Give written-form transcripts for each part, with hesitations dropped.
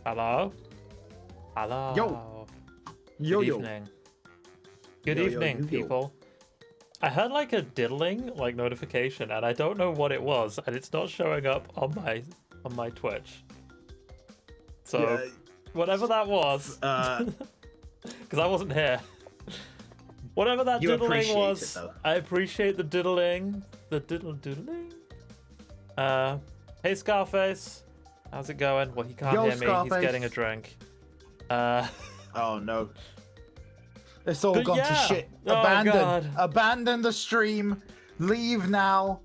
Hello? Hello. Yo. Good evening. Good evening, people. I had like a diddling notification, and I don't know what it was, and it's not showing up on my Twitch. So whatever that was, because I wasn't here. Whatever that diddling was, I appreciate the diddling. The diddling. Hey Scarface, how's it going? Well, he can't hear me. Scarface. He's getting a drink. Oh no. It's all gone to shit. Oh, Abandon. God. Abandon the stream. Leave now.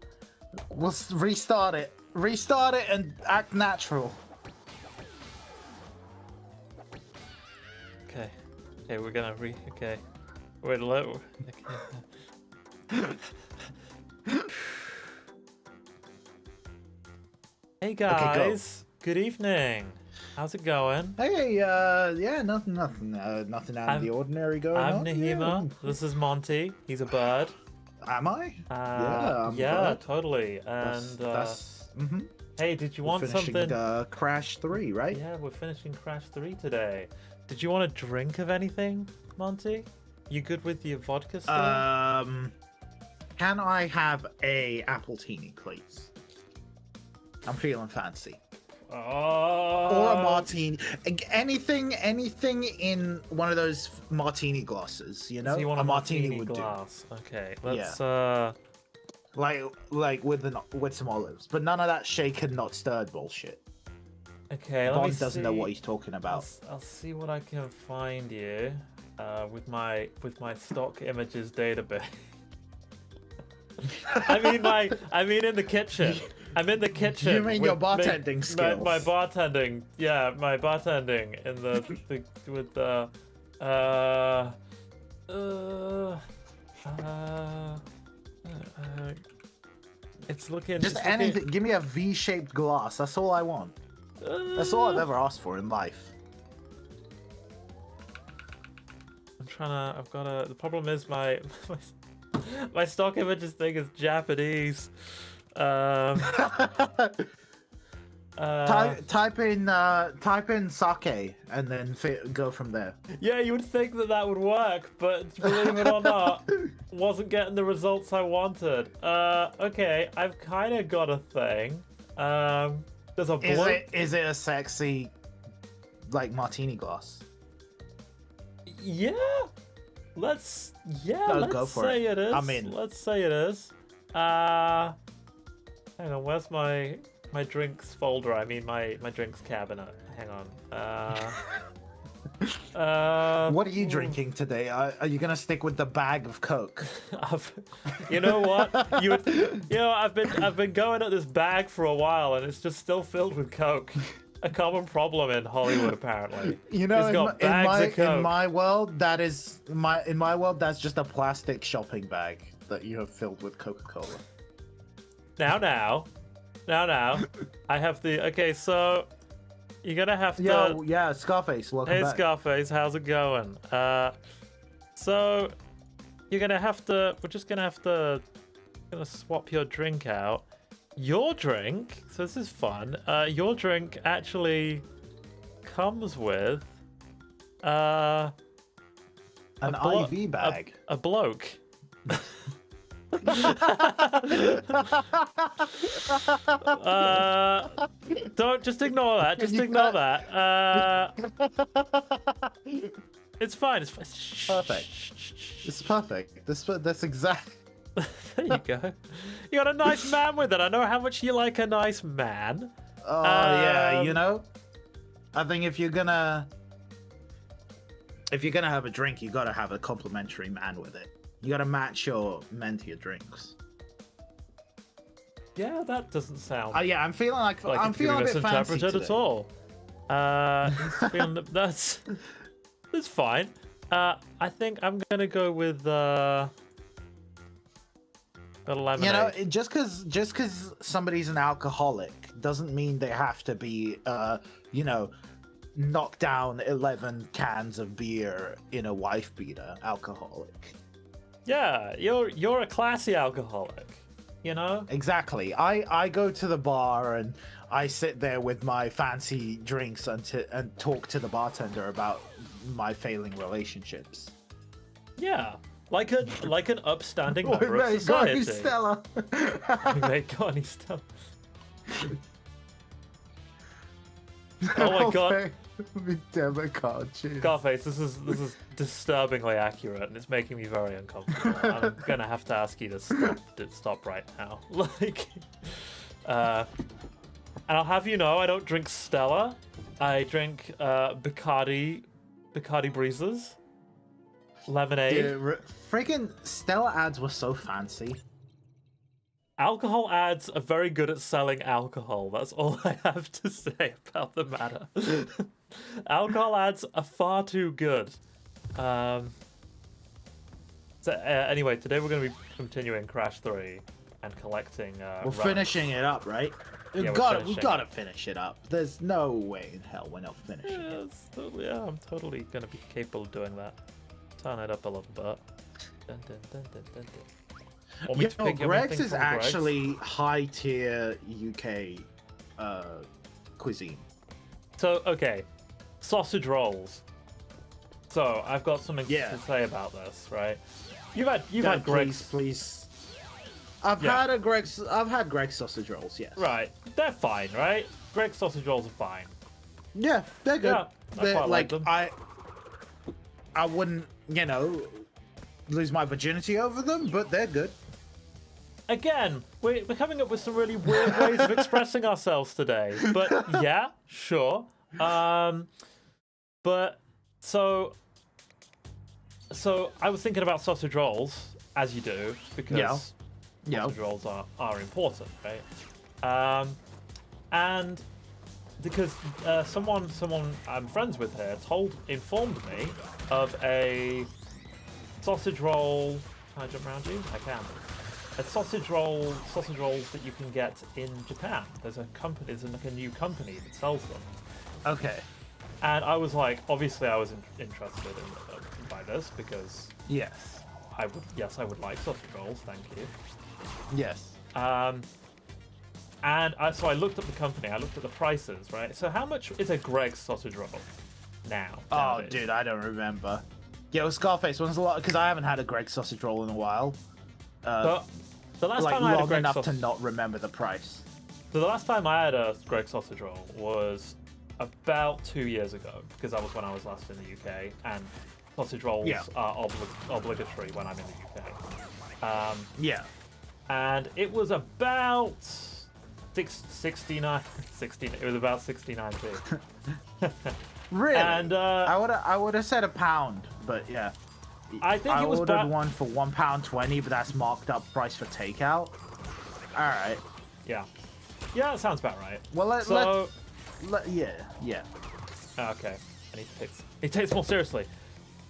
We'll restart it. Restart it and act natural. Okay. Okay, we're gonna okay. Wait, okay. Hey guys. Good evening. How's it going? Hey, yeah, nothing out of the ordinary going on. I'm Nahima. Yeah. This is Monty. He's a bird. Am I? Yeah, totally. And hey, did you want finishing, something? Crash 3, right? Yeah, we're finishing Crash 3 today. Did you want a drink of anything, Monty? You good with your vodka still? Can I have a apple teeny, please? I'm feeling fancy. Or a martini. Anything in one of those martini glasses, you know? So you want a martini would glass. do. Okay, let's like with some olives, but none of that shaken not stirred bullshit. Okay, Bond doesn't know what he's talking about. I'll see what I can find you with my stock images database. I mean in the kitchen. I'm in the kitchen. You mean your bartending skills? My bartending, yeah, my bartending in with the it's looking. Just anything. Give me a V-shaped glass. That's all I want. That's all I've ever asked for in life. I'm trying to. I've got a. The problem is my stock images thing is Japanese. Type in sake and then go from there. Yeah, you would think that would work, but believe it or not, wasn't getting the results I wanted. Okay, I've kind of got a thing. There's a Is it a sexy martini glass? Yeah. Let's go for say it. it is. I'm in. Let's say it is. Hang on, where's my drinks folder? I mean my drinks cabinet. Hang on. What are you drinking today? Are you gonna stick with the bag of Coke? You know what? I've been going at this bag for a while, and it's just still filled with Coke. A common problem in Hollywood, apparently. You know, in my world, that's just a plastic shopping bag that you have filled with Coca-Cola. Now. I have the. Okay, so you're gonna have to. Yeah, Scarface. Welcome back. Hey, Scarface, how's it going? So you're gonna have to. We're just gonna have to. Gonna swap your drink out. Your drink. So this is fun. Your drink actually comes with an IV bag. A bloke. Don't just ignore that. Just ignore that. It's fine. It's perfect. It's perfect. That's exact. There you go. You got a nice man with it. I know how much you like a nice man. Oh yeah, you know. I think if you're gonna have a drink, you gotta have a complimentary man with it. You gotta match your men to your drinks. Yeah, that doesn't sound. Yeah, I'm feeling like I'm feeling a bit fancy misinterpreted at all. He's feeling that's fine. I think I'm gonna go with a lemonade. You know, just because somebody's an alcoholic doesn't mean they have to be knock down 11 cans of beer in a wife beater alcoholic. Yeah, you're a classy alcoholic. you know? Exactly. I go to the bar and I sit there with my fancy drinks and talk to the bartender about my failing relationships. Yeah, like an upstanding member of society. Stella. Connie Stella. Oh my god. Debit card, cheers. Scarface, this is disturbingly accurate, and it's making me very uncomfortable. I'm gonna have to ask you to stop right now. Like, and I'll have you know, I don't drink Stella. I drink Bacardi Breezes, lemonade. Dude, freaking Stella ads were so fancy. Alcohol ads are very good at selling alcohol. That's all I have to say about the matter. Alcohol ads are far too good. Anyway, today we're going to be continuing Crash 3 and collecting. We're finishing it up, right? Yeah, we gotta finish it up. There's no way in hell we're not finishing it. I'm totally going to be capable of doing that. Turn it up a little bit. Dun, dun, dun, dun, dun, dun. Greg's is actually high tier UK cuisine. So okay, sausage rolls. So I've got something to say about this, right? You've had Greg's. Please. I've had Greg's sausage rolls. Yes. Right, they're fine, right? Greg's sausage rolls are fine. Yeah, they're good. Yeah, I quite like them. I wouldn't, lose my virginity over them, but they're good. Again, we're coming up with some really weird ways of expressing ourselves today. But yeah, sure. But so I was thinking about sausage rolls, as you do, because sausage rolls are important, right? And because someone I'm friends with here informed me of a sausage roll. Can I jump around you? I can. A sausage rolls that you can get in Japan. There's a new company that sells them. Okay. And I was like, obviously, I was interested by this because I would like sausage rolls. Thank you. Yes. So I looked up the company. I looked at the prices. Right. So how much is a Greg's sausage roll now? Oh, dude, I don't remember. Yeah, it was Scarface. When's the lot? Because I haven't had a Greg's sausage roll in a while. The last time I had a Greg's enough to not remember the price. So the last time I had a Greg's sausage roll was about 2 years ago, because that was when I was last in the UK, and sausage rolls are obligatory when I'm in the UK. And it was about 69. It was about 69p. Really? And I would have said £1, but yeah. I think it was ordered one for £1.20, but that's marked up price for takeout. All right. Yeah, that sounds about right. Well, let's yeah. Okay, I need to take this more seriously.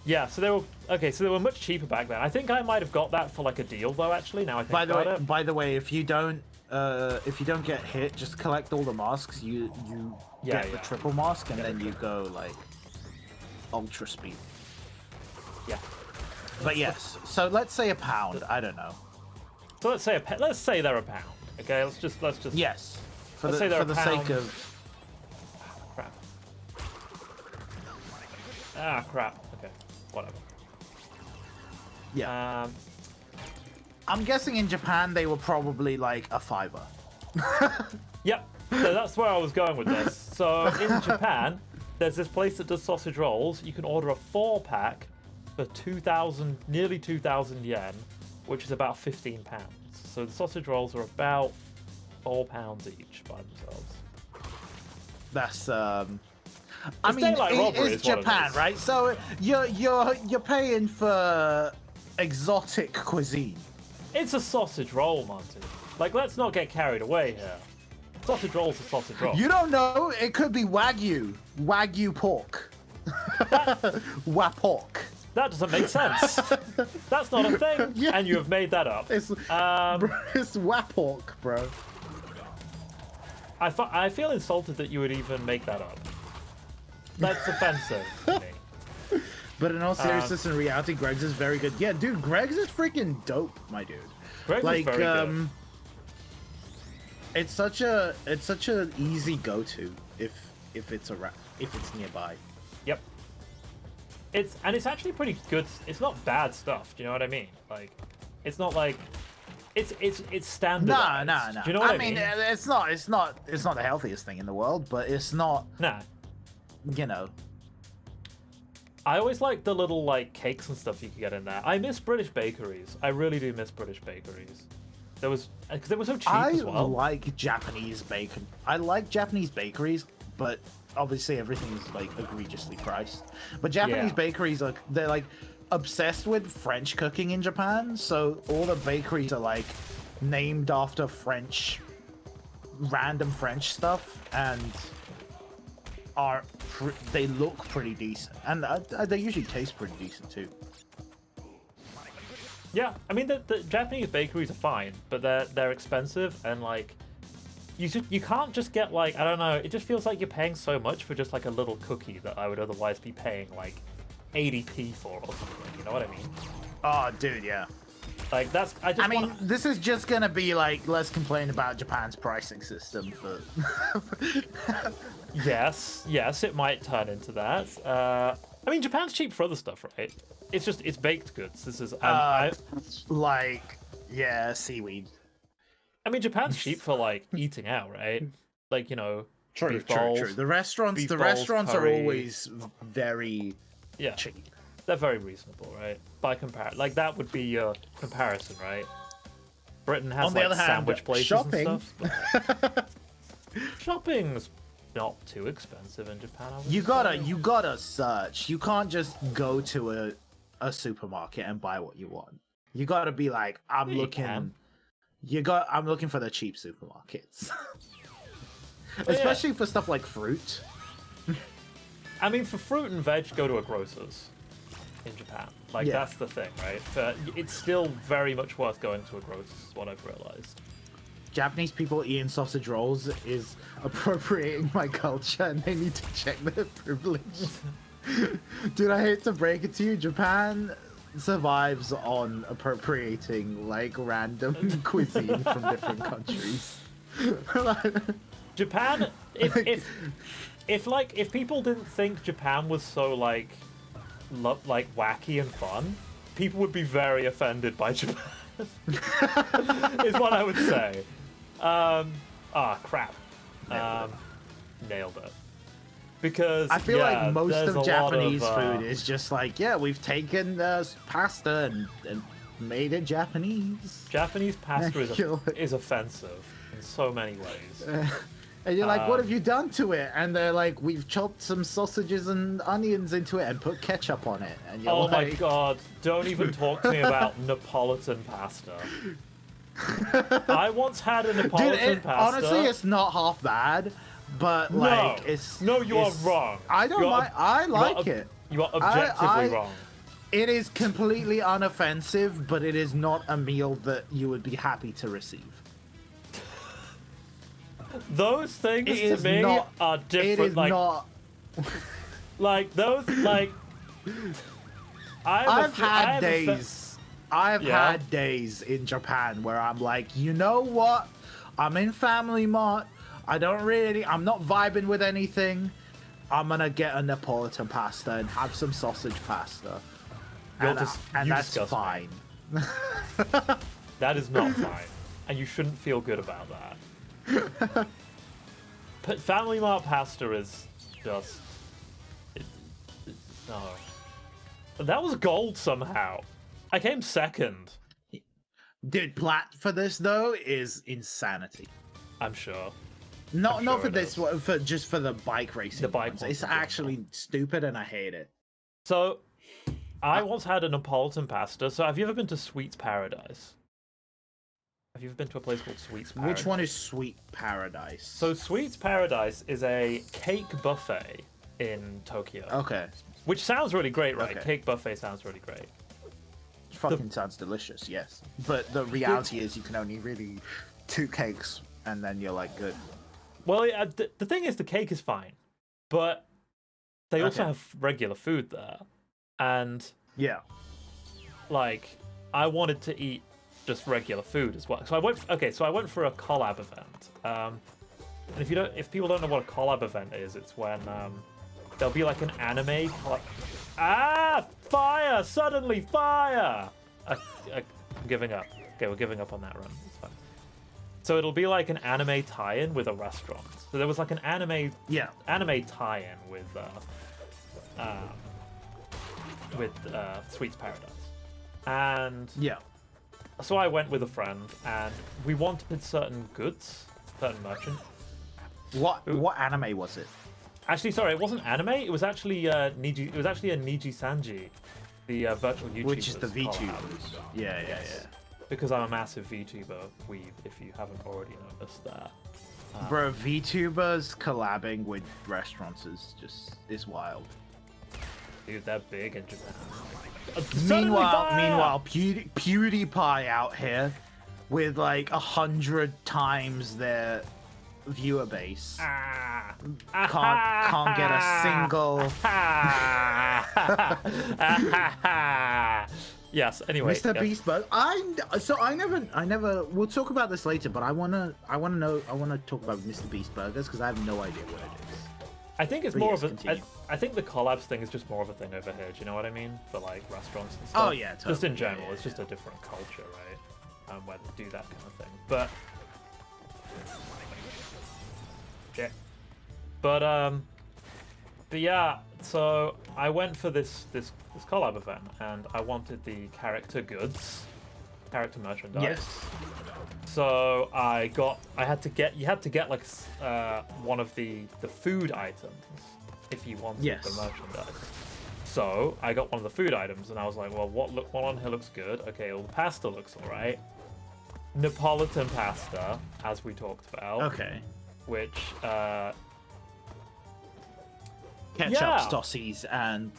Yeah, so they were much cheaper back then. I think I might have got that for like a deal though. Actually, now I think about it. By the way, if you don't get hit, just collect all the masks. You get the triple mask, and then you go like ultra speed. Yeah. But yes, so let's say £1. I don't know. So let's say they're £1. Okay, let's just yes. For the sake of crap. Ah, crap. Okay, whatever. Yeah. I'm guessing in Japan they were probably like a $5. Yep. So that's where I was going with this. So in Japan, there's this place that does sausage rolls. You can order a 4-pack for nearly 2,000 yen, which is about £15. So the sausage rolls are about £4 each by themselves. That's it's Japan, right? So you're paying for exotic cuisine. It's a sausage roll, Monty. Like, let's not get carried away here. Sausage roll's a sausage roll. You don't know. It could be Wagyu pork. Wapork. That doesn't make sense. That's not a thing, and you have made that up. It's Wapork, bro. I feel insulted that you would even make that up. That's offensive to me. But in all seriousness and reality, Greg's is very good. Yeah, dude, Greg's is freaking dope, my dude. Greg's is very good. It's such a easy go-to if it's nearby. Yep. It's actually pretty good. It's not bad stuff. Do you know what I mean? Like, it's not like it's standardized. No. Do you know what I mean? It's not the healthiest thing in the world, but it's not. Nah. You know. I always like the little like cakes and stuff you can get in there. I miss British bakeries. I really do miss British bakeries. Because they were so cheap as well. I like Japanese bacon. I like Japanese bakeries, but obviously everything is like egregiously priced. But Japanese bakeries they're like obsessed with French cooking in Japan, so all the bakeries are like named after random French stuff, and they look pretty decent, and they usually taste pretty decent too. Yeah, I mean the Japanese bakeries are fine, but they're expensive, and like you can't just get like, I don't know, it just feels like you're paying so much for just like a little cookie that I would otherwise be paying like 80p for or something. You know what I mean? Oh, dude, yeah. Like this is just gonna be like, let's complain about Japan's pricing system for. Yes, it might turn into that. I mean, Japan's cheap for other stuff, right? It's baked goods. This is seaweed. I mean, Japan's cheap for like eating out, right? Like, you know, true. The restaurants are always very cheap. They're very reasonable, right? By comparison, like that would be your comparison, right? Britain has like sandwich places and stuff. Shopping's not too expensive in Japan. You gotta search. You can't just go to a supermarket and buy what you want. You gotta be like, I'm looking for the cheap supermarkets. Especially for stuff like fruit. I mean, for fruit and veg, go to a grocer's in Japan. Like, that's the thing, right? It's still very much worth going to a grocer's, is what I've realized. Japanese people eating sausage rolls is appropriating my culture, and they need to check their privilege. Dude, I hate to break it to you, Japan survives on appropriating like random cuisine from different countries. Japan, if people didn't think Japan was so like wacky and fun, people would be very offended by Japan. Is what I would say. Crap. Nailed it. Because I feel like most of Japanese food is just like, we've taken pasta and made it Japanese. Japanese pasta is offensive in so many ways. And you're like, what have you done to it? And they're like, we've chopped some sausages and onions into it and put ketchup on it. And you're my god, don't even talk to me about Neapolitan pasta. I once had a Neapolitan pasta. Honestly, it's not half bad, but it's... No, you are wrong. I don't like... I like it. You are objectively wrong. It is completely unoffensive, but it is not a meal that you would be happy to receive. Those things to me are different. It is not. Like those, like I've had days in Japan where I'm like, you know what? I'm in Family Mart. I'm not vibing with anything. I'm gonna get a Neapolitan pasta and have some sausage pasta, and that's fine. That is not fine, and you shouldn't feel good about that. But Family Mart pasta is just... no. That was gold somehow. I came second. Dude, plat for this though is insanity. I'm sure. Not for this one, just for the bike racing. The bike ones. It's actually stupid and I hate it. So, I once had a Neapolitan pasta. So have you ever been to Sweets Paradise? Have you ever been to a place called Sweets Paradise? Which one is Sweet Paradise? So Sweets Paradise is a cake buffet in Tokyo. Okay. Which sounds really great, right? Okay. Cake buffet sounds really great. Fucking sounds delicious, yes. But the reality is you can only really 2 cakes and then you're like good. Well, yeah, the thing is the cake is fine. But they also have regular food there. And yeah. Like, I wanted to eat just regular food as well. So I went. Okay, so I went for a collab event. And if people don't know what a collab event is, it's when there'll be like an anime. Fire! Suddenly fire! I'm giving up. Okay, we're giving up on that run. It's fine. So it'll be like an anime tie-in with a restaurant. So there was like an anime tie-in with Sweets Paradise, and so I went with a friend, and we wanted certain goods, certain merchant. What anime was it? Actually, sorry, it wasn't anime. It was actually Niji. It was actually a Niji Sanji, the virtual YouTuber. Which is the VTubers. Yeah. Because I'm a massive VTuber weeb, if you haven't already noticed that. Bro, VTubers collabing with restaurants is wild. Dude, they're big in Japan. Meanwhile, PewDiePie out here with like 100 times their viewer base can't get a single. Yes. Anyway, Mr. Beast, but I never. We'll talk about this later, but I wanna talk about Mr. Beast burgers because I have no idea what it is. I think it's more of a. I think the collabs thing is just more of a thing over here. Do you know what I mean? For like restaurants and stuff. Oh yeah, totally. Just in general, it's just a different culture, right? Where they do that kind of thing. But yeah, but yeah. So I went for this collab event, and I wanted the character merchandise. Yes. So you had to get like one of the food items if you wanted the merchandise. So I got one of the food items, and I was like, well, what on here looks good? Okay, well, the pasta looks alright. Neapolitan pasta, as we talked about. Okay. Which ketchup, saucies, and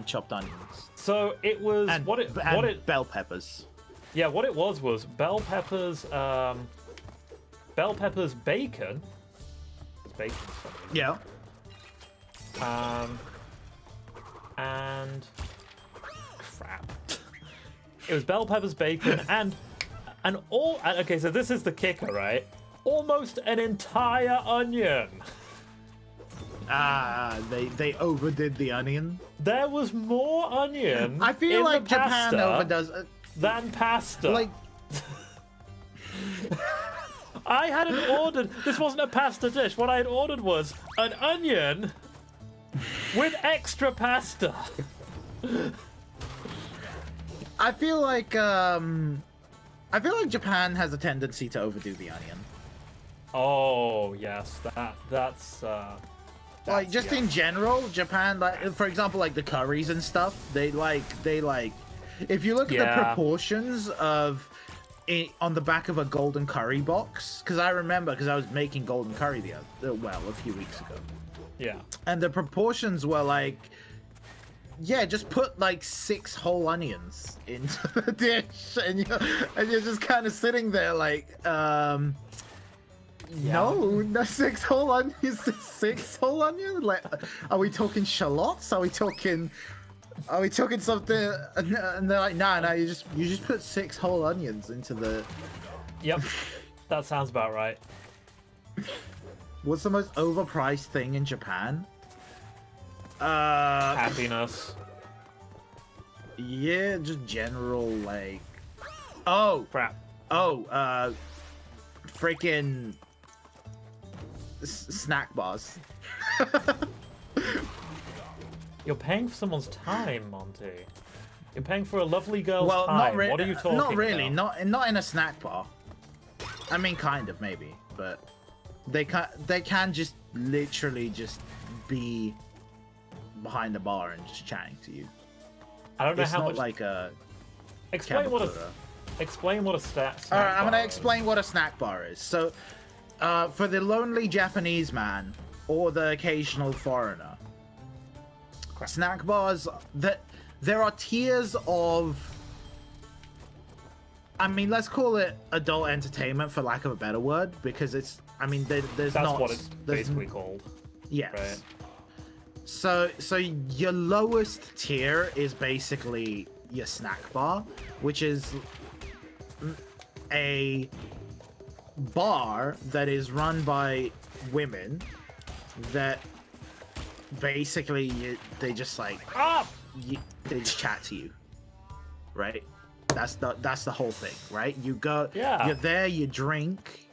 chopped onions. So it was bell peppers. Yeah, what it was bell peppers bacon. It's bacon. Yeah. And crap. It was bell peppers, bacon, and all. Okay, so this is the kicker, right? Almost an entire onion. They overdid the onion. There was more onion. I feel like Japan overdoes than pasta. Like, I hadn't ordered. This wasn't a pasta dish. What I had ordered was an onion with extra pasta. I feel like Japan has a tendency to overdo the onion. Oh yes, that's like just in general, Japan, like for example, like the curries and stuff, they like if you look at the proportions of it on the back of a golden curry box, because I remember because I was making golden curry a few weeks ago. Yeah. And the proportions were like, just put like 6 whole onions into the dish, and you're just kind of sitting there like, no, 6 whole onions, 6 whole onions. Like, are we talking shallots? Are we talking something? And they're like, nah, you just put 6 whole onions into the. Yep, that sounds about right. What's the most overpriced thing in Japan? Happiness. Yeah, just general like. Oh crap. Oh, freaking snack bars. You're paying for someone's time, Monty. You're paying for a lovely girl's time. Not what are you talking Not really. about? Not in a snack bar. I mean, kind of maybe, but they can just literally just be behind the bar and just chatting to you. I don't know it's how not much. Like a. Explain what a snack All right, I'm gonna bar explain what a snack bar is. So, for the lonely Japanese man or the occasional foreigner, snack bars there are tiers of. I mean, let's call it adult entertainment for lack of a better word, because it's. I mean, there's That's not. what it's basically called. Yes. Right. So your lowest tier is basically your snack bar, which is a bar that is run by women that basically they just like they just chat to you, right? That's the whole thing, right? You go, you're there, you drink,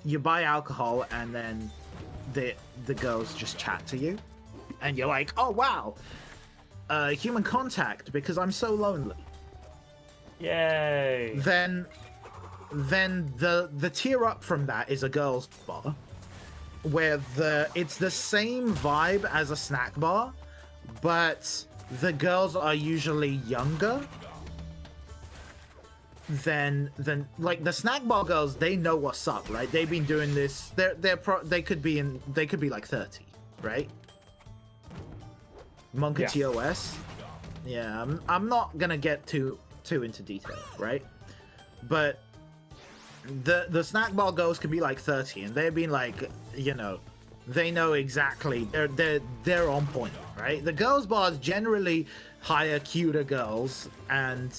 you buy alcohol, and then the girls just chat to you, and you're like, oh wow, human contact because I'm so lonely. Yay! Then the tier up from that is a girls bar, where it's the same vibe as a snack bar, but the girls are usually younger than like the snack bar girls. They know what's up, right? They've been doing this. They could be like 30, right? Monka TOS. Yeah, I'm not gonna get too into detail, right? But the snack bar girls can be like 30, and they've been like, you know, they know exactly. They're on point, right? The girls bars generally hire cuter girls, and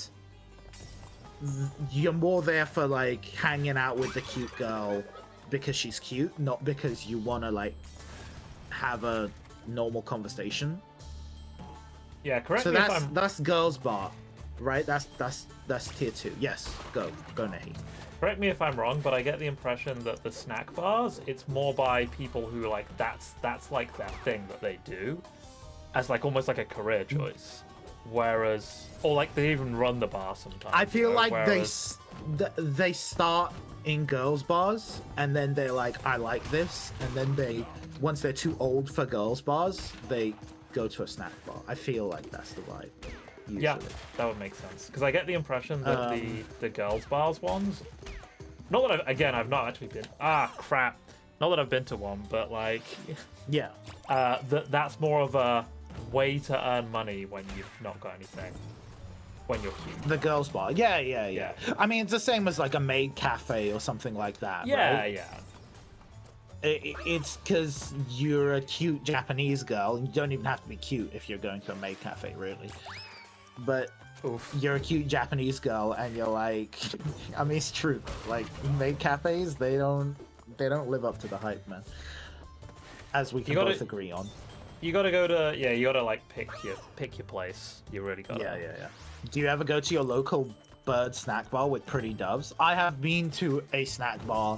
you're more there for like hanging out with the cute girl because she's cute, not because you want to like have a normal conversation. Yeah, correct. So that's girls bar, right? That's tier 2. Yes, go Nahi. Correct me if I'm wrong, but I get the impression that the snack bars, it's more by people who like that's like their thing that they do, as like almost like a career choice. Whereas, or like they even run the bar sometimes. I feel like they start in girls bars, and then they're like, I like this, and then once they're too old for girls bars, they go to a snack bar. I feel like that's the vibe. Usually. Yeah, that would make sense. Because I get the impression that the girls bars ones, not that I've not actually been. Crap. Not that I've been to one, but like, yeah, that's more of a way to earn money when you've not got anything. When you're cute. The girls bar. Yeah. I mean, it's the same as like a maid cafe or something like that. Yeah, right? yeah. It's because you're a cute Japanese girl, and you don't even have to be cute if you're going to a maid cafe, really. But you're a cute Japanese girl, and you're like, I mean, it's true. Like maid cafes, they don't live up to the hype, man. As we can both agree on. You gotta go to you gotta like pick your place. You really gotta. Yeah. Do you ever go to your local bird snack bar with pretty doves? I have been to a snack bar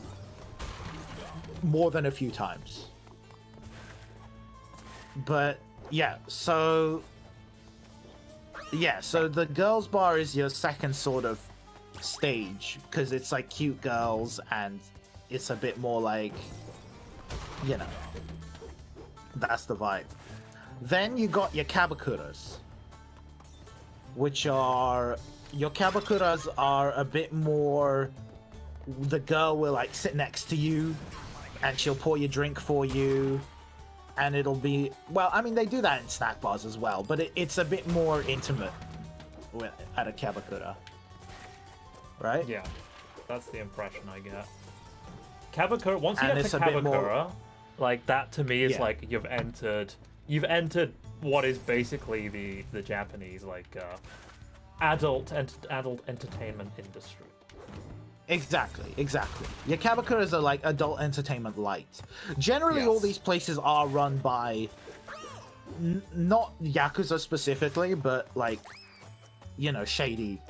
more than a few times. But so the girls bar is your second sort of stage, because it's like cute girls and it's a bit more like, you know, that's the vibe. Then you got your kabakuras, which are your kabakuras are a bit more, the girl will like sit next to you and she'll pour your drink for you, and it'll be, well, I mean, they do that in snack bars as well, but it's a bit more intimate at a kabakura, right? Yeah, that's the impression I get. Kabakura, once you get to kabakura, like that to me is like you've entered what is basically the Japanese like adult entertainment industry. Exactly. Your kabakuras are like adult entertainment light. Generally, all these places are run by not Yakuza specifically, but like, you know, shady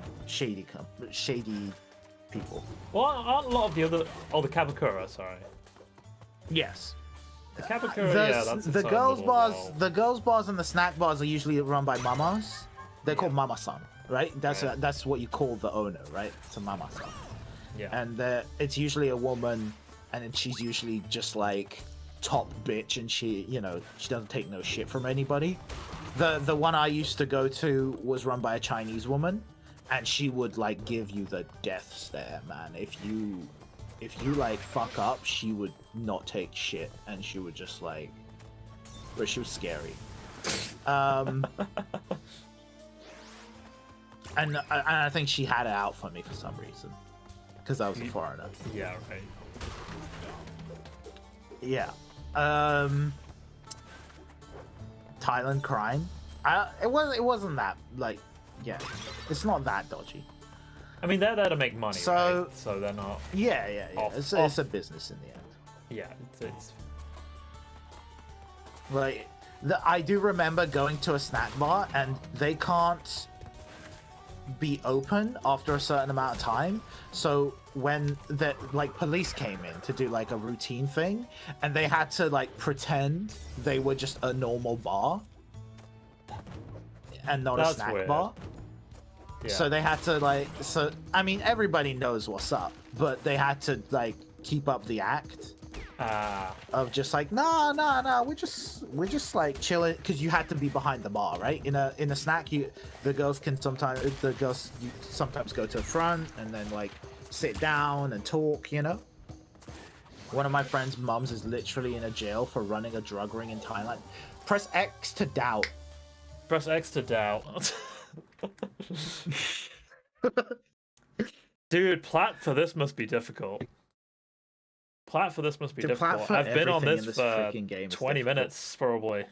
people. Well, aren't a lot of the kabakura, sorry. Yes. The kabakura, that's the girls bars. The girls bars and the snack bars are usually run by mamas. They're called mama-san, right? That's what you call the owner, right? It's a mama-san. Yeah. And it's usually a woman, and she's usually just like top bitch, and she doesn't take no shit from anybody. The one I used to go to was run by a Chinese woman, and she would like give you the death stare, man. If you like fuck up, she would not take shit, and she would just like, but she was scary. And I think she had it out for me for some reason, because I was a foreigner. Yeah, right. Yeah. Thailand crime. It wasn't that, like, yeah, it's not that dodgy. I mean, they're there to make money, right? So they're not. Yeah. It's a business in the end. Yeah, it's like I do remember going to a snack bar and they can't be open after a certain amount of time. So when the police came in to do like a routine thing, and they had to like pretend they were just a normal bar and not a snack weird. bar. Yeah. So they had to I mean, everybody knows what's up, but they had to like keep up the act of just like no, we're just like chilling, because you had to be behind the bar, right? In a snack, the girls sometimes go to the front and then like sit down and talk, you know. One of my friend's mums is literally in a jail for running a drug ring in Thailand. Press X to doubt. Press X to doubt. Dude, plat for this must be difficult. Plat for this must be difficult. I've been on this for 20 minutes, probably.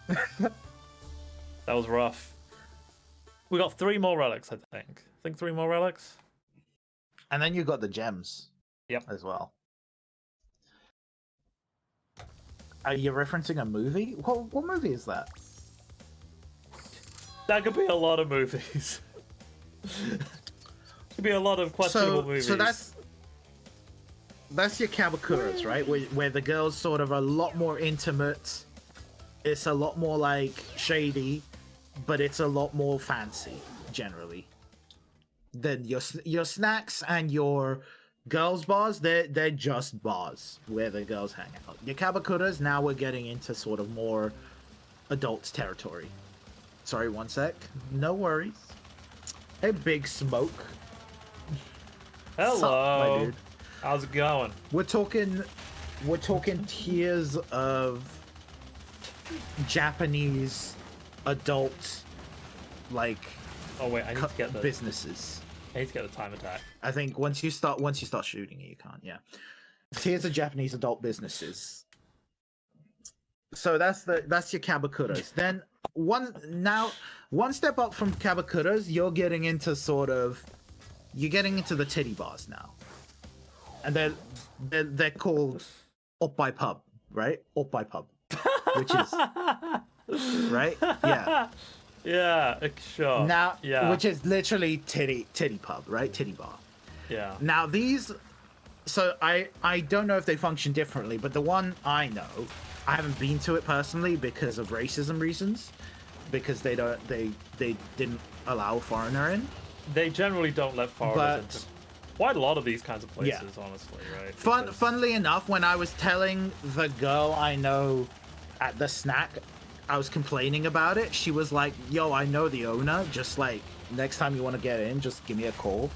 That was rough. We got 3 more relics, I think. 3 more relics. And then you got the gems. Yep. As well. Are you referencing a movie? What movie is that? That could be a lot of movies. Could be a lot of questionable movies. So that's your kabakuras, right? Where the girls sort of are a lot more intimate. It's a lot more like shady, but it's a lot more fancy generally. Then your snacks and your girls bars, they're just bars where the girls hang out. Your kabakuras, now we're getting into sort of more adults territory. Sorry, one sec. No worries. Hey, Big Smoke. Hello. Sup, my dude? How's it going? We're talking tiers of Japanese adult oh wait, I need to get the businesses. I need to get the time attack. I think once you start shooting it, you can't. Yeah, tiers of Japanese adult businesses. So that's your kabakuras. Then one step up from kabakuras, you're getting into the titty bars now. And they're called Oppai Pub, right? Oppai Pub, which is right, yeah, yeah, sure. Now, yeah, which is literally titty pub, right? Titty bar. Yeah. Now these, so I don't know if they function differently, but the one I know, I haven't been to it personally because of racism reasons, because they didn't allow a foreigner in. They generally don't let foreigners into quite a lot of these kinds of places, honestly, right? Funnily enough, when I was telling the girl I know at the snack, I was complaining about it. She was like, "Yo, I know the owner. Just like next time you want to get in, just give me a call,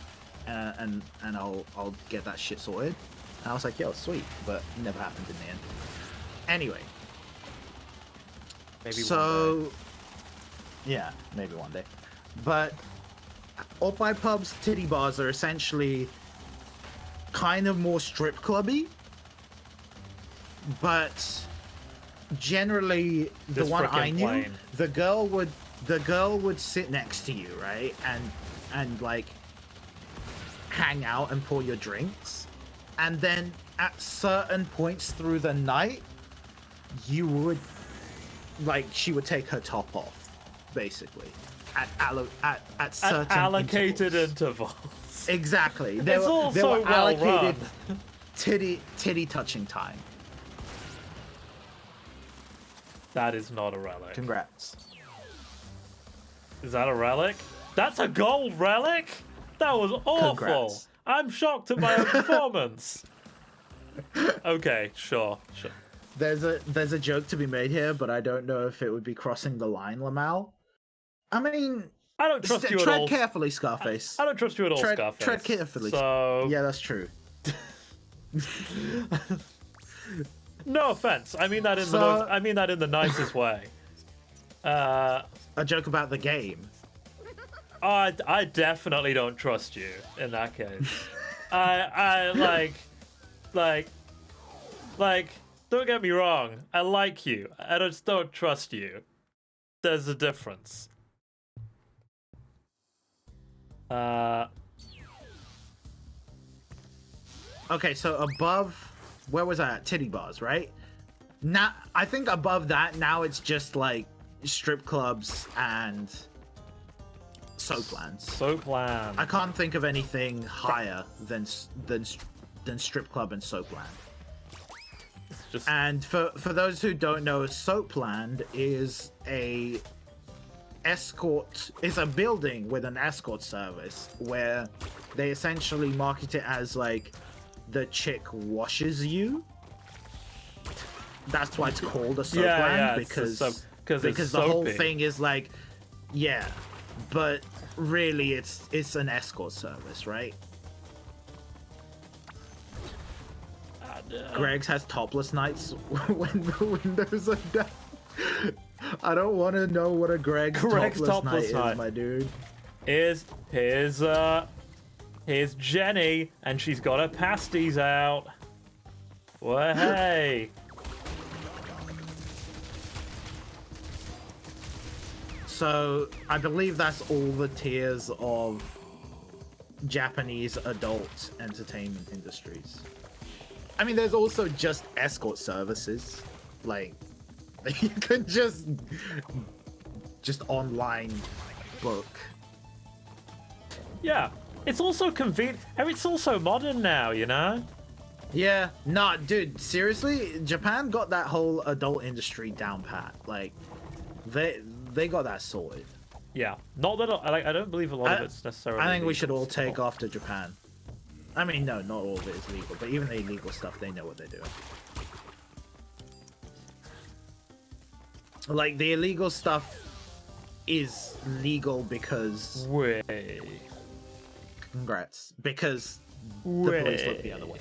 and I'll get that shit sorted." And I was like, "Yo, sweet," but it never happened in the end. Anyway, maybe one day. Yeah, maybe one day, but. Oppai Pub's titty bars are essentially kind of more strip clubby, but generally the one I knew, the girl would sit next to you, right, and like hang out and pour your drinks, and then at certain points through the night, you would she would take her top off, basically. At certain allocated intervals. Exactly. They were allocated titty touching time. That is not a relic. Congrats. Is that a relic? That's a gold relic? That was awful. Congrats. I'm shocked at my own performance. Okay, sure. There's a joke to be made here, but I don't know if it would be crossing the line, Lamal. I mean, I don't trust you at all. Tread carefully, Scarface. I don't trust you at all, Scarface. Tread carefully. So... Yeah, that's true. No offense. I mean that in the nicest way. A joke about the game. I definitely don't trust you in that case. I like don't get me wrong. I like you. I just don't trust you. There's a difference. Okay, so above, where was I at? Titty bars, right? Now, I think above that, now it's just like strip clubs and soaplands. Soapland. I can't think of anything higher than strip club and soapland. Just... And for those who don't know, soapland is a building with an escort service where they essentially market it as like the chick washes you. That's why it's called a soapland, because the whole thing is like, yeah, but really it's an escort service, right? Greg's has topless nights when the windows are down. I don't want to know what a Greg's topless night is, my dude. Here's Jenny, and she's got her pasties out. Well, hey. So I believe that's all the tiers of Japanese adult entertainment industries. I mean, there's also just escort services, like you can just online book. Yeah, it's also convenient. It's also modern now, you know. Yeah, nah, dude. Seriously, Japan got that whole adult industry down pat. Like, they got that sorted. Yeah, not that I don't believe a lot of it's necessarily. I think we should all take after Japan. I mean, no, not all of it is legal, but even the illegal stuff, they know what they're doing. Like, the illegal stuff is legal because... Way. Congrats. Because the police look the other way.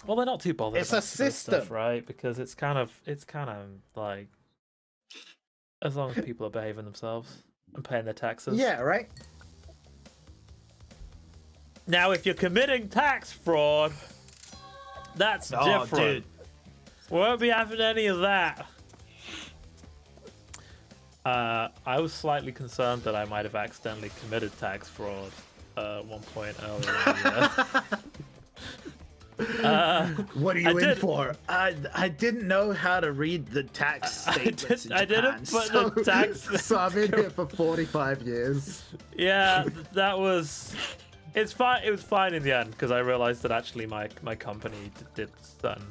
Well, they're not too bothered. It's a system, stuff, right? Because it's kind of like, as long as people are behaving themselves and paying their taxes. Yeah, right? Now, if you're committing tax fraud, that's different. Dude. We won't be having any of that. I was slightly concerned that I might have accidentally committed tax fraud at one point earlier in the year. What are you in for? I didn't know how to read the tax statements in Japan, I didn't put the tax... So I've been here for 45 years. Yeah, that was... It's fine. It was fine in the end because I realized that actually my company did certain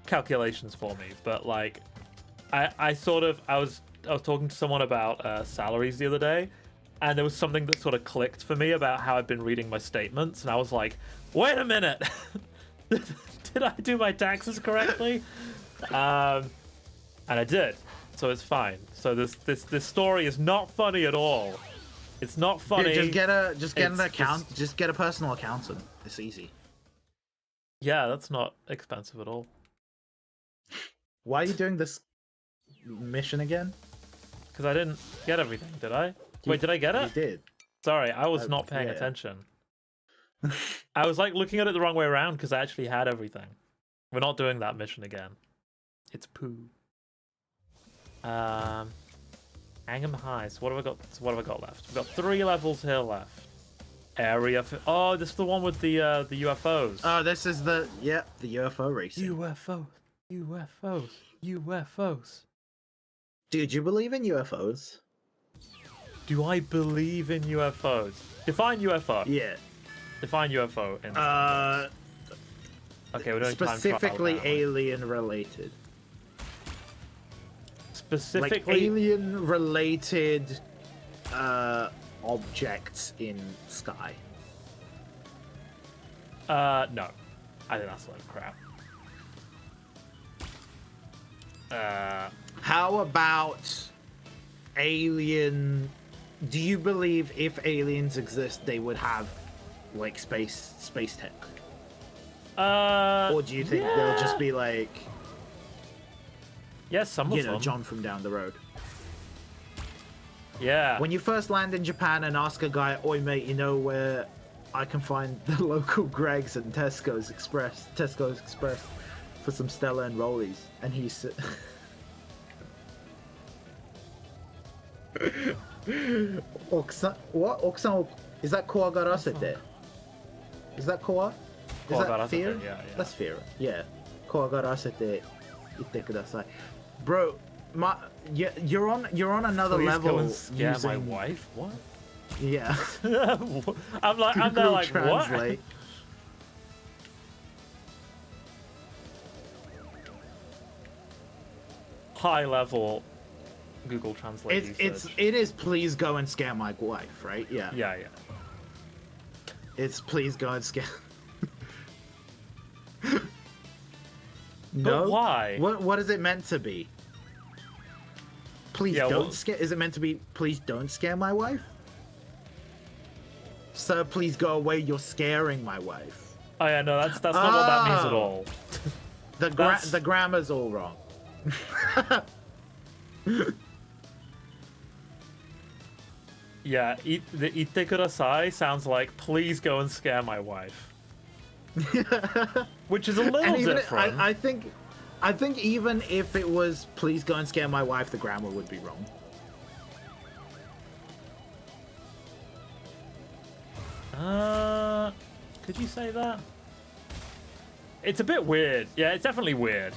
calculations for me. But like, I was talking to someone about salaries the other day, and there was something that sort of clicked for me about how I've been reading my statements, and I was like, wait a minute, did I do my taxes correctly? And I did, so it's fine. So this story is not funny at all. It's not funny. Dude, just get an account. Just get a personal accountant. It's easy. Yeah, that's not expensive at all. Why are you doing this mission again? Because I didn't get everything, did I? Wait, did I get it? You did. Sorry, I was not paying attention. I was like looking at it the wrong way around because I actually had everything. We're not doing that mission again. It's poo. Hang 'em high. So what have I got? What have I got left? We've got 3 levels here left. Area. Oh, this is the one with the UFOs. Oh, this is the UFO racing. UFOs. Dude, you believe in UFOs? Do I believe in UFOs? Define UFO. Yeah. Define UFO. Okay, we're doing specifically alien related. Specifically, like alien related objects in sky. No, I think that's a load of crap. How about alien? Do you believe if aliens exist, they would have like space tech? Or do you think they'll just be like? Yes, some of them. John from down the road. Yeah. When you first land in Japan and ask a guy, "Oi, mate, you know where I can find the local Greg's and Tesco's Express for some Stella and Rollies," and he's What? Oksan, is that koagarasete? Is that koa? Is that fear? Yeah. That's fear. Yeah. Koagarasete itte kudasai. Bro, you're on another Please level. Go and scare my using... wife? What? Yeah. I'm there like, Translate. what? High level Google Translate. It is please go and scare my wife, right? Yeah. Yeah. It's please go and scare. No. But why? What is it meant to be? Please don't scare. Is it meant to be please don't scare my wife? Sir, please go away. You're scaring my wife. Oh yeah, no, that's not what that means at all. The grammar's all wrong. Yeah, the ite kudasai sounds like please go and scare my wife. Which is a little different. I think even if it was please go and scare my wife, the grammar would be wrong. Could you say that? It's a bit weird. Yeah, it's definitely weird.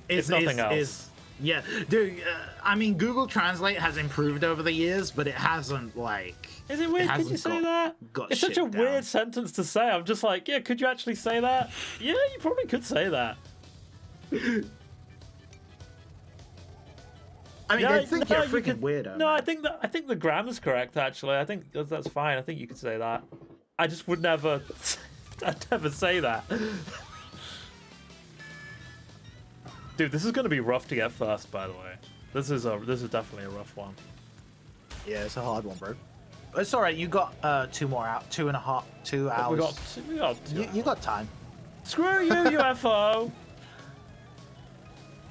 It's nothing else. Yeah, dude. I mean, Google Translate has improved over the years, but it hasn't like. Is it weird? Could you say that? It's such a weird sentence to say. I'm just like, yeah. Could you actually say that? Yeah, you probably could say that. I mean, I think you're a freaking weirdo. No, I think the grammar's correct. Actually, I think that's fine. I think you could say that. I just would never. I'd never say that. Dude, this is gonna be rough to get first. By the way, this is definitely a rough one. Yeah, it's a hard one, bro. It's all right. You got 2 hours. We got 2 you got time. Screw you, UFO.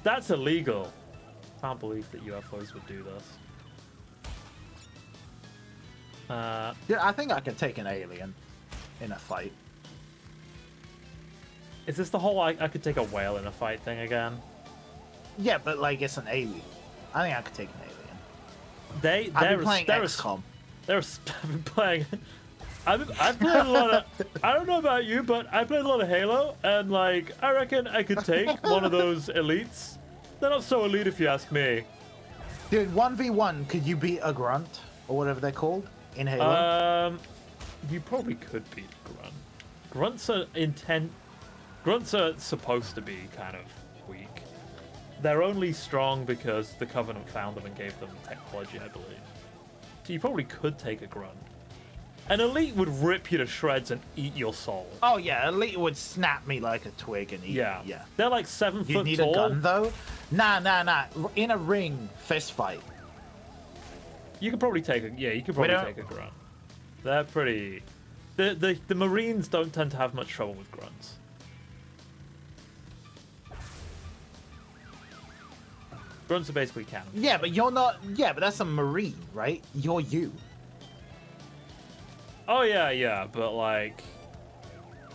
That's illegal. Can't believe that UFOs would do this. Yeah, I think I can take an alien in a fight. Is this the whole I could take a whale in a fight thing again? Yeah, but like it's an alien. I think I could take an alien. I've been playing XCOM. I've been playing. I've played a lot of. I don't know about you, but I played a lot of Halo, and like I reckon I could take one of those elites. They're not so elite if you ask me. Dude, 1v1, could you beat a grunt or whatever they're called in Halo? You probably could beat a grunt. Grunts are supposed to be kind of weak. They're only strong because the Covenant found them and gave them technology, I believe. So you probably could take a grunt. An elite would rip you to shreds and eat your soul. Oh yeah, elite would snap me like a twig and eat me. Yeah. They're like 7 foot tall. You need a gun though? Nah. In a ring, fist fight. You could probably take a take a grunt. They're pretty. The Marines don't tend to have much trouble with grunts. Grunts are basically cannon. Yeah, but you're not. Yeah, but that's a Marine, right? You're you. Oh yeah, but like,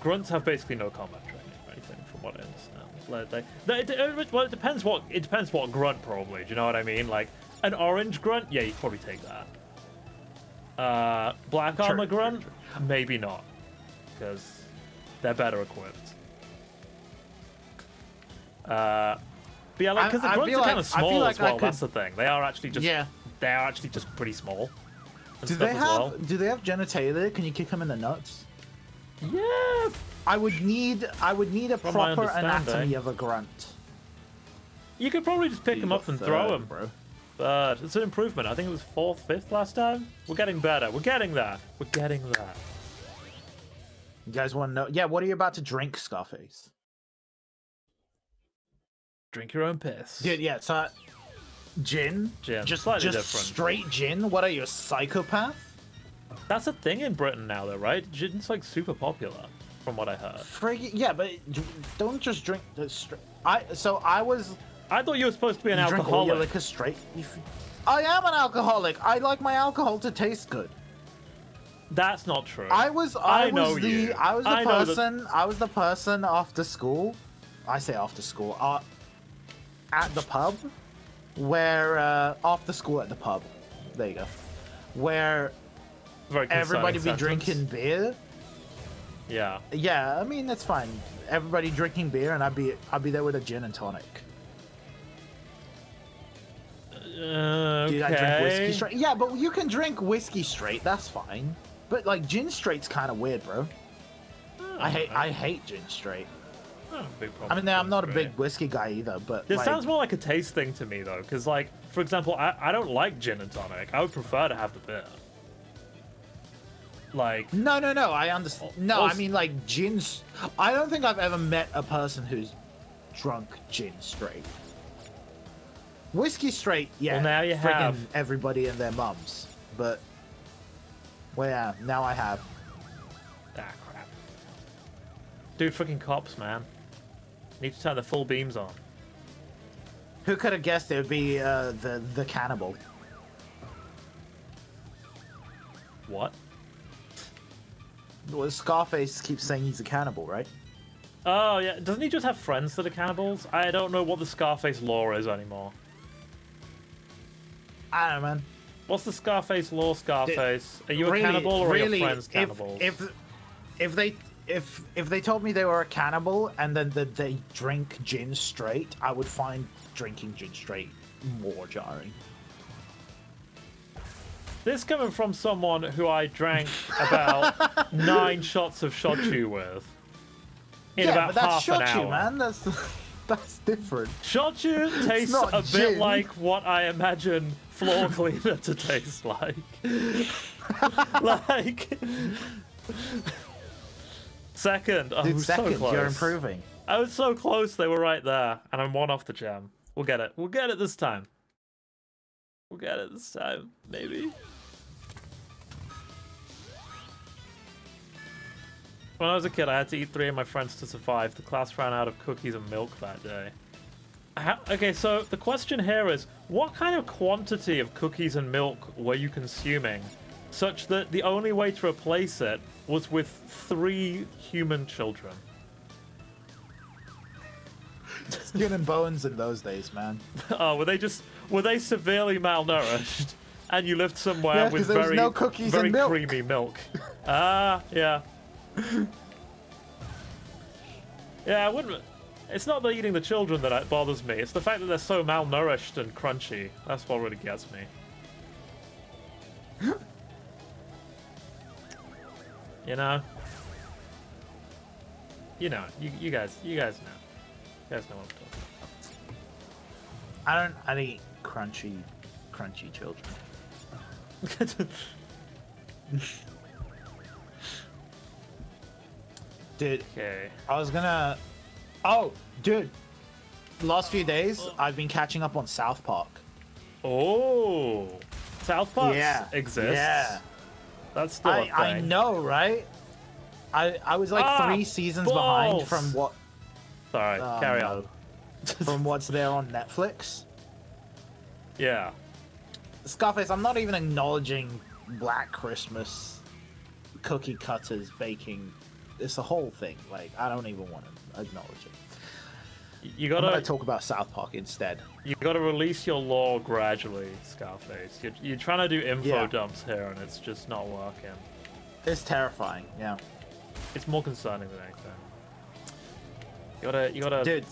grunts have basically no combat training or anything, from what I understand. Well, it depends what grunt probably. Do you know what I mean? Like an orange grunt, yeah, you'd probably take that. Black armor grunt, maybe not, because they're better equipped. But yeah, like because the grunts are kind of small as well. That's the thing. They are actually just pretty small. Do they have genitalia? Can you kick them in the nuts? Yeah. I would need a proper anatomy of a grunt. You could probably just pick them up and throw them, bro. But it's an improvement. I think it was 4th, 5th last time. We're getting better. We're getting there. We're getting there. You guys want to know? Yeah. What are you about to drink, Scarface? Drink your own piss. Dude, yeah. So, gin. Just slightly different. Straight gin. What are you, a psychopath? That's a thing in Britain now, though, right? Gin's like super popular, from what I heard. Yeah, but don't just drink the straight. I thought you were supposed to be an alcoholic. Drink all your liquor straight. I am an alcoholic. I like my alcohol to taste good. That's not true. I was the person after school. I say after school. At the pub, where after school at the pub. There you go. where Very concerning everybody be sentence. drinking beer. Yeah. Yeah, I mean that's fine. Everybody drinking beer, and I'd be there with a gin and tonic. Okay. Dude, I drink whiskey straight. Yeah, but you can drink whiskey straight. That's fine. But like gin straight's kind of weird, bro. I hate gin straight. Big problem I mean, I'm not a straight. big whiskey guy either, but This like, sounds more like a taste thing to me though, because like, for example, I don't like gin and tonic. I would prefer to have the beer. Like no, I understand. No, Also- I mean like gins. I don't think I've ever met a person who's drunk gin straight. Whiskey straight, yeah. Well, now you friggin' have. everybody and their mums, but well, yeah. Now I have. Ah, crap. Dude, freaking cops, man. Need to turn the full beams on. Who could have guessed it would be the cannibal? What? Well, Scarface keeps saying he's a cannibal, right? Oh, yeah. Doesn't he just have friends that are cannibals? I don't know what the Scarface lore is anymore. I don't know, man. What's the Scarface lore, Scarface? Are you a cannibal or are your friends cannibals? If they told me they were a cannibal and then that they drink gin straight, I would find drinking gin straight more jarring. This coming from someone who I drank about 9 shots of shochu with in about but that's half an shochu, hour. man. That's different. Shochu tastes not a bit gin. like what I imagine floor cleaner to taste like. Like second, I Dude, was second, so close. you're improving. I was so close. They were right there, and I'm 1 off the gem. We'll get it. We'll get it this time. We'll get it this time, maybe. When I was a kid, I had to eat 3 of my friends to survive. The class ran out of cookies and milk that day. Okay, so the question here is, what kind of quantity of cookies and milk were you consuming, such that the only way to replace it was with 3 human children? Skin and bones in those days, man. Oh, were they severely malnourished? And you lived somewhere Yeah, with 'cause there was very, no cookies very and milk. creamy milk. Ah, yeah. Yeah, I wouldn't. It's not the eating the children that bothers me. It's the fact that they're so malnourished and crunchy. That's what really gets me. You know. You know. You guys know. You guys know what I'm talking about. I don't eat crunchy children. Dude, Okay. I was gonna. Oh, dude. Last few days, I've been catching up on South Park. Oh, South Park exists. Yeah. That's still a thing. I know, right? I was like 3 seasons behind balls. from what Sorry, carry no. on. from what's there on Netflix. Yeah. Scarface, I'm not even acknowledging Black Christmas, cookie cutters, baking. It's a whole thing. Like, I don't even want to acknowledge it. You I'm gonna gotta talk about South Park instead. you gotta release your lore gradually, Scarface. You're trying to do info Yeah. dumps here, and it's just not working. It's terrifying. Yeah. It's more concerning than anything. You gotta. Dude.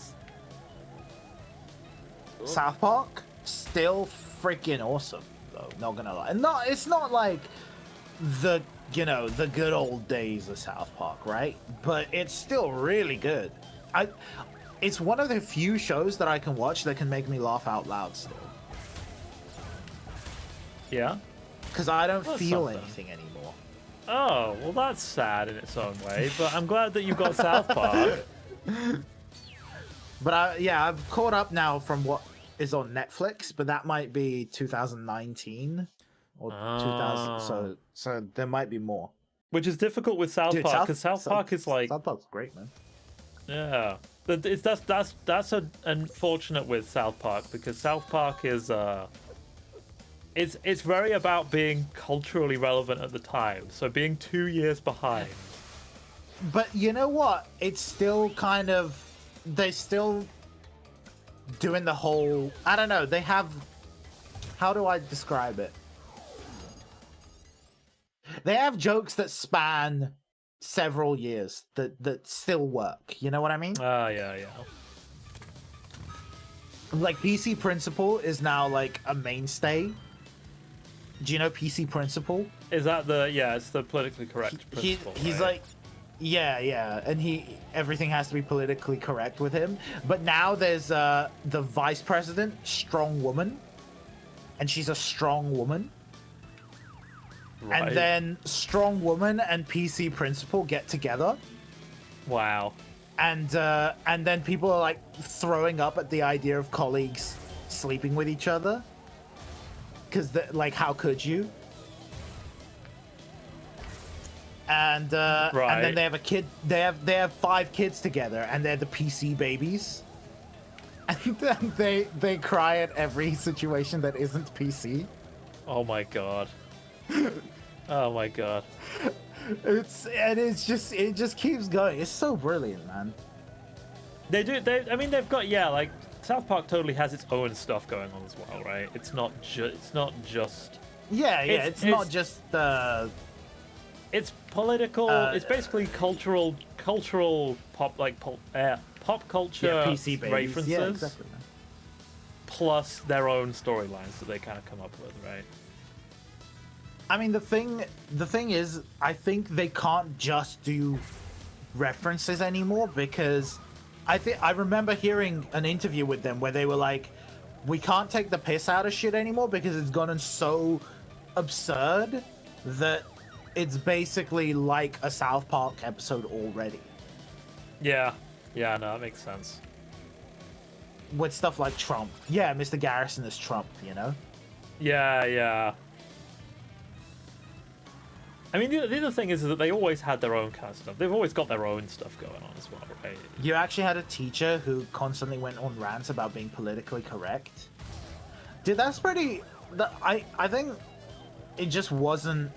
South Park still freaking awesome though, not gonna lie. And it's not like the the good old days of South Park, right? But it's still really good. It's one of the few shows that I can watch that can make me laugh out loud still. Yeah. Because I don't That's feel something. anything anymore. Oh, well, that's sad in its own way, but I'm glad that you've got South Park. But I've caught up now from what is on Netflix, but that might be 2019 or 2000. So there might be more. Which is difficult with South Park, because South Park is like, South Park's great, man. yeah, that's unfortunate with South Park, because South Park is it's very about being culturally relevant at the time, so being 2 years behind. But you know what? It's still kind of they still doing the whole. I don't know. They have. How do I describe it? they have jokes that span several years that still work. You know what I mean? Yeah. Like PC Principal is now like a mainstay. Do you know PC Principal? Is that it's the politically correct principal, he's right? like, yeah, and everything has to be politically correct with him. But now there's the vice president, strong woman, and she's a strong woman. Right. And then strong woman and PC Principal get together. Wow. And then people are like throwing up at the idea of colleagues sleeping with each other. Because like, how could you? And and then they have a kid. They have 5 kids together, and they're the PC babies. And then they cry at every situation that isn't PC. Oh my god. Oh my god. It just keeps going. It's so brilliant, man. I mean, they've got like South Park totally has its own stuff going on as well, right? It's not just. Yeah. It's not just. It's political. It's basically cultural pop pop culture PC references. Yeah, exactly. Plus their own storylines that they kind of come up with, right? I mean, the thing is, I think they can't just do references anymore, because I remember hearing an interview with them where they were like, we can't take the piss out of shit anymore because it's gotten so absurd that it's basically like a South Park episode already. Yeah, no, that makes sense. With stuff like Trump. Yeah, Mr. Garrison is Trump, you know? Yeah. I mean, the other thing is that they always had their own kind of stuff. They've always got their own stuff going on as well, right? You actually had a teacher who constantly went on rants about being politically correct. Dude, that's pretty... I think it just wasn't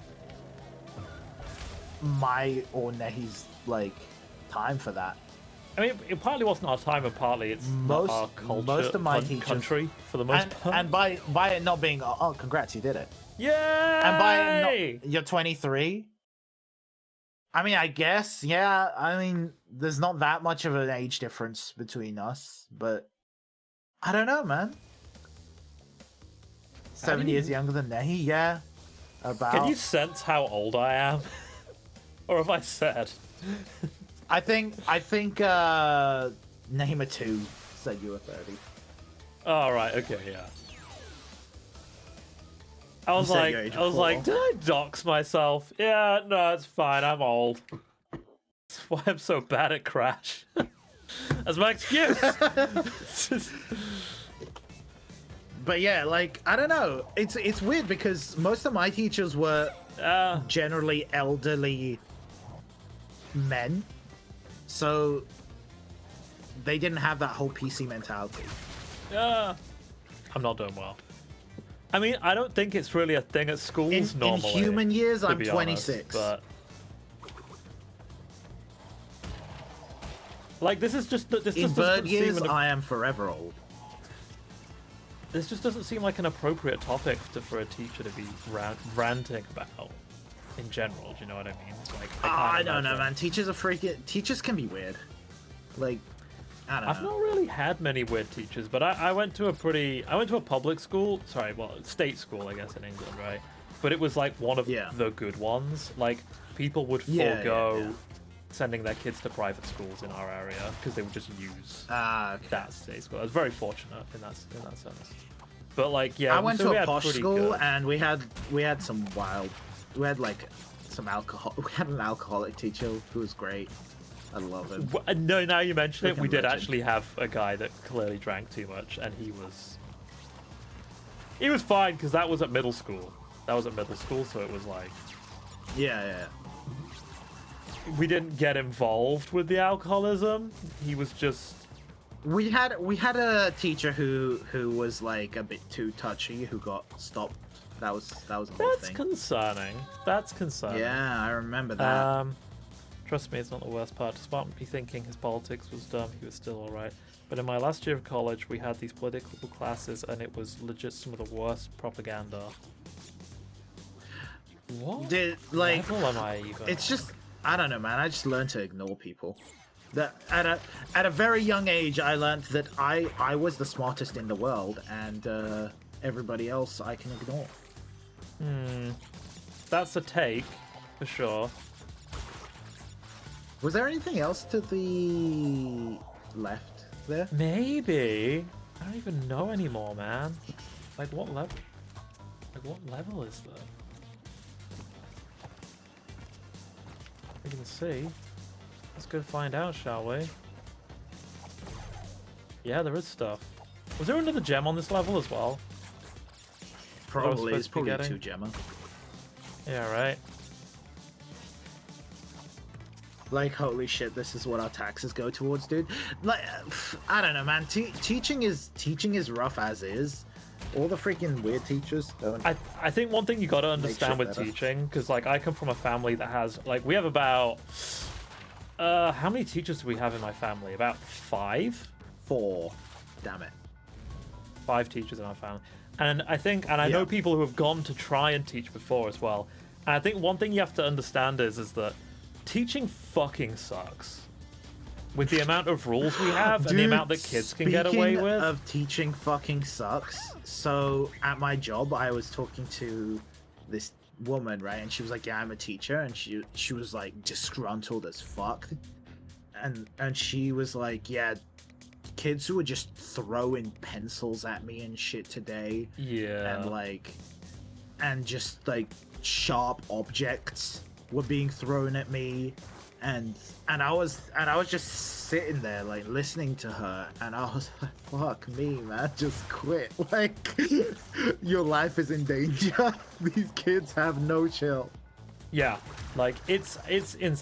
my or Nehi's, like, time for that. I mean, it partly wasn't our time, and partly it's not our culture, most of my teachers, country, for the most part. And by it not being... Oh, congrats, you did it. Yay! And by you're 23. I mean, I guess, yeah. I mean, there's not that much of an age difference between us, but I don't know, man. 7 years younger than Nehi, yeah. About. Can you sense how old I am, or have I said? I think Nehima 2 said you were 30. Oh, right. Okay, yeah. I was like, did I dox myself? Yeah, no, it's fine. I'm old. That's why I'm so bad at Crash. That's my excuse. But yeah, like, I don't know. It's weird because most of my teachers were generally elderly men, so they didn't have that whole PC mentality. I'm not doing well. I mean, I don't think it's really a thing at schools normally. In human years, I'm 26.26. But like, this is just in bird years, I am forever old. This just doesn't seem like an appropriate topic for a teacher to be ranting about in general. Do you know what I mean? Like, I don't know, man. Teachers can be weird. Like, I don't know. I've not really had many weird teachers, but I went to a public school. Sorry, well, state school, I guess, in England, right? But it was like one of the good ones. Like, people would forego sending their kids to private schools in our area because they would just use that state school. I was very fortunate in that sense. But like, yeah, I went to a posh school and we had some wild. We had like some alcohol. We had an alcoholic teacher who was great. I love him. No, now you mention it, we did actually have a guy that clearly drank too much, and he was fine because that was at middle school. So it was like, yeah. We didn't get involved with the alcoholism. He was just. We had a teacher who was like a bit too touchy, who got stopped. That was a whole thing. That's concerning. Yeah, I remember that. Trust me, it's not the worst part. Despite me thinking his politics was dumb, he was still alright. But in my last year of college, we had these political classes, and it was legit some of the worst propaganda. What like level am I even? It's just, I don't know, man. I just learned to ignore people. That at a very young age, I learned that I was the smartest in the world, and everybody else I can ignore. That's a take for sure. Was there anything else to the left there? Maybe. I don't even know anymore, man. Like what level? Like what level is there? We can see. Let's go find out, shall we? Yeah, there is stuff. Was there another gem on this level as well? Probably. It's probably 2 gemma. Yeah, right. Like, holy shit, this is what our taxes go towards, dude. Like, I don't know, man. Teaching is rough as is. All the freaking weird teachers don't. I think one thing you got to understand with teaching, because like I come from a family that has like we have about how many teachers do we have in my family? About 5? 4. Damn it. 5 teachers in our family, and I know people who have gone to try and teach before as well. And I think one thing you have to understand is that teaching fucking sucks. With the amount of rules we have and the amount that kids can get away with. Speaking of teaching fucking sucks. So at my job, I was talking to this woman, right? And she was like, "Yeah, I'm a teacher," and she was like disgruntled as fuck. And she was like, "Yeah, kids who were just throwing pencils at me and shit today. Yeah. And just like sharp objects were being thrown at me." And I was just sitting there like listening to her, and I was like, fuck me, man, just quit. Like, your life is in danger. These kids have no chill. Yeah, like it's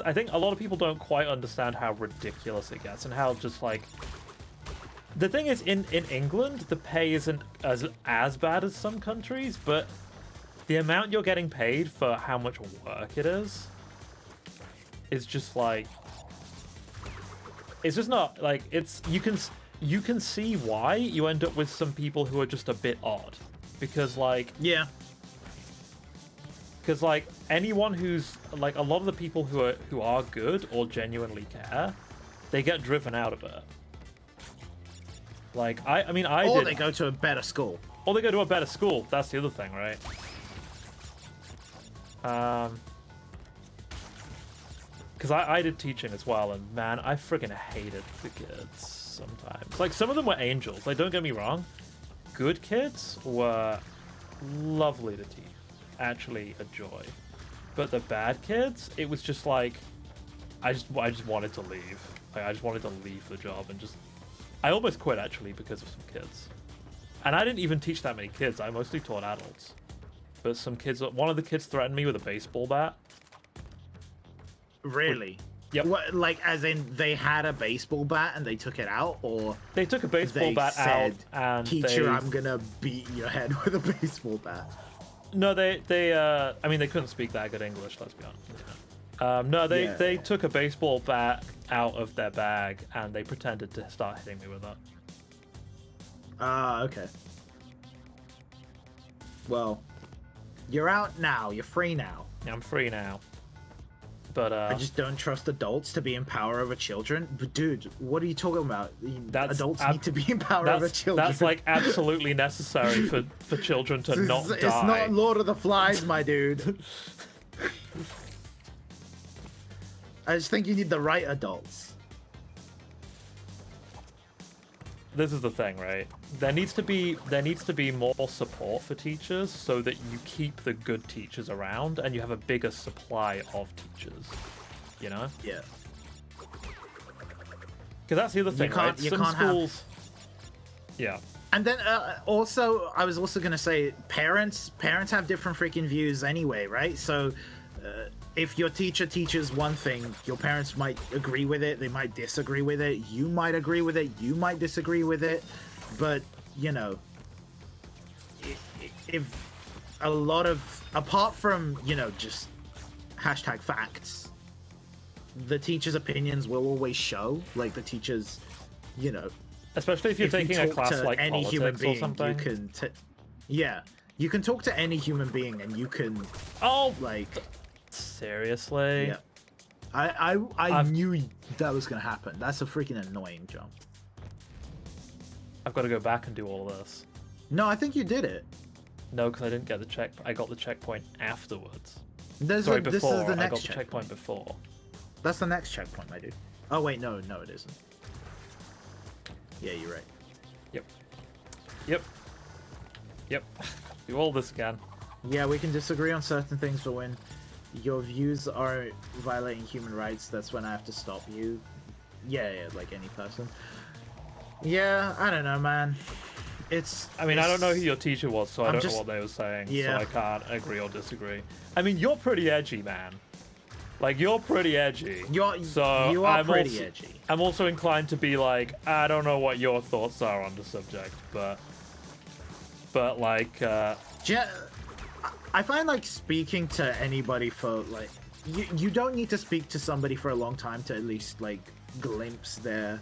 I think a lot of people don't quite understand how ridiculous it gets and how just like the thing is in England the pay isn't as bad as some countries, but the amount you're getting paid for how much work it is just like it's just not like it's you can see why you end up with some people who are just a bit odd, because like anyone who's like a lot of the people who are good or genuinely care, they get driven out of it. Like I mean they go to a better school. Or they go to a better school. That's the other thing, right? Because I did teaching as well, and man, I freaking hated the kids sometimes. Like, some of them were angels, like, don't get me wrong. Good kids were lovely to teach. Actually a joy. But the bad kids, it was just like, I just wanted to leave. Like, I just wanted to leave the job and just... I almost quit, actually, because of some kids. And I didn't even teach that many kids, I mostly taught adults. But some kids, one of the kids threatened me with a baseball bat. Really? Yep. What, like, as in they had a baseball bat and they took it out, or they took a baseball bat out and teacher, I'm gonna beat your head with a baseball bat. No, they I mean, they couldn't speak that good English, let's be honest. No, they took a baseball bat out of their bag and they pretended to start hitting me with it. Okay. Well, you're out now. You're free now. Yeah, I'm free now. But I just don't trust adults to be in power over children. But dude, what are you talking about? Adults need to be in power over children. That's like absolutely necessary for children to not die. It's not Lord of the Flies, my dude. I just think you need the right adults. This is the thing, right? There needs to be more support for teachers so that you keep the good teachers around and you have a bigger supply of teachers. You know? Yeah. Because that's the other thing, right? Some schools. Yeah. And then also, I was also gonna say, parents have different freaking views anyway, right? So. If your teacher teaches one thing, your parents might agree with it, they might disagree with it, you might agree with it, you might disagree with it, but, you know, if a lot of, apart from, you know, just hashtag facts, the teacher's opinions will always show, like the teacher's, you know... Especially if you're taking a class like any politics human being, or something. You can yeah. You can talk to any human being, and you can. Oh, like. Seriously? Yeah. I knew that was gonna happen. That's a freaking annoying jump. I've got to go back and do all this. No, I think you did it. No, because I didn't get the check. I got the checkpoint afterwards. This is the next I got the checkpoint. checkpoint before. That's the next checkpoint, my dude. Oh wait, no, it isn't. Yeah, you're right. Yep. Do all this again. Yeah, we can disagree on certain things, but when your views are violating human rights, that's when I have to stop you. Yeah, like any person. Yeah, I don't know, man. I don't know who your teacher was, so I don't know what they were saying. Yeah. So I can't agree or disagree. I mean, you're pretty edgy, man. Like, you're pretty edgy. You are pretty edgy. I'm also inclined to be like, I don't know what your thoughts are on the subject, but like, I find like speaking to anybody for like, you don't need to speak to somebody for a long time to at least like glimpse their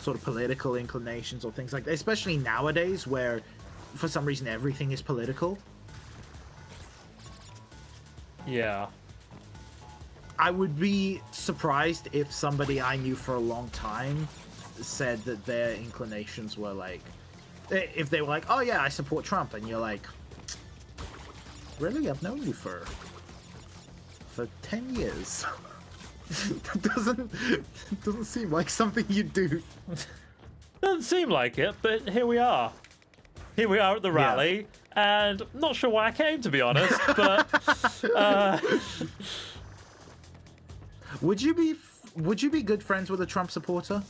sort of political inclinations or things like that, especially nowadays where for some reason everything is political. Yeah. I would be surprised if somebody I knew for a long time said that their inclinations were like, if they were like, oh yeah, I support Trump, and you're like, really? I've known you for 10 years. That doesn't seem like something you do. Doesn't seem like it, but here we are. Here we are at the rally, and I'm not sure why I came, to be honest, but Would you be good friends with a Trump supporter?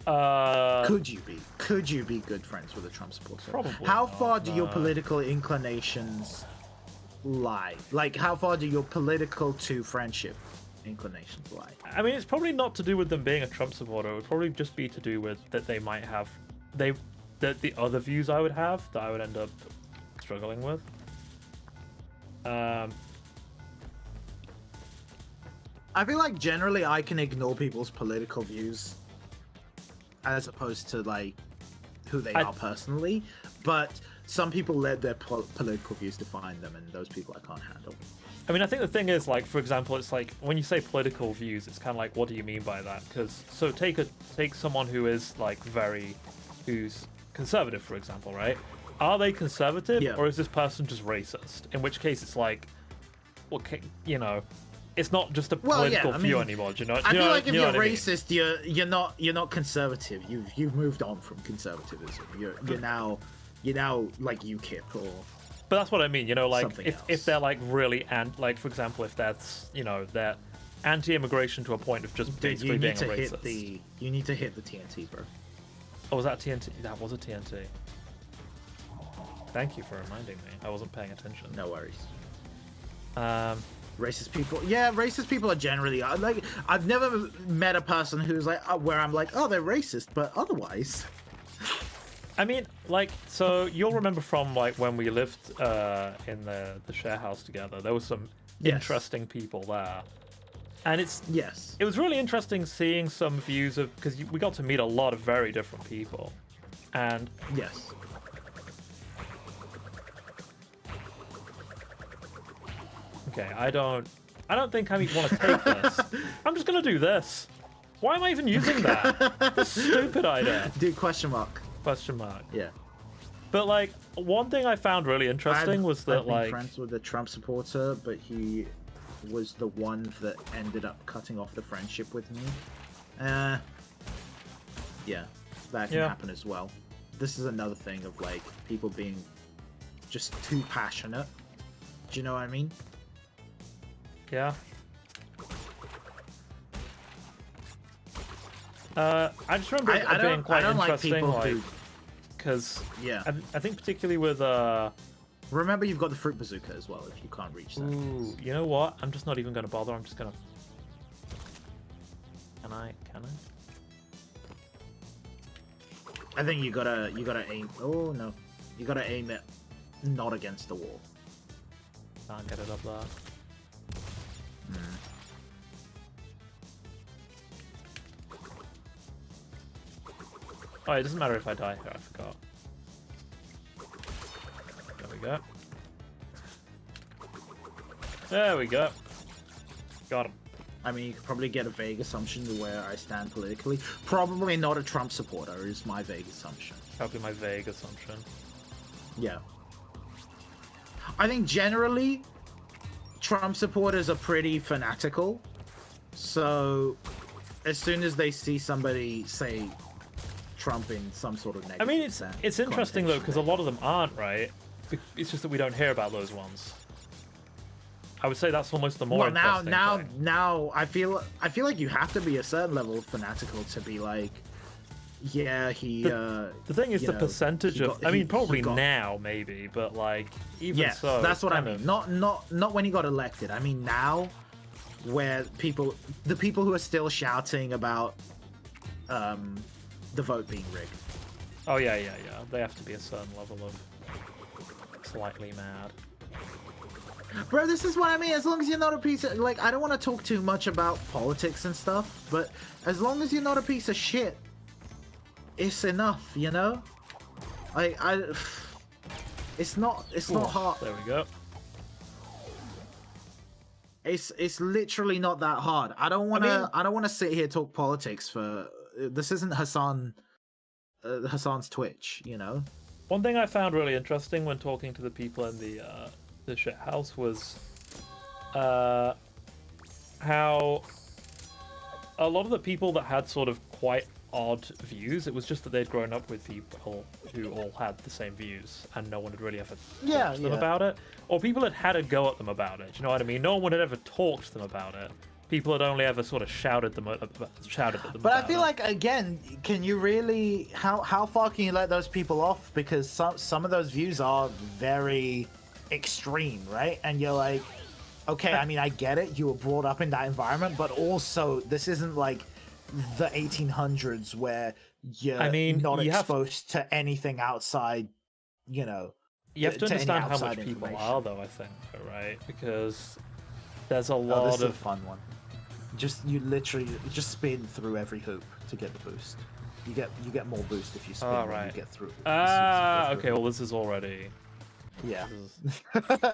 Could you be good friends with a Trump supporter? Probably. How far do your political inclinations lie? Like, how far do your political to friendship inclinations lie? I mean, it's probably not to do with them being a Trump supporter. It would probably just be to do with that they might have the other views I would have that I would end up struggling with. I feel like generally I can ignore people's political views as opposed to like who they are personally, but some people let their political views define them, and those people I can't handle. I mean, I think the thing is, like, for example, it's like when you say political views, it's kind of like, what do you mean by that? Because so take someone who is like who's conservative, for example, right? Are they conservative, or is this person just racist? In which case, it's like, okay, you know. It's not just a political view anymore. Do you know? I feel like if you're racist, you're not conservative. You've moved on from conservatism. You're now like UKIP or. But that's what I mean. You know, like if they're like really like for example, if that's they're anti-immigration to a point of just basically being a racist. You need to hit the TNT, bro. Oh, was that TNT? That was a TNT. Thank you for reminding me. I wasn't paying attention. No worries. Racist people are generally like, I've never met a person who's like where I'm like, oh, they're racist, but otherwise. I mean, like, so you'll remember from like when we lived in the share house together, there was some interesting people there, and it was really interesting seeing some views of, because we got to meet a lot of very different people, and okay, I don't think I want to take this. I'm just gonna do this. Why am I even using that? That's a stupid idea. Dude, question mark. Yeah. But like, one thing I found really interesting was that I've been friends with a Trump supporter, but he was the one that ended up cutting off the friendship with me. Yeah, that can happen as well. This is another thing of like people being just too passionate. Do you know what I mean? Yeah. I just remember it being quite interesting, like, because I think particularly with remember, you've got the fruit bazooka as well if you can't reach that. Ooh, you know what? I'm just not even going to bother. I'm just going to. Can I? I think you gotta aim. Oh no, you gotta aim it not against the wall. Can't get it up there. Oh, it doesn't matter if I die here, I forgot. There we go. There we go. Got him. I mean, you could probably get a vague assumption to where I stand politically. Probably not a Trump supporter is my vague assumption. That'll be my vague assumption. Yeah. I think generally, Trump supporters are pretty fanatical. So, as soon as they see somebody say Trump in some sort of negative, I mean, it's interesting though, because a lot of them aren't, right? It's just that we don't hear about those ones. I would say that's almost the more interesting thing. Now I feel like you have to be a certain level of fanatical to be like, yeah, he. The thing is, the percentage of. I mean, probably now maybe, but like even so. That's what I mean. Not when he got elected. I mean now, where the people who are still shouting about, the vote being rigged. Oh yeah. They have to be a certain level of slightly mad. Bro, this is what I mean. As long as you're not a piece of I don't want to talk too much about politics and stuff, but as long as you're not a piece of shit, it's enough, you know. It's not hard. There we go. It's literally not that hard. I don't want to sit here talk politics for. This isn't Hassan's Twitch, you know. One thing I found really interesting when talking to the people in the shit house was how a lot of the people that had sort of quite odd views, it was just that they'd grown up with people who all had the same views and no one had really ever talked to them about it, or people had a go at them about it. Do you know what I mean? No one had ever talked to them about it. People had only ever sort of shouted at them. But I feel like, again, can you really how far can you let those people off? Because some of those views are very extreme, right? And you're like, okay, I mean, I get it, you were brought up in that environment, but also this isn't like the 1800s where you're not exposed to anything outside, you know. You have to understand how much people are, though, I think, right? Because there's a lot this is a fun one. You literally spin through every hoop to get the boost. You get more boost if you spin when you get through. Okay, well this is already. Yeah.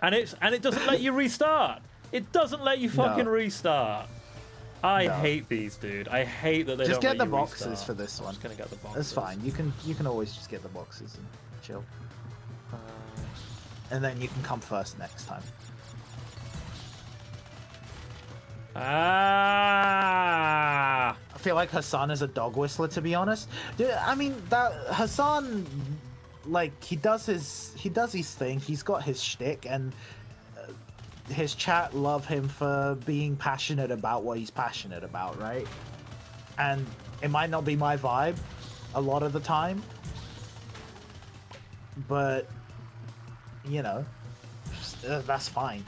and it doesn't let you restart. It doesn't let you fucking restart. I hate these, dude. I hate that they just don't get let the you boxes restart. for this one. I'm just gonna get the boxes. That's fine. You can always just get the boxes and chill. And then you can come first next time. I feel like Hassan is a dog whistler, to be honest. Dude, I mean, that Hassan, like, he does his thing. He's got his shtick, and his chat love him for being passionate about what he's passionate about, right? And it might not be my vibe a lot of the time, but you know, that's fine.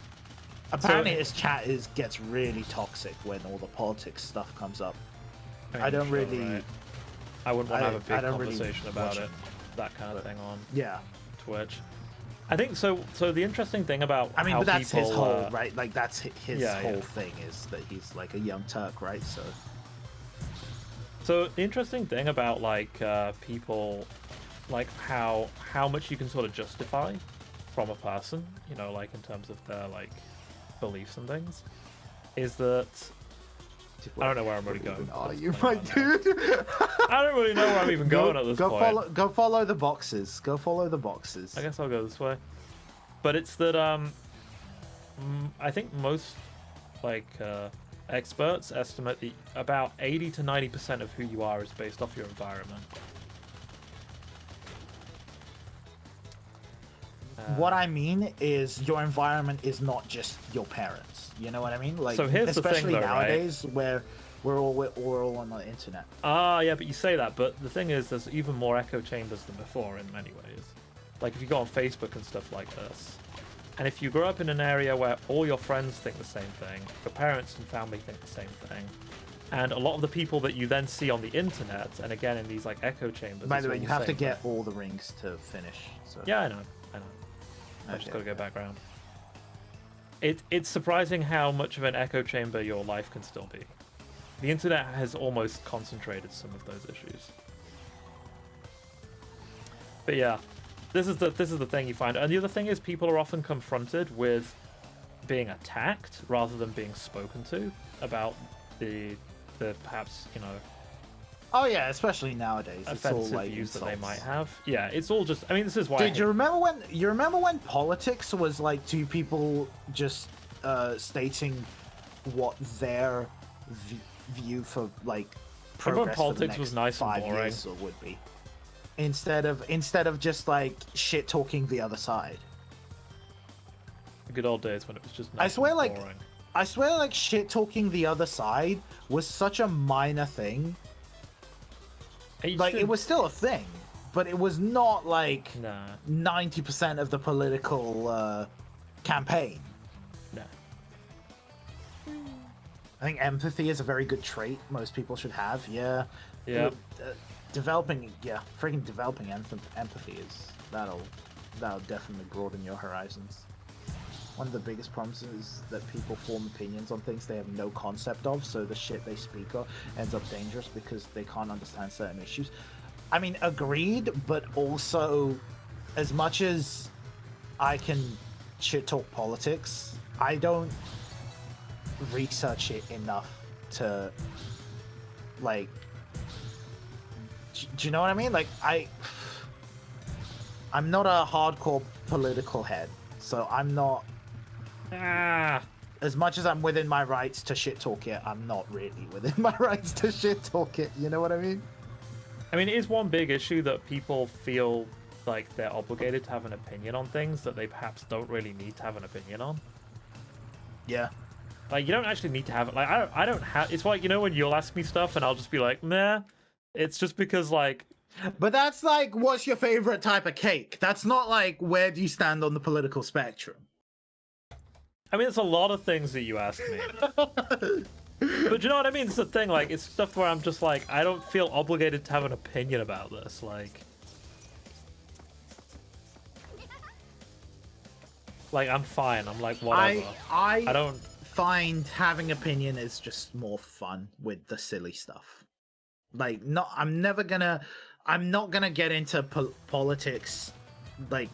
Apparently, his chat gets really toxic when all the politics stuff comes up. I don't really. Right. I wouldn't want to have a big conversation about it, that kind of thing on Twitch. I think so. So the interesting thing about but that's his whole right. Like that's his whole thing is that he's like a young Turk, right? So the interesting thing about like people, like how much you can sort of justify from a person, you know, like in terms of their like beliefs and things, is that I don't know where I'm really going. Are you, my dude? I don't really know where I'm even going at this point. Go follow the boxes. Go follow the boxes. I guess I'll go this way. But it's that I think most like experts estimate that about 80 to 90% of who you are is based off your environment. What I mean is your environment is not just your parents. You know what I mean? Like, so here's especially the thing, though, nowadays, where we're all on the internet. Yeah, but you say that, but the thing is, there's even more echo chambers than before in many ways. Like if you go on Facebook and stuff like this, and if you grow up in an area where all your friends think the same thing, your parents and family think the same thing, and a lot of the people that you then see on the internet, and again in these like echo chambers. By the way, you have to get all the rings to finish. So. Yeah, I know. I just gotta go back around. It's surprising how much of an echo chamber your life can still be. The internet has almost concentrated some of those issues. But yeah, this is the thing you find. And the other thing is people are often confronted with being attacked rather than being spoken to about the perhaps, you know, oh yeah, especially nowadays, offensive it's all like views insults. that they might have. Yeah, it's all just, I mean, this is why Dude, you remember when politics was like two people just stating what their view for like progress for the politics next was nice and 5 boring. years would be, instead of just like shit talking the other side. The good old days when it was just nice I swear, and like boring. I swear, like shit talking the other side was such a minor thing. Like it was still a thing, but it was not like 90% of the political campaign. No. I think empathy is a very good trait most people should have. Yeah. Developing empathy is that'll definitely broaden your horizons. One of the biggest problems is that people form opinions on things they have no concept of, so the shit they speak of ends up dangerous because they can't understand certain issues. I mean, agreed, but also, as much as I can shit talk politics, I don't research it enough to, like, do you know what I mean? Like, I'm not a hardcore political head, so I'm not. As much as I'm within my rights to shit talk it, I'm not really within my rights to shit talk it. You know what I mean? I mean, it is one big issue that people feel like they're obligated to have an opinion on things that they perhaps don't really need to have an opinion on. Yeah. Like, you don't actually need to have it. Like, I don't have. It's like, you know, when you'll ask me stuff and I'll just be like, nah. It's just because, like. But that's like, what's your favorite type of cake? That's not like, where do you stand on the political spectrum? I mean, it's a lot of things that you ask me. But you know what I mean? It's the thing, like, it's stuff where I'm just like, I don't feel obligated to have an opinion about this. Like, I'm fine. I'm like, whatever. I don't find having opinion is just more fun with the silly stuff. Like, I'm not gonna get into politics. Like,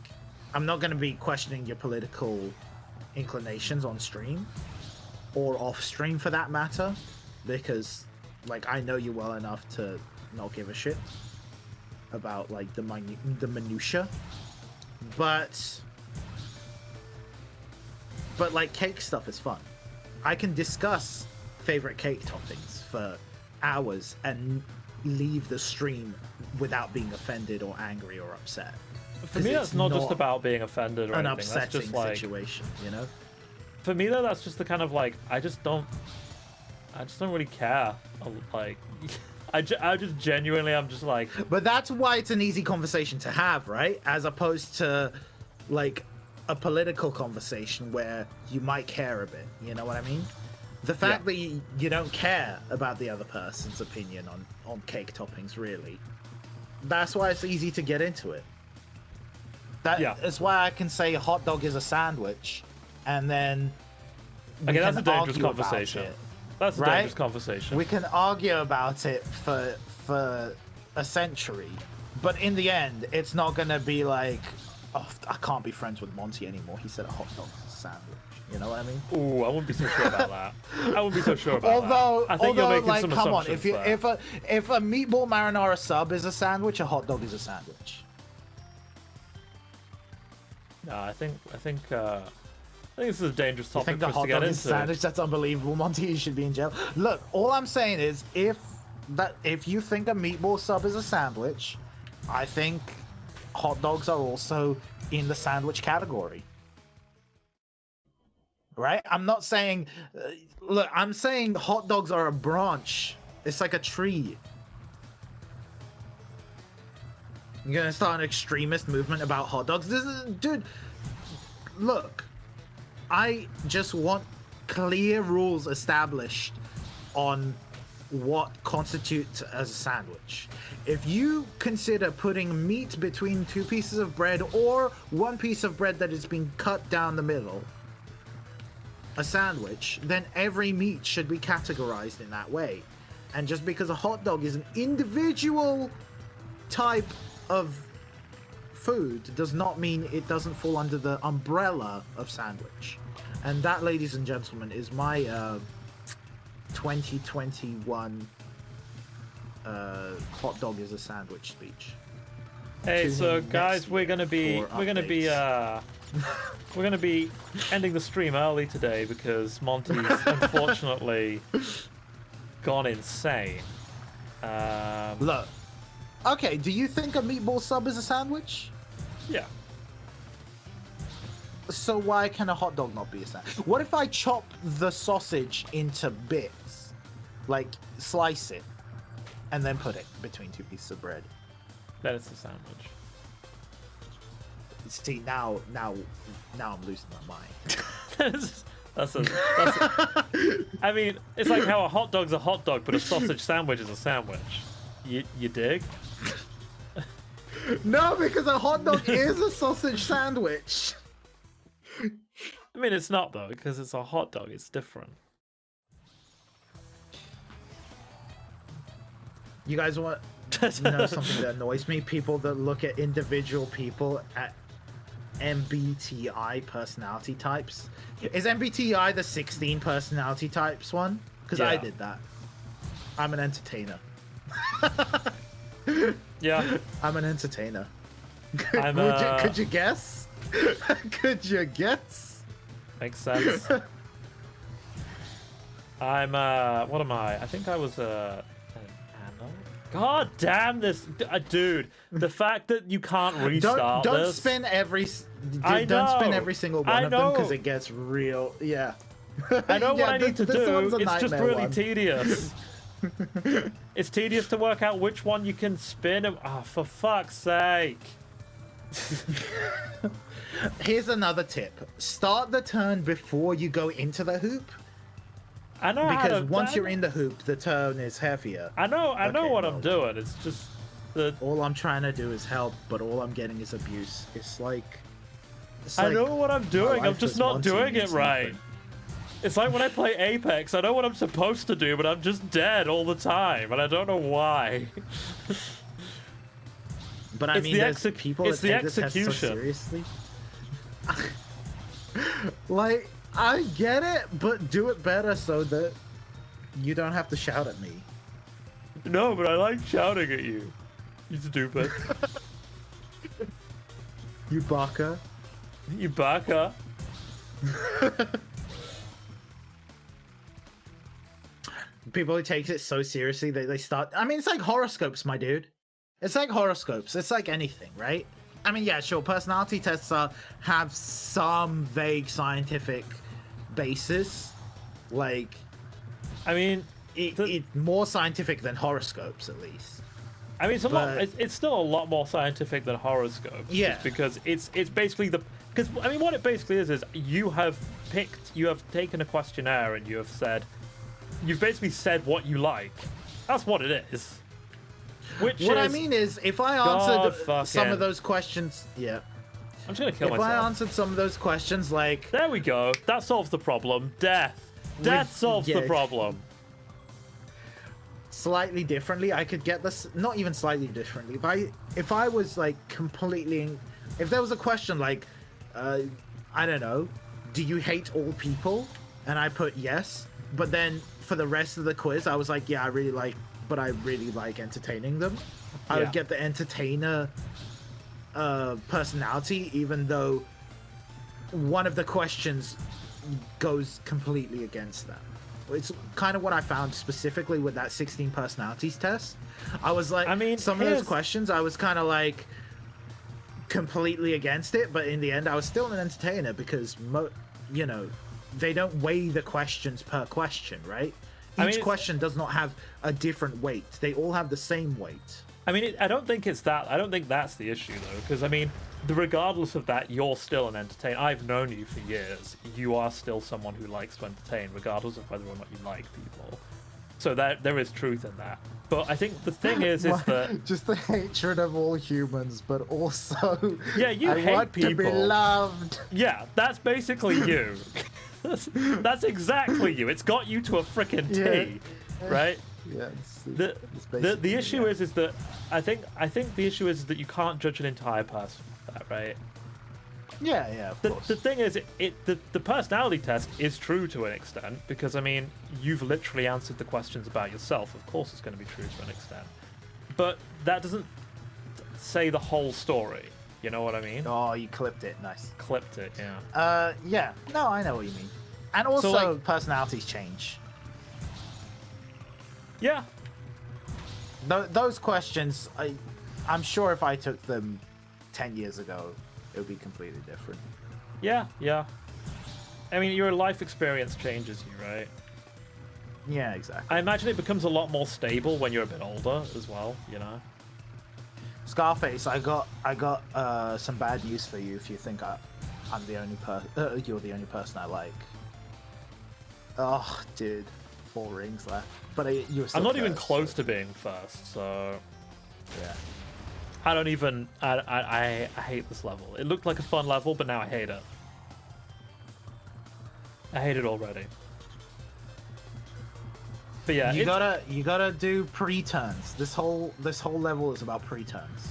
I'm not gonna be questioning your political inclinations on stream or off stream for that matter, because like I know you well enough to not give a shit about like the minutia, but like cake stuff is fun. I can discuss favorite cake toppings for hours and leave the stream without being offended or angry or upset. For me, that's not just about being offended or an anything. upsetting That's just like, situation, you know? For me, though, that's just the kind of like, I just don't really care. Like, I just genuinely, I'm just like. But that's why it's an easy conversation to have, right? As opposed to like a political conversation where you might care a bit. You know what I mean? The fact that you don't care about the other person's opinion on cake toppings, really, that's why it's easy to get into it. That's why I can say hot dog is a sandwich, and then okay, that's a dangerous conversation. That's a dangerous conversation. We can argue about it for a century, but in the end, it's not gonna be like, oh, I can't be friends with Monty anymore. He said a hot dog is a sandwich. You know what I mean? Ooh, I wouldn't be so sure about that. I wouldn't be so sure about that. I think although, you're making like, some come on, assumptions if a meatball marinara sub is a sandwich, a hot dog is a sandwich. No, I think this is a dangerous topic you think the for us to get hot dog into. is a sandwich? That's unbelievable, Monty. You should be in jail. Look, all I'm saying is, if you think a meatball sub is a sandwich, I think hot dogs are also in the sandwich category. Right? I'm not saying. Look, I'm saying hot dogs are a branch. It's like a tree. You're gonna start an extremist movement about hot dogs? Dude. Look, I just want clear rules established on what constitutes as a sandwich. If you consider putting meat between two pieces of bread or one piece of bread that has been cut down the middle a sandwich, then every meat should be categorized in that way. And just because a hot dog is an individual type of food does not mean it doesn't fall under the umbrella of sandwich. And that, ladies and gentlemen, is my 2021 hot dog is a sandwich speech. Hey, so guys, we're gonna be ending the stream early today because Monty's unfortunately gone insane. Look, okay, do you think a meatball sub is a sandwich? Yeah. So why can a hot dog not be a sandwich? What if I chop the sausage into bits, like slice it, and then put it between two pieces of bread? Then it's a sandwich. See, now I'm losing my mind. that's a I mean, it's like how a hot dog's a hot dog, but a sausage sandwich is a sandwich. You dig? No, because a hot dog is a sausage sandwich. I mean, it's not though, because it's a hot dog. It's different. You guys want to know something that annoys me? People that look at individual people at MBTI personality types. Is MBTI the 16 personality types one? Because I did that. I'm an entertainer. Yeah. I'm an entertainer. I'm, could you guess? Could you guess? Makes sense. I'm what am I? I think I was God damn this, dude! The fact that you can't restart don't this. Spin every. Don't spin every single one of them because it gets real. Yeah. I know what I need to do. It's just really one. Tedious. It's tedious to work out which one you can spin. Oh, for fuck's sake! Here's another tip: start the turn before you go into the hoop. I know because once you're in the hoop, the turn is heavier. I know what I'm doing. It's just that all I'm trying to do is help, but all I'm getting is abuse. It's like I know what I'm doing. I'm just not doing it right. It's like when I play Apex. I know what I'm supposed to do, but I'm just dead all the time, and I don't know why. But I mean, there's people that take this test so execution. Seriously. Like, I get it, but do it better so that you don't have to shout at me. No, but I like shouting at you. You stupid. You baka. You baka. People who take it so seriously, they start... I mean, it's like horoscopes, my dude. It's like horoscopes. It's like anything, right? I mean, yeah, sure, personality tests have some vague scientific basis. Like... I mean... It's more scientific than horoscopes, at least. I mean, it's still a lot more scientific than horoscopes. Yeah. Just because it's basically because I mean, what it basically is you have taken a questionnaire and you've basically said what you like. That's what it is. I mean is, if I answered some of those questions, yeah. I'm just gonna kill myself. If I answered some of those questions, like... There we go. That solves the problem. Death solves the problem. Slightly differently, I could get this. Not even slightly differently. If I was like completely, if there was a question like, I don't know, do you hate all people? And I put yes, but then for the rest of the quiz, I was like, yeah, I really like entertaining them. I would get the entertainer personality, even though one of the questions goes completely against that. It's kind of what I found specifically with that 16 personalities test. I was like, I mean, some of those questions, I was kind of like completely against it, but in the end, I was still an entertainer because, you know, they don't weigh the questions per question, right? Each question does not have a different weight. They all have the same weight. I mean, I don't think it's that. I don't think that's the issue, though, because, I mean, regardless of that, you're still an entertainer. I've known you for years. You are still someone who likes to entertain, regardless of whether or not you like people. So there is truth in that. But I think the thing is that... Just the hatred of all humans, but also... Yeah, you hate want people. To be loved. Yeah, that's basically you. That's exactly you. It's got you to a frickin' T, right? Yeah. The issue is that I think the issue is that you can't judge an entire person for that, right? Yeah, of course. The thing is, the personality test is true to an extent because I mean you've literally answered the questions about yourself. Of course, it's going to be true to an extent, but that doesn't say the whole story. You know what I mean? Oh, you clipped it. Nice. Clipped it, yeah. Yeah. No, I know what you mean. And also, So, like, personalities change. Yeah. Those questions, I'm sure if I took them 10 years ago, it would be completely different. Yeah. I mean, your life experience changes you, right? Yeah, exactly. I imagine it becomes a lot more stable when you're a bit older as well, you know? Scarface, I got some bad news for you if you think I'm the only you're the only person I like. Oh, dude, 4 rings left. But you were still I'm not first, even close to being first, so yeah. I don't even. I hate this level. It looked like a fun level, but now I hate it. I hate it already. But yeah, you gotta do pre-turns. This whole level is about pre-turns.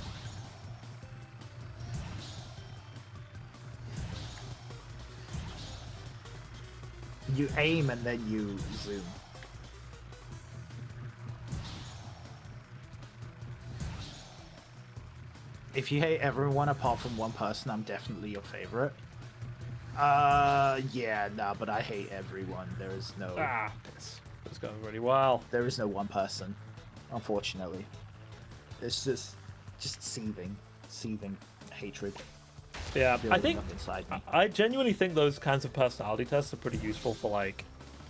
You aim and then you zoom. If you hate everyone apart from one person, I'm definitely your favorite. Yeah, nah, but I hate everyone. There is no. It's going really well. There is no one person, unfortunately. It's just seething hatred. Yeah, I think inside me. I genuinely think those kinds of personality tests are pretty useful for like,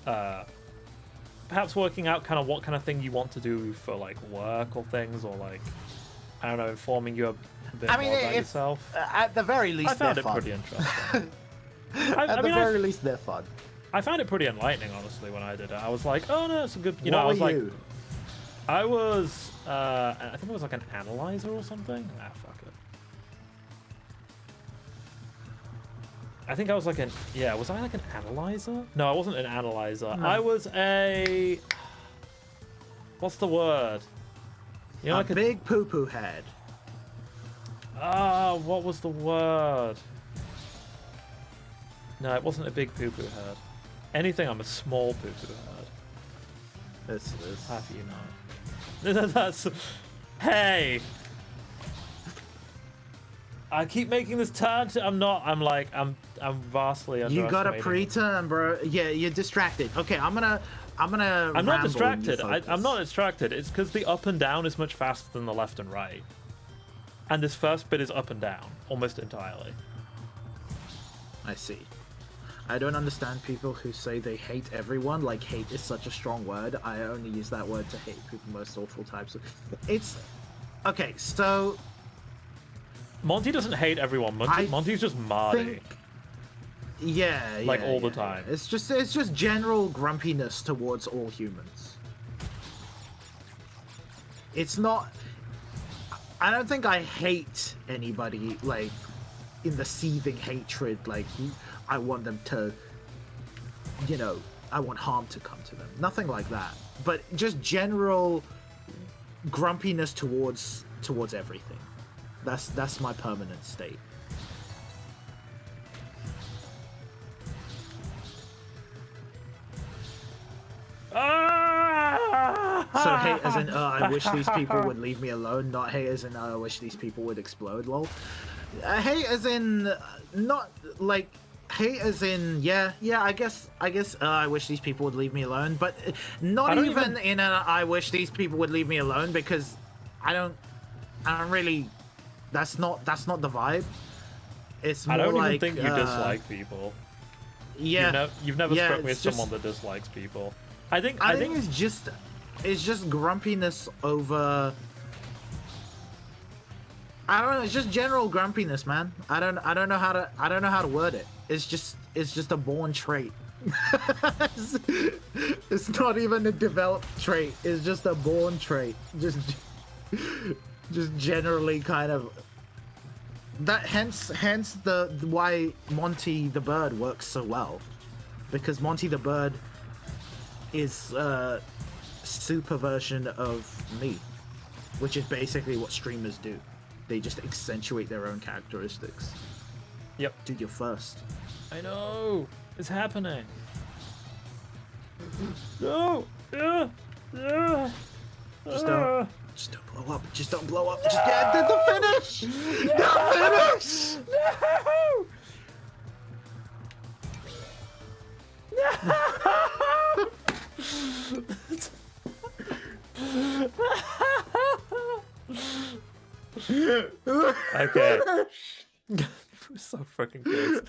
perhaps working out kind of what kind of thing you want to do for like work or things, or like, I don't know, informing you a bit more about yourself. At the very least, I found it pretty interesting. At the very least, they're fun. I found it pretty enlightening, honestly, when I did it. I was like, oh no, it's a good. I was like, I was, I think it was like an analyzer or something. Ah, fuck it. I think I was like was I like an analyzer? No, I wasn't an analyzer. No. I was a, what's the word? You know, like a big poo-poo head. What was the word? No, it wasn't a big poo-poo head. Anything, I'm a small poo-poo head. This is. Have you not? That's. Hey! I keep making this turn. I'm vastly underestimating. You got a pre-turn, bro. Yeah, you're distracted. Okay, I'm not distracted. I'm not distracted. It's because the up and down is much faster than the left and right. And this first bit is up and down, almost entirely. I see. I don't understand people who say they hate everyone. Like, hate is such a strong word. I only use that word to hate people most awful types of... It's... Okay, so... Monty doesn't hate everyone. Monty's just Marty. Yeah, like all the time. Yeah. It's just general grumpiness towards all humans. It's not... I don't think I hate anybody, like, in the seething hatred, like... I want them to, you know, I want harm to come to them. Nothing like that. But just general grumpiness towards everything. That's my permanent state. So hate as in, I wish these people would leave me alone. Not hate as in, I wish these people would explode. Lol. Hate as in, not like... Hate as in, yeah, I guess I wish these people would leave me alone, but not even in a I wish these people would leave me alone, because I don't really, that's not the vibe. It's more I don't like, even think you dislike people. Yeah. You've never struck me as someone that dislikes people. I think it's just grumpiness over... I don't know. It's just general grumpiness, man. I don't know how to word it. It's just a born trait. It's not even a developed trait. It's just a born trait. Just generally kind of that. Hence the why Monty the Bird works so well, because Monty the Bird is super version of me, which is basically what streamers do. They just accentuate their own characteristics. Yep. Dude, you're first. I know. It's happening. No. Just don't blow up. Just don't blow up. Just get the finish. The finish. No. Okay. So freaking good.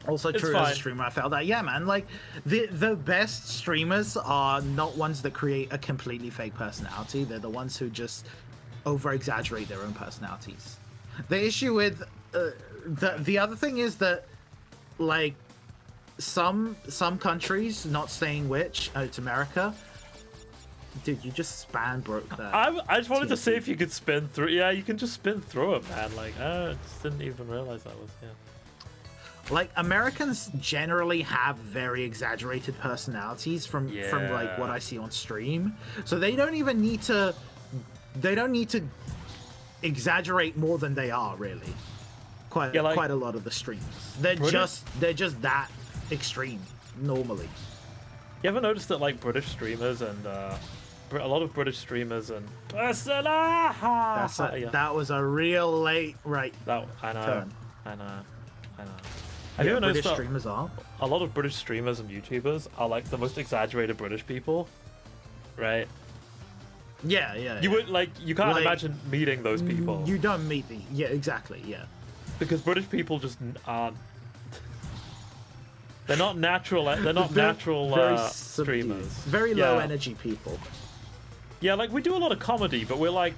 Also true as a streamer, I felt that. Yeah, man, like the best streamers are not ones that create a completely fake personality. They're the ones who just over exaggerate their own personalities. The issue with the other thing is that like some countries, not saying which, it's America. Dude, you just span broke that. I just wanted to see if you could spin through. Yeah, you can just spin through it, man. Like, I just didn't even realize that was, yeah. Like, Americans generally have very exaggerated personalities from like what I see on stream. So they don't even need to exaggerate more than they are, really. Quite a lot of the streams. They're just that extreme normally. You ever noticed that like British streamers and a lot of British streamers and that was a real late I know. turn. I know. Have you ever noticed British streamers are? A lot of British streamers and YouTubers are like the most exaggerated British people, right? Yeah. You would you can't imagine meeting those people. You don't meet the exactly. Because British people just aren't. They're not natural. They're not natural streamers. Very low energy people. Yeah, like we do a lot of comedy, but we're like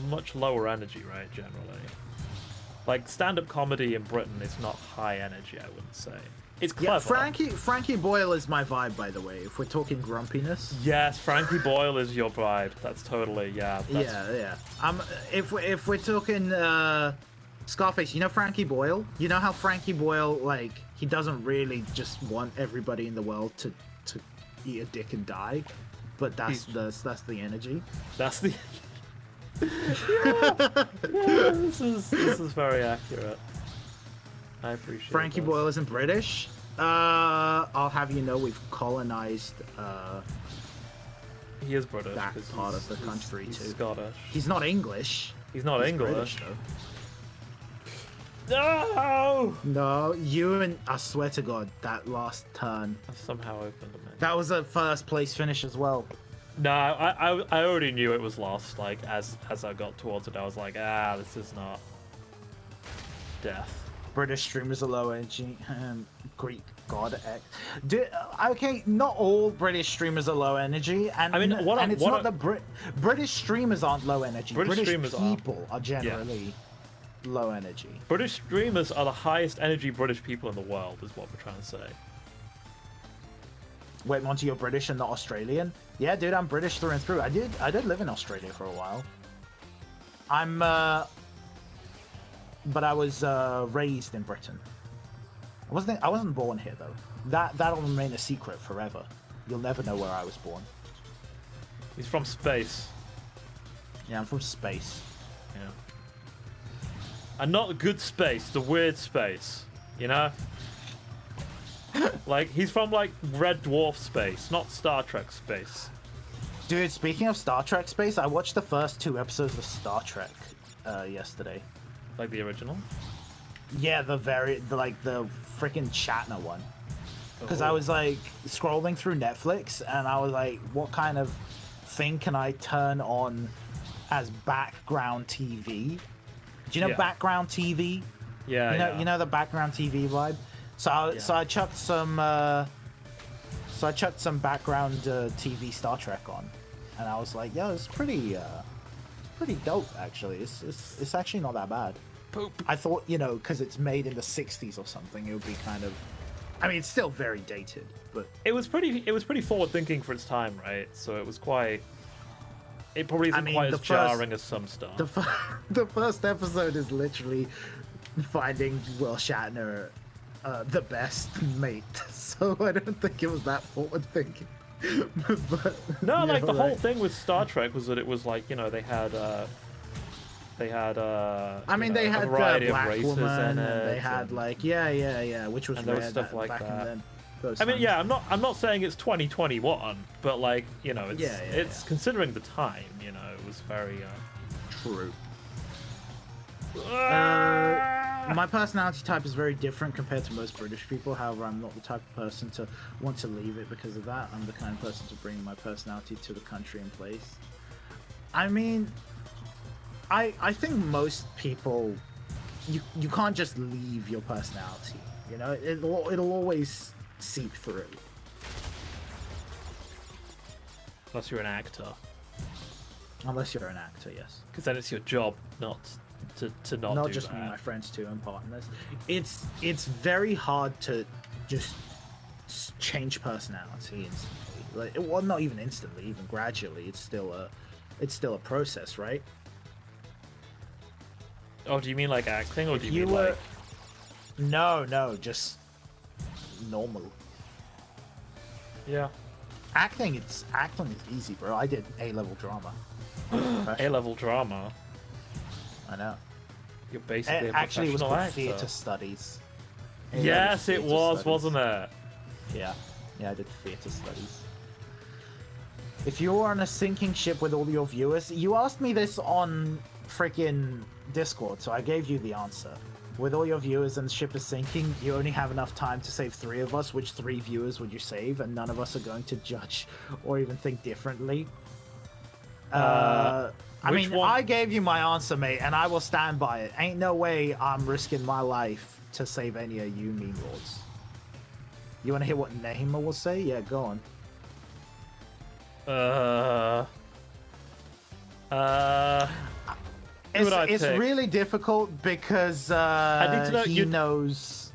much lower energy, right? Generally, like stand-up comedy in Britain is not high energy. I wouldn't say it's clever. Yeah, Frankie Boyle is my vibe, by the way. If we're talking grumpiness. Yes, Frankie Boyle is your vibe. That's totally yeah. If we're talking Scarface, you know Frankie Boyle. You know how Frankie Boyle he doesn't really just want everybody in the world to eat a dick and die, but that's the energy. That's the. yeah, this is very accurate. I appreciate Frankie Boyle isn't British. I'll have you know we've colonized he is British. That part of the country he's too. Scottish. He's not English. He's English. British, though. No, I swear to God, that last turn. I somehow opened a menu. That was a first place finish as well. No, I already knew it was lost. Like as I got towards it, I was like, this is not death. British streamers are low energy. Greek god X. Okay, not all British streamers are low energy, and British streamers aren't low energy. British people are generally low energy. British streamers are the highest energy British people in the world, is what we're trying to say. Wait, Monty, you're British and not Australian? Yeah, dude, I'm British through and through. I did live in Australia for a while. But I was raised in Britain. I wasn't born here though. That'll remain a secret forever. You'll never know where I was born. He's from space. Yeah, I'm from space. Yeah. And not good space, the weird space, you know? Like, he's from, Red Dwarf space, not Star Trek space. Dude, speaking of Star Trek space, I watched the first 2 episodes of Star Trek yesterday. Like the original? Yeah, the freaking Shatner one. Because I was, scrolling through Netflix, and I was like, what kind of thing can I turn on as background TV? Do you know background TV? Yeah, you know the background TV vibe. So I chucked some background TV Star Trek on, and I was like, yo, it's pretty dope actually. It's actually not that bad. Poop. I thought, because it's made in the 60s or something, it would be kind of. I mean, it's still very dated, but it was pretty forward thinking for its time, right? So it was quite. It probably isn't quite as jarring as some stuff. The first episode is literally finding Will Shatner the best mate, so I don't think it was that forward thinking. But no, like the whole thing with Star Trek was that it was like, you know, they had I mean, they had a variety Black of races Woman, in it, and they had like which was rare stuff like back that. in then. I mean, yeah, I'm not saying it's 2021, but like, you know, it's considering the time, you know, it was very true. My personality type is very different compared to most British people. However, I'm not the type of person to want to leave it because of that. I'm the kind of person to bring my personality to the country and place. I mean, I think most people, you can't just leave your personality. You know, it'll always seep through. Unless you're an actor. Unless you're an actor, yes. Because then it's your job not to not do just that. Me, my friends too, and partners. It's very hard to just change personality instantly. Like, well, not even instantly, even gradually. It's still a process, right? Oh, do you mean like acting, or do you mean like? No, just normal. Yeah. Acting is easy, bro. I did A-level drama. A-level drama. I know. You're basically a actually, it was professional called actor. theatre studies. Yes, it was, studies. Wasn't it? Yeah, I did theatre studies. If you were on a sinking ship with all your viewers, you asked me this on freaking Discord, so I gave you the answer. With all your viewers and the ship is sinking, you only have enough time to save 3 of us. Which 3 viewers would you save? And none of us are going to judge or even think differently. I mean, one? I gave you my answer, mate, and I will stand by it. Ain't no way I'm risking my life to save any of you meme lords. You want to hear what Nehima will say? Yeah, go on. It's really difficult because I need to know, he knows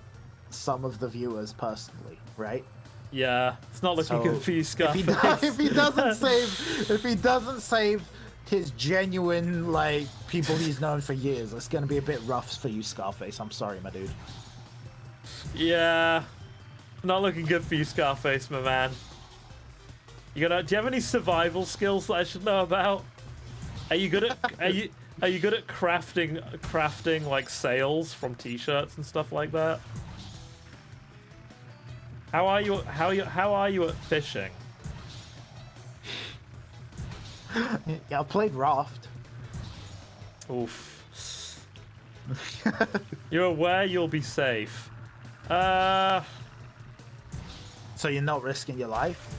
some of the viewers personally, right? Yeah, it's not looking good for you, Scarface. If he doesn't save his genuine, like, people he's known for years, it's gonna be a bit rough for you, Scarface. I'm sorry, my dude. Yeah, not looking good for you, Scarface, my man. Do you have any survival skills that I should know about? Are you good at are you good at crafting like sails from t-shirts and stuff like that? How are you at fishing? Yeah, I played Raft. Oof. You're aware you'll be safe. So you're not risking your life?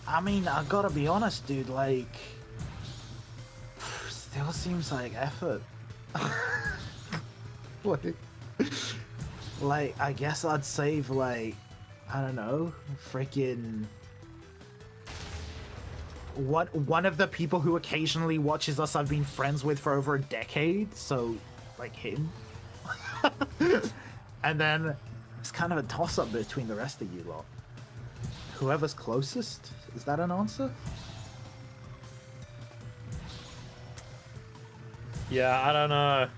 I mean, I gotta be honest, dude, like, still seems like effort. like, I guess I'd save, like, I don't know, freaking one of the people who occasionally watches us I've been friends with for over a decade, so, like, him. And then it's kind of a toss-up between the rest of you lot. Whoever's closest? Is that an answer? Yeah, I don't know.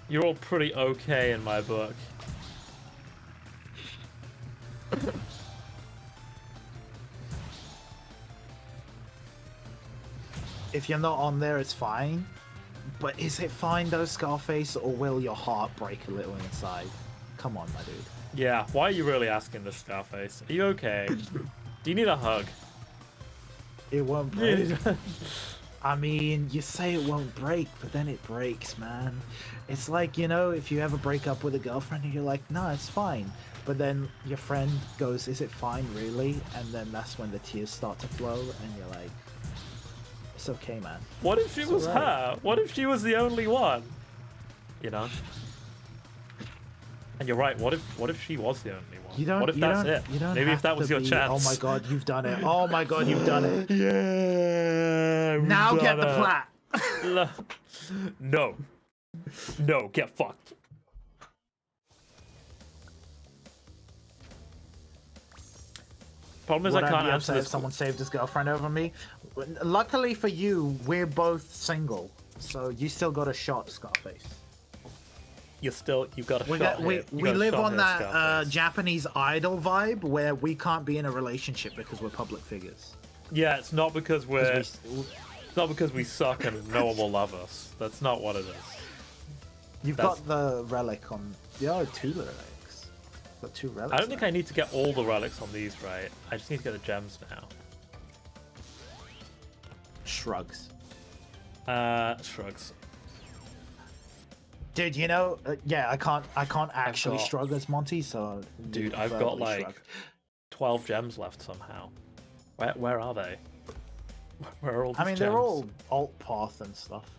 You're all pretty okay in my book. If you're not on there, it's fine. But is it fine though, Scarface, or will your heart break a little inside? Come on, my dude. Yeah, why are you really asking this, Scarface? Are you okay? Do you need a hug? It won't break. I mean, you say it won't break, but then it breaks, man. It's like, you know, if you ever break up with a girlfriend and you're like, no, it's fine. But then your friend goes, is it fine, really? And then that's when the tears start to flow and you're like, it's okay, man. What if she was her? What if she was the only one? You know? And you're right, what if she was the only one? What if that's it? Maybe if that was your chance. Oh my god, you've done it. Oh my god, you've done it. Yeah. Now get the flat. No. No, get fucked. Problem is, I can't answer this. If someone saved his girlfriend over me. Luckily for you, we're both single, so you still got a shot, Scarface. you've got a we shot got, we, here. You we got a live shot on here, that Scarface. Japanese idol vibe where we can't be in a relationship because we're public figures. Yeah, it's not because we're. 'Cause It's not because we suck and no one will love us. That's not what it is. You've got the relic on. Yeah, 2 relics. Got 2 relics. I don't think I need to get all the relics on these, right? I just need to get the gems now. Shrugs. Shrugs. Dude, you know, yeah, I can't actually got- shrug as Monty, so. Dude, I've got like 12 gems left somehow. Where are they? Where are all these I mean, gems? they're all alt path and stuff.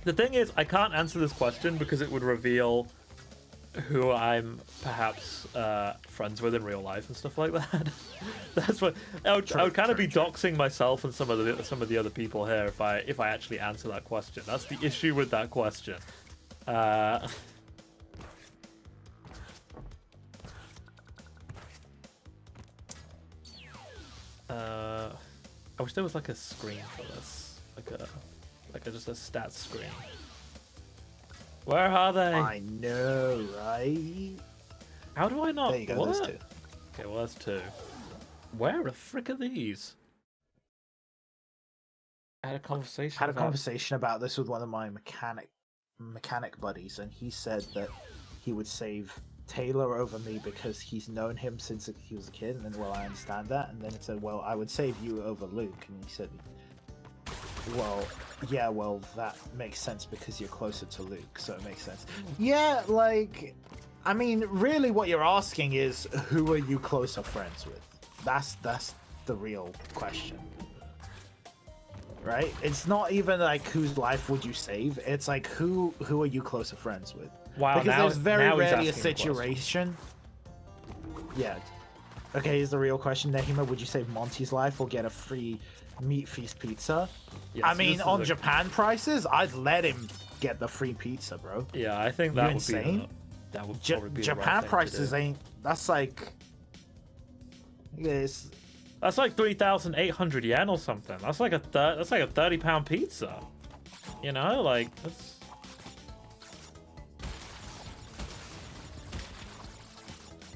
The thing is, I can't answer this question because it would reveal who I'm perhaps friends with in real life and stuff like that. That's what I would kind of be doxing myself and some of the other people here if I actually answer that question. That's the issue with that question. I wish there was like a screen for this, like just a stats screen. Where are they? I know, right? How do I not? There you go, what? there's 2. Okay, well that's 2. Where the frick are these? I had a conversation. About this with one of my mechanic buddies, and he said that he would save Taylor over me because he's known him since he was a kid. And then, well, I understand that. And then it said, well, I would save you over Luke. And he said, well, yeah, well, that makes sense because you're closer to Luke, so it makes sense. Yeah, like, I mean, really what you're asking is, who are you closer friends with? That's the real question. Right? It's not even like whose life would you save. It's like who are you closer friends with? Wow, because there's very now he's rarely a asking the question. situation. Yeah. Okay, here's the real question, Nehima. Would you save Monty's life or get a free meat feast pizza? Yes, I mean, this is on a- Japan prices, I'd let him get the free pizza, bro. Yeah, I think You that would insane? be that would probably be the right Japan thing to prices do. ain't. That's like. It's That's like 3,800 yen or something. That's like a £30 pizza. You know, like that's.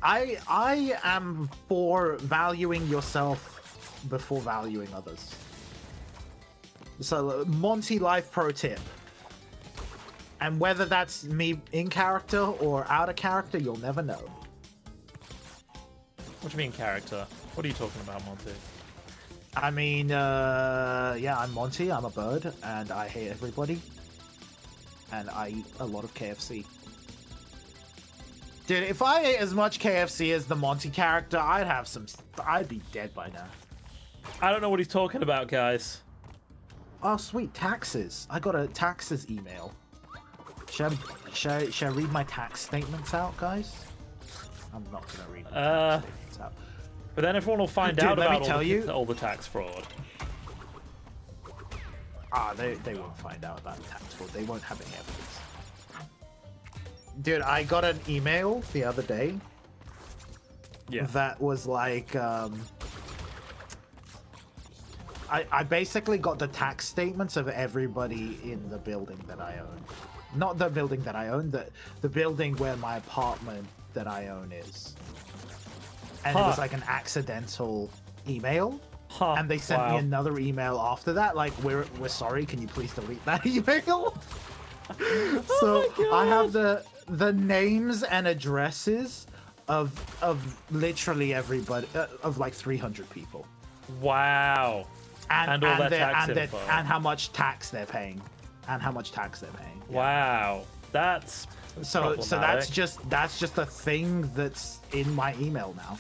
I am for valuing yourself before valuing others. So Monty life pro tip. And whether that's me in character or out of character, you'll never know. What do you mean character? What are you talking about, Monty? I mean, yeah, I'm Monty, I'm a bird, and I hate everybody. And I eat a lot of KFC. Dude, if I ate as much KFC as the Monty character, I'd be dead by now. I don't know what he's talking about, guys. Oh, sweet, taxes. I got a taxes email. Should I read my tax statements out, guys? I'm not gonna read my tax statements out. But then everyone will find Dude, out let me about tell you- all the tax fraud. They won't find out about the tax fraud. They won't have any evidence. Dude, I got an email the other day Yeah. that was like, I basically got the tax statements of everybody in the building that I own. Not the building that I own, the building where my apartment that I own is. And it was like an accidental email. Huh, And they sent me wow. another email after that, like, we're sorry, can you please delete that email? So I have the names and addresses of literally everybody, of like 300 people. Wow. And all their tax and info. and how much tax they're paying. And how much tax they're paying. Yeah. Wow. That's So problematic. that's just a thing that's in my email now.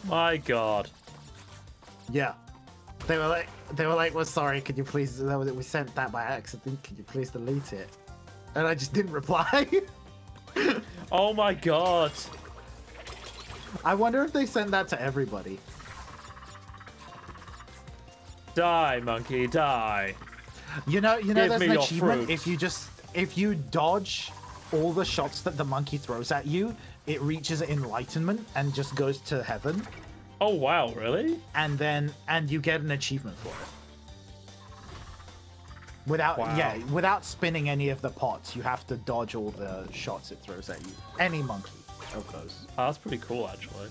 My God. Yeah. They were like, well, sorry, could you please, we sent that by accident, could you please delete it? And I just didn't reply. Oh my God. I wonder if they sent that to everybody. Die, monkey, die. You know, Give there's me an your achievement fruit. if you dodge all the shots that the monkey throws at you, it reaches enlightenment and just goes to heaven, Oh wow, really? and you get an achievement for it. Without spinning any of the pots, you have to dodge all the shots it throws at you. Any monkey of those. Oh, that's pretty cool, actually.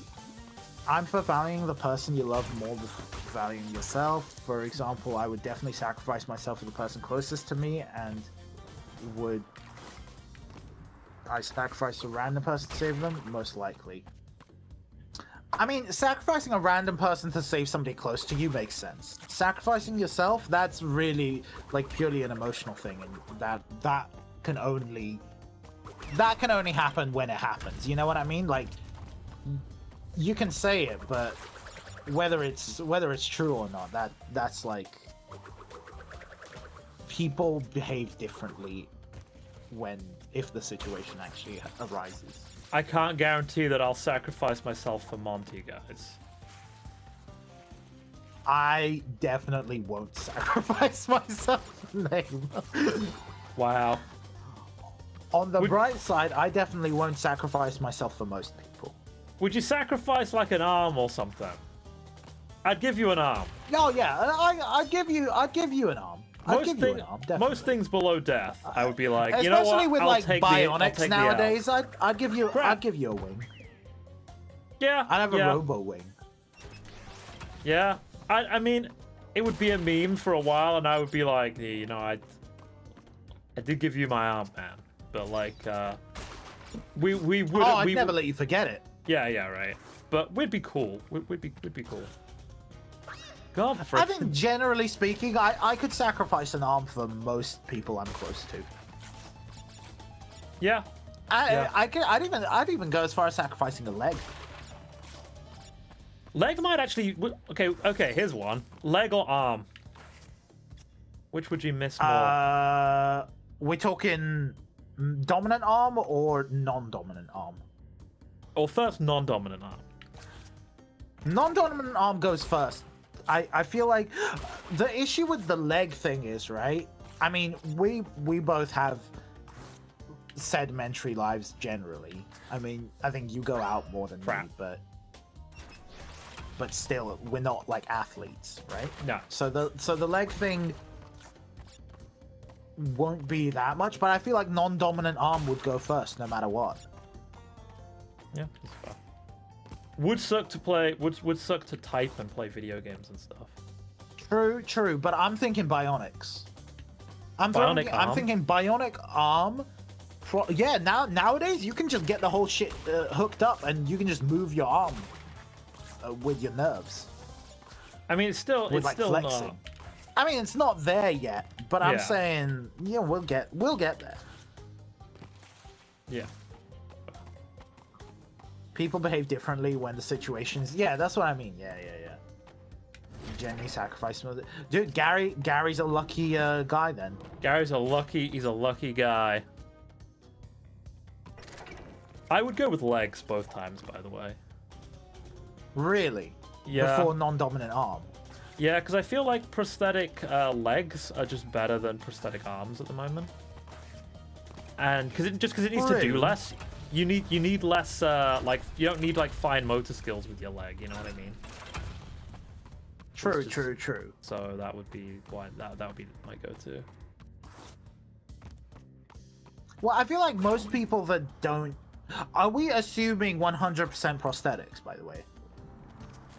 I'm for valuing the person you love more than valuing yourself. For example, I would definitely sacrifice myself for the person closest to me, and would I sacrifice a random person to save them? Most likely. I mean, sacrificing a random person to save somebody close to you makes sense. Sacrificing yourself, that's really like purely an emotional thing, and that can only happen when it happens. You know what I mean? Like, you can say it, but whether it's true or not, that's like, people behave differently if the situation actually arises. I can't guarantee that I'll sacrifice myself for Monty, guys. I definitely won't sacrifice myself for Name. Wow. On the bright side, I definitely won't sacrifice myself for most people. Would you sacrifice like an arm or something? I'd give you an arm. Oh yeah, I'd give you an arm. Most things below death, I would be like, you know what? Especially with I'll like take bionics nowadays, I'd give you a wing. Yeah. I'd have a robo wing. Yeah. I mean, it would be a meme for a while, and I would be like, you know, I did give you my arm, man. But like, we would. Oh, I'd never let you forget it. Yeah, right. But we'd be cool. We'd be cool. God, I think generally speaking, I could sacrifice an arm for most people I'm close to. Yeah. I'd even go as far as sacrificing a leg. Leg might actually. Okay. Here's one. Leg or arm. Which would you miss more? We're talking dominant arm or non-dominant arm. Or first, non-dominant arm. Non-dominant arm goes first. I feel like the issue with the leg thing is, right? I mean, we both have sedimentary lives generally. I mean, I think you go out more than me, but still, we're not like athletes, right? No. So the leg thing won't be that much, but I feel like non-dominant arm would go first, no matter what. Yeah, that's fair. Would suck to play. Would suck to type and play video games and stuff. True, but I'm thinking bionics. I'm thinking bionic arm. Nowadays you can just get the whole shit hooked up, and you can just move your arm with your nerves. I mean, it's still flexing. Not... I mean, it's not there yet, but I'm saying, we'll get there. Yeah. People behave differently when the situations. Yeah, that's what I mean. Yeah. Jenny sacrificed. Dude, Gary's a lucky guy then. He's a lucky guy. I would go with legs both times, by the way. Really? Yeah. Before non-dominant arm. Yeah, because I feel like prosthetic legs are just better than prosthetic arms at the moment. And because it needs to do less. You need less like, you don't need like fine motor skills with your leg, you know what I mean? True. So that would be why that would be my go-to. Well, I feel like most people that don't. Are we assuming 100% prosthetics, by the way?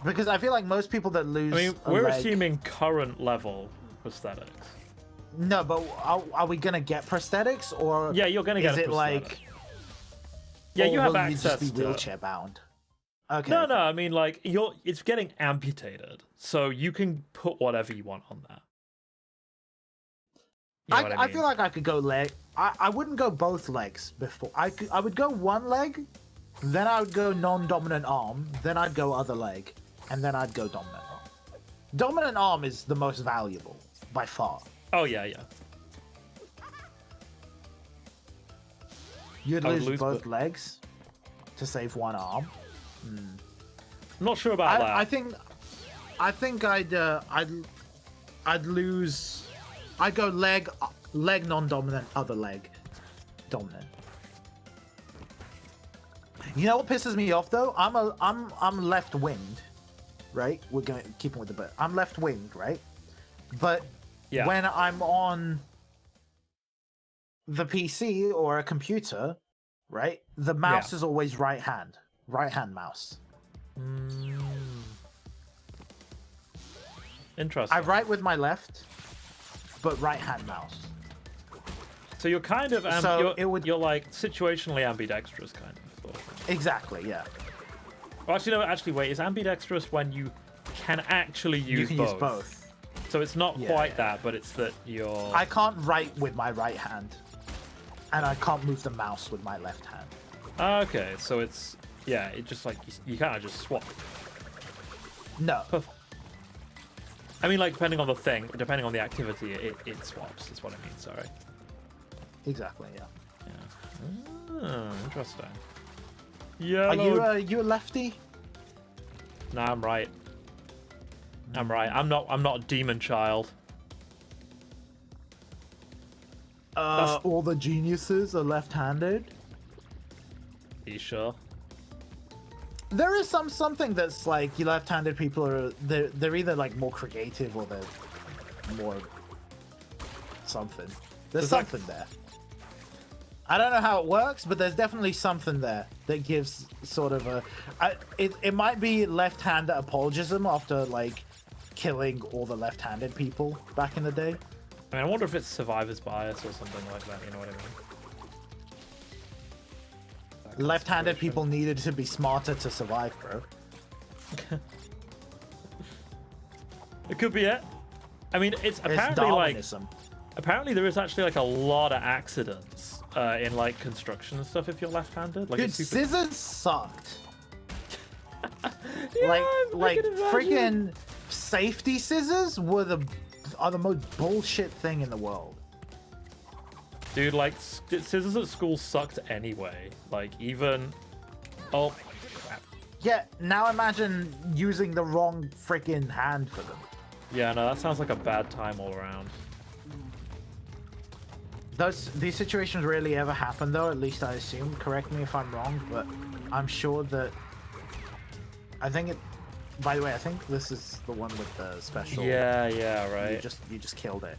Because I feel like most people that lose. I mean, we're assuming current level prosthetics. No, but are we gonna get prosthetics, or yeah, you're gonna get. Is a it like? Yeah, you have will access you just be to wheelchair bound. Okay. No, I mean, like, it's getting amputated, so you can put whatever you want on that. You know what I mean? I feel like I could go leg. I wouldn't go both legs before. I would go one leg, then I would go non-dominant arm, then I'd go other leg, and then I'd go dominant arm. Dominant arm is the most valuable by far. Oh yeah. You'd lose both legs to save one arm. I'm not sure about that. I think I'd lose. I'd go leg non-dominant, other leg dominant. You know what pisses me off though? I'm left-winged, right? We're going keeping with the bit. I'm left-winged, right? But Yeah. When I'm on the PC or a computer, right? The mouse is always right hand mouse. Interesting. I write with my left, but right hand mouse. So you're kind of you're like situationally ambidextrous, kind of. Sort of. Exactly, yeah. Well, actually, no. Actually, wait. Is ambidextrous when you can actually use both? You can use both. So it's not quite that, but it's that you're. I can't write with my right hand, and I can't move the mouse with my left hand. Okay, so it's it just like you kind of just swap. No. I mean, like depending on the thing, depending on the activity, it swaps. Is what I mean. Sorry. Exactly. Yeah. Interesting. Yeah. Are you a lefty? Nah, I'm right. I'm right. I'm not a demon child. All the geniuses are left-handed. Are you sure? There is something that's like you left-handed people are they're either like more creative or they're more something. There's something there. I don't know how it works, but there's definitely something there that gives sort of a. It might be left-handed apologism after like killing all the left-handed people back in the day. I mean, I wonder if it's survivor's bias or something like that. You know what I mean? Left-handed people needed to be smarter to survive, bro. It could be it. I mean, it's apparently like. Apparently, there is actually like a lot of accidents in like construction and stuff if you're left-handed. Like, dude, scissors sucked. Yeah, like freaking safety scissors are the most bullshit thing in the world. Dude, like scissors at school sucked anyway. Like even crap. Yeah, now imagine using the wrong freaking hand for them. Yeah, no, that sounds like a bad time all around. These situations rarely ever happen, though. At least I assume. Correct me if I'm wrong, but I'm sure that. I think it. By the way, I think this is the one with the special. Yeah, right. You just killed it.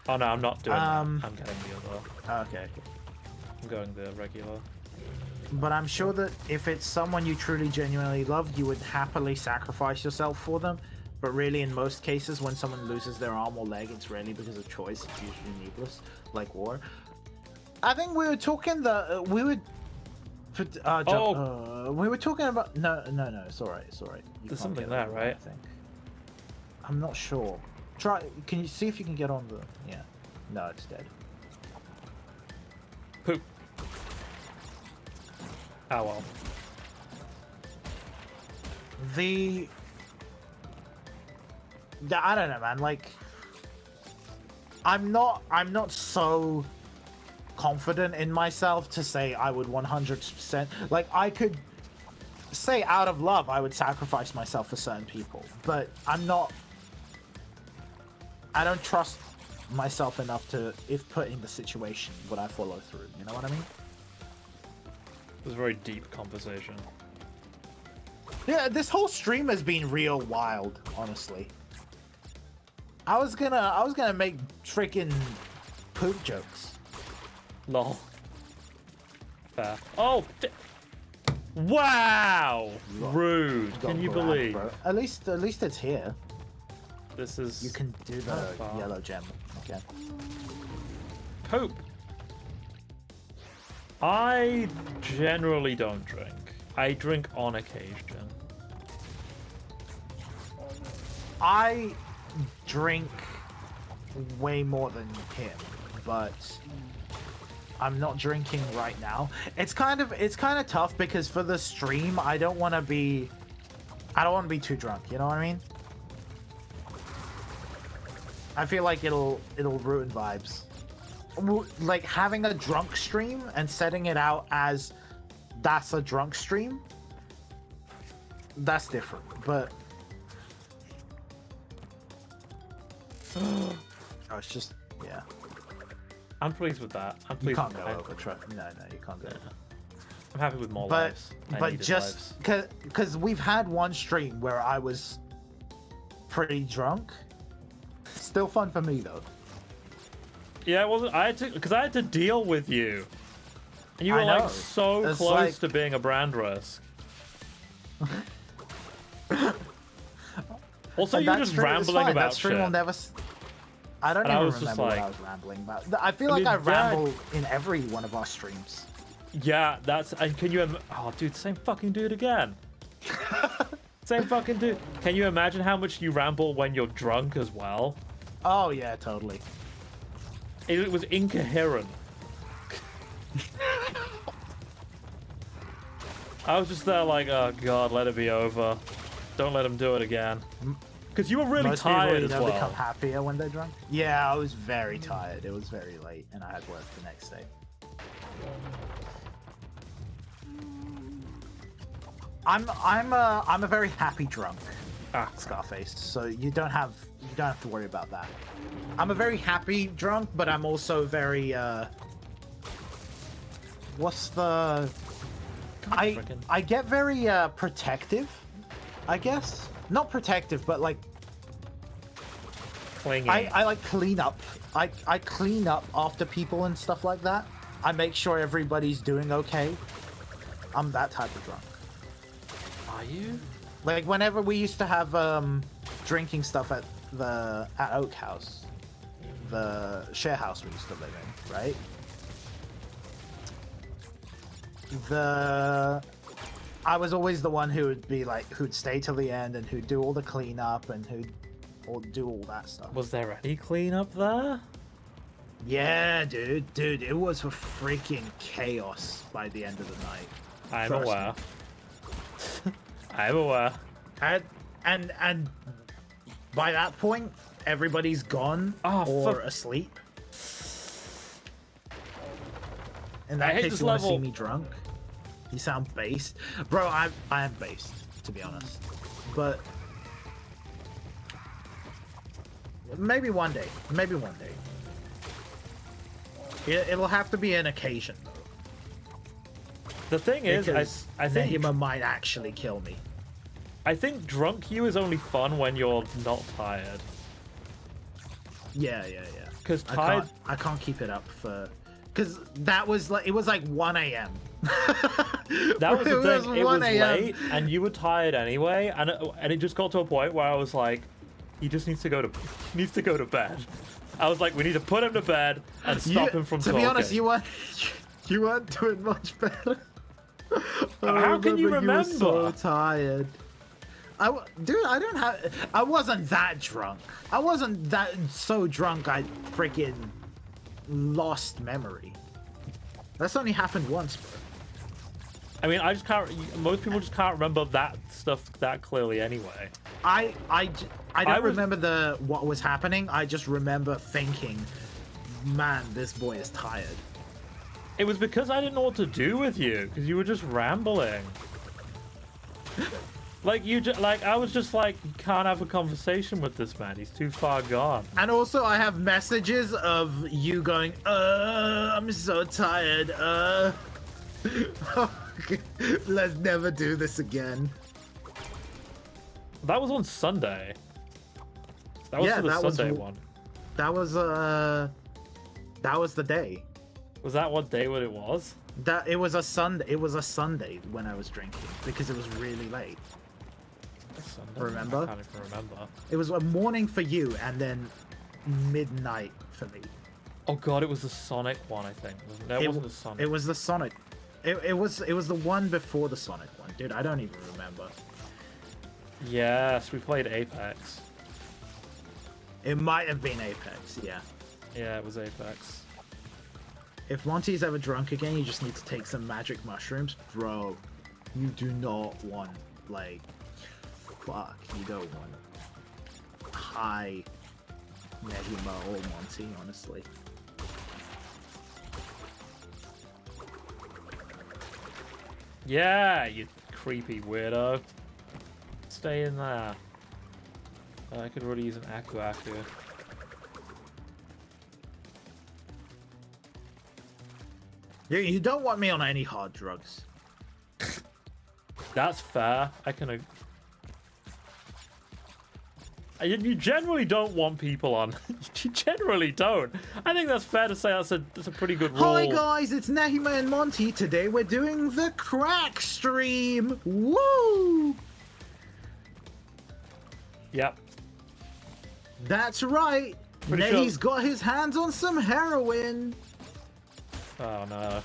Oh no, I'm not doing that. I'm getting the other. Okay. I'm going the regular. But I'm sure that if it's someone you truly genuinely love, you would happily sacrifice yourself for them. But really, in most cases, when someone loses their arm or leg, it's rarely because of choice. It's usually needless, like war. I think we were talking we were talking about no. It's alright. There's something there, right? I think. I'm not sure. Try. Can you see if you can get on the? Yeah. No, it's dead. Poop. Oh well. I don't know, man. Like, I'm not so confident in myself to say I would 100%. Like, I could say out of love I would sacrifice myself for certain people, but I'm not. I don't trust myself enough to, if put in the situation, would I follow through? You know what I mean? It was a very deep conversation. Yeah, this whole stream has been real wild, honestly. I was gonna make freaking poop jokes. Lol. Fair. Oh! Wow! Rude. Can you believe? Bro. At least it's here. This is. You can do the yellow gem. Okay. Poop. I generally don't drink. I drink on occasion. I drink way more than him, but I'm not drinking right now. It's kind of tough because for the stream I don't want to be too drunk, you know what I mean? I feel like it'll ruin vibes. Like having a drunk stream and setting it out as that's a drunk stream, that's different, but oh, it's just, yeah. I'm pleased with that. I'm pleased. You can't go over truck. No, you can't go. I'm happy with more lives. But just because we've had one stream where I was pretty drunk, still fun for me though. Yeah, it wasn't. I had to deal with you, and you were like so it's close like... to being a brand risk. Also, you were just rambling about that stream shit. will never... I don't even remember what I was rambling about. I feel like I ramble in every one of our streams. Yeah, that's... And can you... Oh, dude, same fucking dude again. Same fucking dude. Can you imagine how much you ramble when you're drunk as well? Oh, yeah, totally. It was incoherent. I was just there like, oh god, let it be over. Don't let him do it again. Because you were really tired as well. Most people become happier when they're drunk. Yeah, I was very tired. It was very late, and I had work the next day. I'm a very happy drunk, Scarface. So you don't have to worry about that. I'm a very happy drunk, but I'm also very what's the? I get very protective, I guess. Not protective, but like clingy. I like clean up. I clean up after people and stuff like that. I make sure everybody's doing okay. I'm that type of drunk. Are you? Like whenever we used to have drinking stuff at Oak House, the share house we used to live in, right? I was always the one who would be like, who'd stay till the end and who'd do all the cleanup and who'd do all that stuff. Was there any cleanup there? Yeah, dude, it was a freaking chaos by the end of the night. I'm aware. I'm aware. And by that point, everybody's gone or asleep. In that case, you want to see me drunk? You sound based, bro. I am based, to be honest. But maybe one day. Maybe one day. It'll have to be an occasion, though. The thing is, I think Nehima might actually kill me. I think drunk you is only fun when you're not tired. Yeah. Because tired, I can't keep it up for. Because that was like, it was like 1 a.m. That was the thing. It was late, and you were tired anyway, and it just got to a point where I was like, he just needs to go to bed. I was like, we need to put him to bed and stop him from talking. To be honest, you weren't doing much better. How can you remember? You were so tired. I wasn't that drunk. I wasn't that so drunk I freaking lost memory. That's only happened once, bro. I mean, I just can't. Most people just can't remember that stuff that clearly anyway. I don't remember what was happening. I just remember thinking, man, this boy is tired. It was because I didn't know what to do with you, because you were just rambling. Like I was just like, you can't have a conversation with this man. He's too far gone. And also, I have messages of you going, I'm so tired. Let's never do this again. That was on Sunday. That was for the Sunday one. That was the day. Was that what day it was? It was a Sunday. It was a Sunday when I was drinking because it was really late. Sunday? Remember? I can't even remember. It was a morning for you and then midnight for me. Oh god, it was the Sonic one, I think. No, it wasn't the Sonic. It was the Sonic. It was the one before the Sonic one, dude. I don't even remember. Yes, we played Apex. It might have been Apex, yeah. Yeah, it was Apex. If Monty's ever drunk again, you just need to take some magic mushrooms. Bro, you do not want, like, fuck, you don't want high Nehima or Monty, honestly. Yeah, you creepy weirdo. Stay in there. I could really use an Aku. You don't want me on any hard drugs. That's fair. I can. You generally don't want people on. You generally don't. I think that's fair to say that's a pretty good rule. Hi guys, it's Nehima and Monty. Today we're doing the crack stream. Woo! Yep. That's right. Nehi's got his hands on some heroin. Oh no.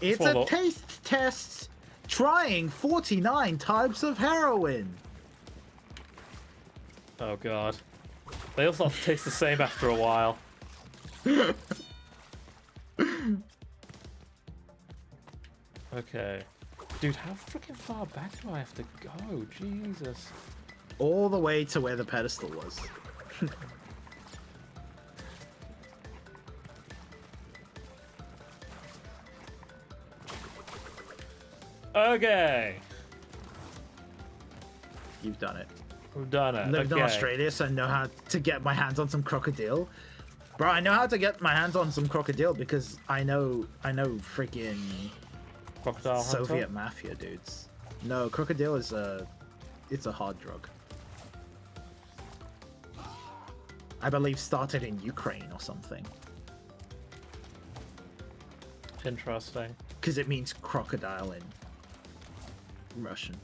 It's a taste test. Trying 49 types of heroin. Oh god. They all start to taste the same after a while. Okay. Dude, how freaking far back do I have to go? Jesus. All the way to where the pedestal was. Okay. You've done it. We've done it. Lived in Australia, so I know how to get my hands on some crocodile. Bro, I know how to get my hands on some crocodile because I know freaking Crocodile Soviet hunter? mafia dudes. No, crocodile is it's a hard drug. I believe started in Ukraine or something. Interesting. Because it means crocodile in Russian.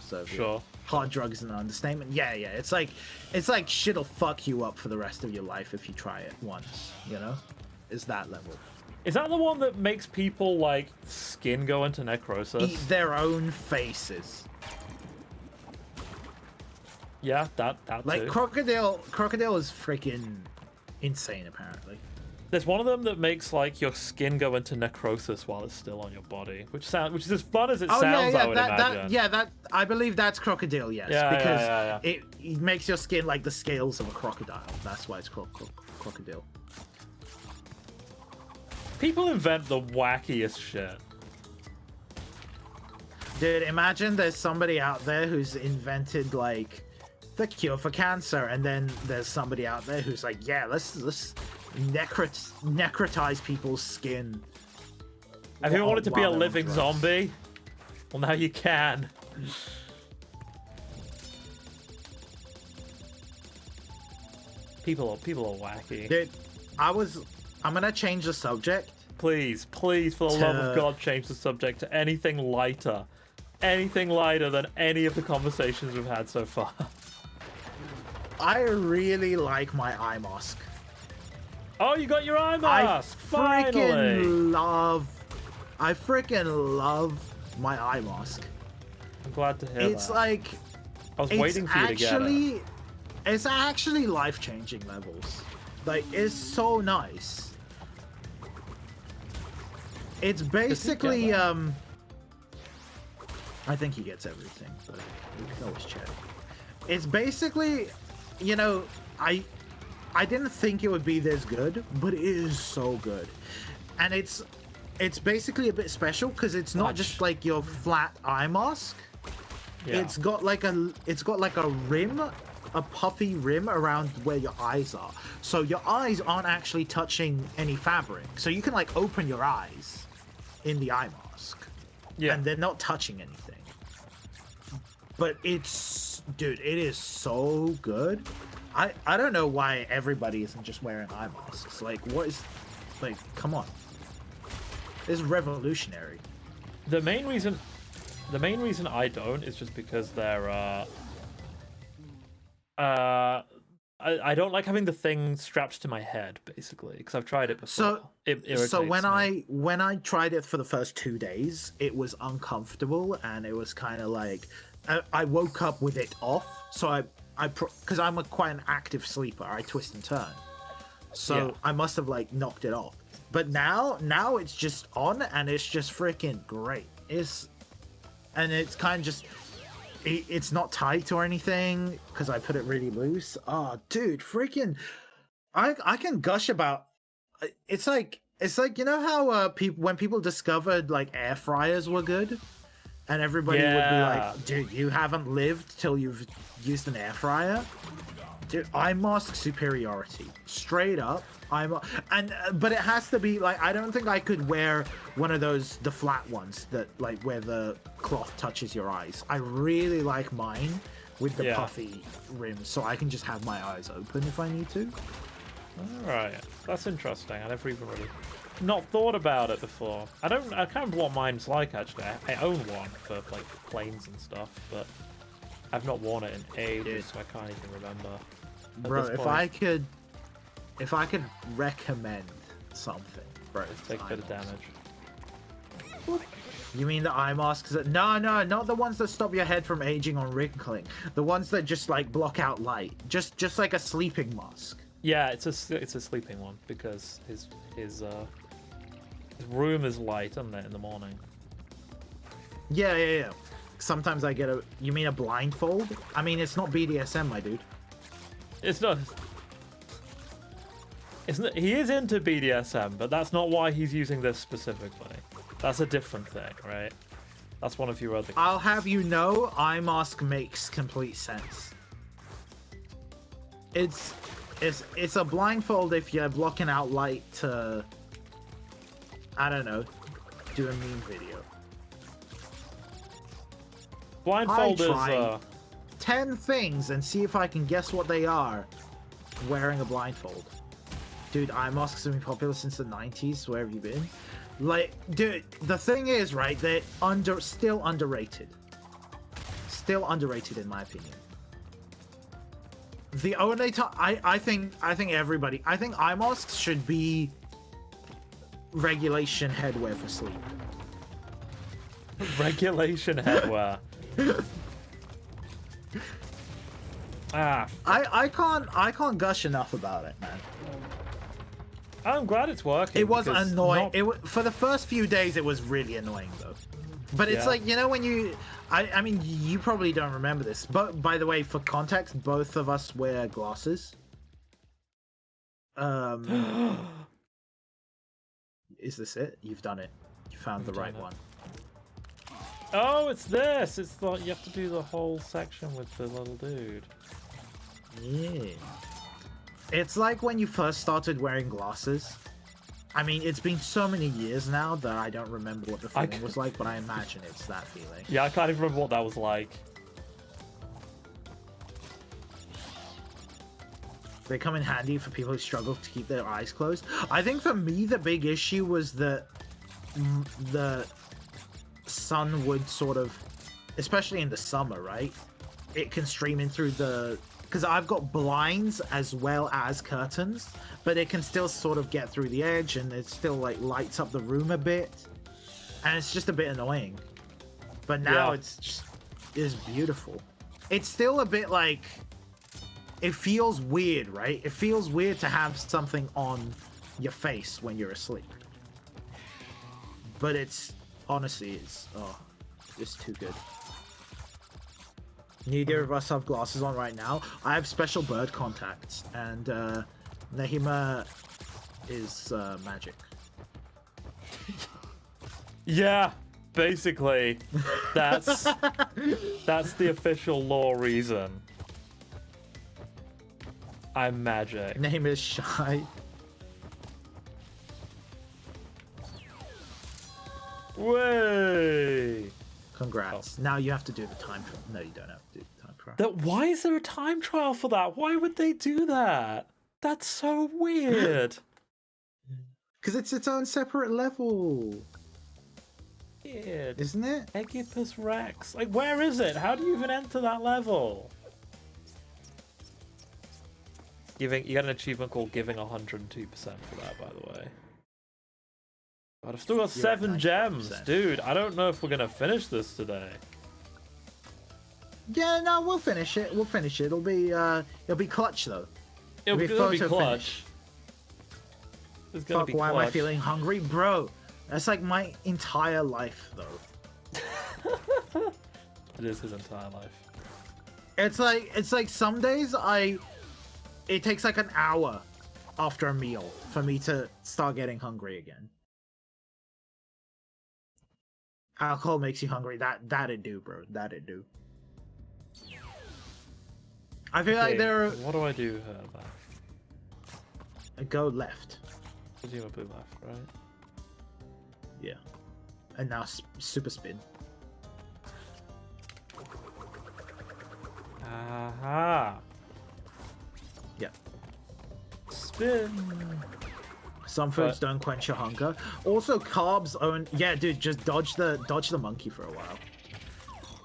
Soviet. Sure. Hard drug is an understatement. Yeah. It's like shit'll fuck you up for the rest of your life if you try it once. You know, it's that level. Is that the one that makes people like skin go into necrosis? Eat their own faces. Yeah, that like too. Crocodile is freaking insane. Apparently, there's one of them that makes like your skin go into necrosis while it's still on your body, which is as fun as it sounds. I would imagine. I believe that's crocodile. Yes, because it makes your skin like the scales of a crocodile. That's why it's crocodile. People invent the wackiest shit. Dude, imagine there's somebody out there who's invented like the cure for cancer, and then there's somebody out there who's like, yeah, let's necrotize people's skin. Have you ever wanted to be a living zombie? Well, now you can. People are wacky. Dude, I'm gonna change the subject. Please, for the love of God, change the subject to anything lighter. Anything lighter than any of the conversations we've had so far. I really like my eye mask. Oh, you got your eye mask! I freaking love my eye mask. I'm glad to hear it's that. like I was waiting for you to get it. It's actually life-changing levels. Like, it's so nice. It's basically I think he gets everything, but we can always check. It's basically, you know, I didn't think it would be this good, but it is so good. And it's basically a bit special because it's not just like your flat eye mask. Yeah. It's got like a rim, a puffy rim around where your eyes are. So your eyes aren't actually touching any fabric. So you can like open your eyes in the eye mask. Yeah. And they're not touching anything. But it's, dude, it is so good. I don't know why everybody isn't just wearing eye masks. Like, what is, like, come on. This is revolutionary. The main reason I don't is just because they're I don't like having the thing strapped to my head, basically, because I've tried it before. So when I tried it for the first 2 days, it was uncomfortable, and it was kind of like I woke up with it off. So because I'm quite an active sleeper, I twist and turn. So I must have like knocked it off. But now it's just on, and it's just freaking great. It's kind of just. It's not tight or anything because I put it really loose. Oh, dude, freaking! I can gush about. It's like you know how when people discovered like air fryers were good, and everybody would be like, "Dude, you haven't lived till you've used an air fryer." Dude, eye mask superiority, straight up. But it has to be like, I don't think I could wear one of those, the flat ones that like where the cloth touches your eyes. I really like mine with the puffy rims, so I can just have my eyes open if I need to. Alright, that's interesting. I never even really not thought about it before. I can't remember what mine's like actually. I own one for like planes and stuff, but I've not worn it in ages, so I can't even remember. Bro, if I could recommend something, bro, take a bit of damage. You mean the eye masks? No, not the ones that stop your head from aging or wrinkling. The ones that just like block out light, just like a sleeping mask. Yeah, it's a sleeping one because his room is light, isn't it, in the morning? Yeah. Sometimes I get You mean a blindfold? I mean, it's not BDSM, my dude. It's not. He is into BDSM, but that's not why he's using this specifically. That's a different thing, right? That's one of your other. I'll have you know, eye mask makes complete sense. It's a blindfold if you're blocking out light to, I don't know, do a meme video. Blindfold is 10 things and see if I can guess what they are wearing a blindfold. Dude, eye masks have been popular since the 90s. Where have you been? Like, dude, the thing is, right, they're still underrated. Still underrated in my opinion. The only time I think everybody, I think eye masks should be regulation headwear for sleep. Regulation headwear. I can't gush enough about it, man. I'm glad it's working. It was annoying. For the first few days, it was really annoying though. But it's like, you know, when you, I mean, you probably don't remember this, but by the way, for context, both of us wear glasses. Is this it? You've done it. You found the right one. Oh, it's this. It's like you have to do the whole section with the little dude. Yeah. It's like when you first started wearing glasses. I mean, it's been so many years now that I don't remember what the feeling was like, but I imagine it's that feeling. Yeah, I can't even remember what that was like. They come in handy for people who struggle to keep their eyes closed. I think for me, the big issue was that the sun would sort of, especially in the summer, right? It can stream in through the... Because I've got blinds as well as curtains, but it can still sort of get through the edge and it still like lights up the room a bit. And it's just a bit annoying. But now it's beautiful. It's still a bit like, it feels weird, right? It feels weird to have something on your face when you're asleep. But it's, honestly, it's too good. Neither of us have glasses on right now. I have special bird contacts, and Nahima is magic. Yeah, basically, that's the official law reason. I'm magic. Name is Shy. Way. Congrats. Oh. Now you have to do the time trial. No, you don't have to do the time trial. Why is there a time trial for that? Why would they do that? That's so weird. Because it's its own separate level. Weird. Isn't it? Aegipus Rex. Like, where is it? How do you even enter that level? You get an achievement called giving 102% for that, by the way. But I've still got 7 gems, dude. I don't know if we're gonna finish this today. Yeah, no, we'll finish it. We'll finish it. It'll be clutch though. It'll be clutch. It's gonna be clutch. Why am I feeling hungry, bro? That's like my entire life, though. It is his entire life. It's like some days it takes like an hour after a meal for me to start getting hungry again. Alcohol makes you hungry. That'd do, bro. That'd do. I feel like there are... What do I do here, then? Go left. Presumably left, right? Yeah. And now super spin. Aha. Yeah. Spin. Some foods don't quench your hunger. Also, carbs own. Yeah, dude, just dodge the monkey for a while.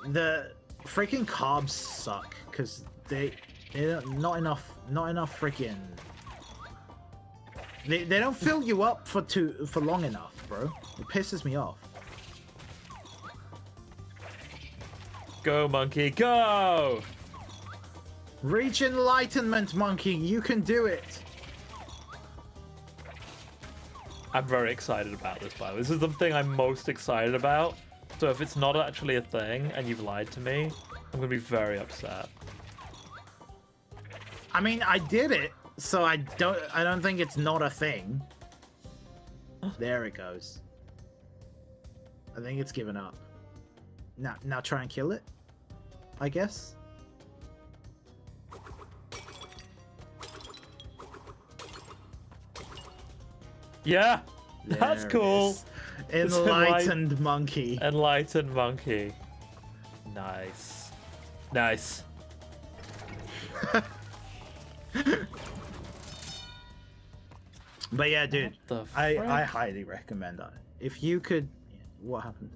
The freaking carbs suck because they're not enough freaking. They don't fill you up for long enough, bro. It pisses me off. Go, monkey, go! Reach enlightenment, monkey. You can do it. I'm very excited about this, by the way. This is the thing I'm most excited about. So if it's not actually a thing and you've lied to me, I'm gonna be very upset. I mean, I did it, so I don't think it's not a thing. There it goes. I think it's given up. Now try and kill it, I guess. Yeah, that's cool. Enlightened monkey. Enlightened monkey. Nice. Nice. But yeah, dude, I highly recommend that. If you could... What happened?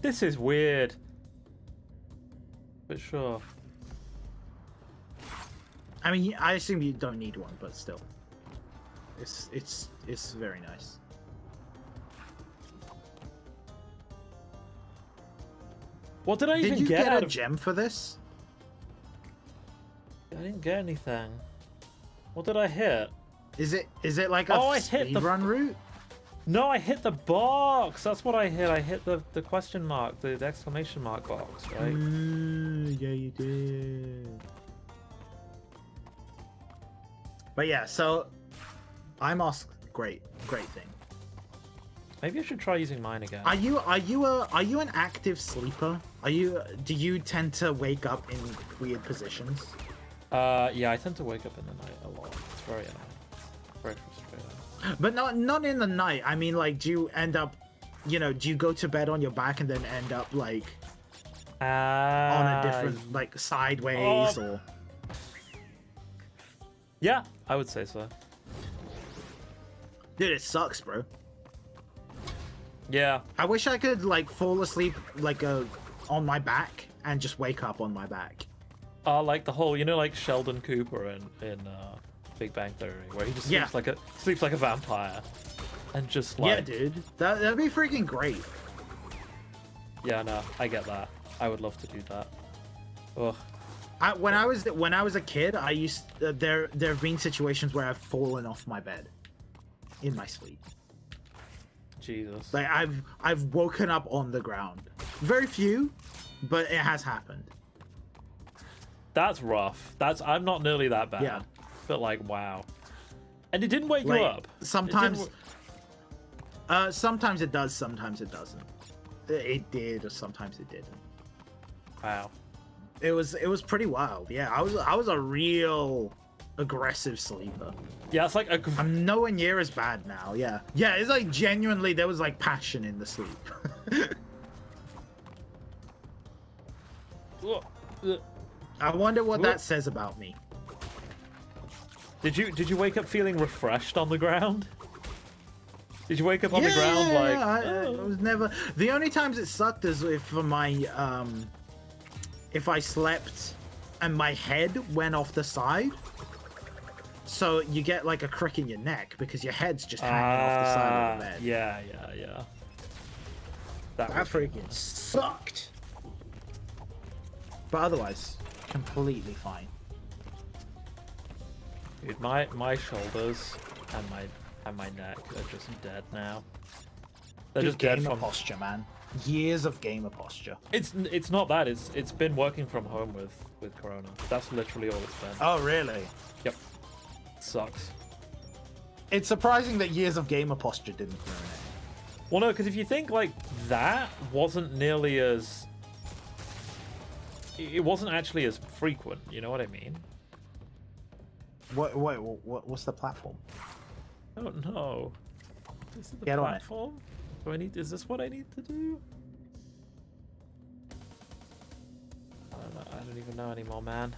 This is weird. But sure. I mean, I assume you don't need one, but still. It's very nice. What did I even get? Did you get out a of... gem for this? I didn't get anything. What did I hit? Is it like a speedrun route? No, I hit the box. That's what I hit. I hit the question mark, the exclamation mark box, right? Yeah, you did. But yeah, so IMOS, great thing. Maybe I should try using mine again. Are you an active sleeper? Do you tend to wake up in weird positions? Yeah, I tend to wake up in the night a lot. It's very annoying. Very frustrating. But not in the night. I mean, like, do you end up, do you go to bed on your back and then end up like on a different, like, sideways or? Yeah, I would say so. Dude, it sucks, bro. Yeah. I wish I could like fall asleep like on my back and just wake up on my back. Like the whole, like Sheldon Cooper in Big Bang Theory, where he just sleeps like a vampire, and just like. Yeah, dude, that'd be freaking great. Yeah, no, I get that. I would love to do that. Ugh. When I was a kid, I used there have been situations where I've fallen off my bed in my sleep. Jesus. Like I've woken up on the ground. Very few, but it has happened. That's rough. I'm not nearly that bad. Yeah. But like, wow. And it didn't wake you up. Sometimes. Sometimes it does. Sometimes it doesn't. It did, or sometimes it didn't. Wow. It was pretty wild. Yeah, I was a real aggressive sleeper. Yeah, it's like I'm nowhere near as bad now. Yeah, it's like genuinely there was like passion in the sleep. I wonder what that says about me. Did you wake up feeling refreshed on the ground? Did you wake up on the ground like? I was never. The only times it sucked is if I slept and my head went off the side. So you get like a crick in your neck because your head's just hanging off the side of the bed. Yeah. That freaking sucked. But otherwise, completely fine. Dude, my shoulders and my neck are just dead now. They're just dead from posture, man. Years of gamer posture. It's not that. It's been working from home with Corona. That's literally all it's been. Oh really? Yep. Sucks. It's surprising that years of gamer posture didn't ruin it. Well, no, because if you think like that wasn't nearly as... It wasn't actually as frequent, you know what I mean? What's the platform? I don't know. Is it the Get platform? Is this what I need to do? I don't know. don't even know anymore, man.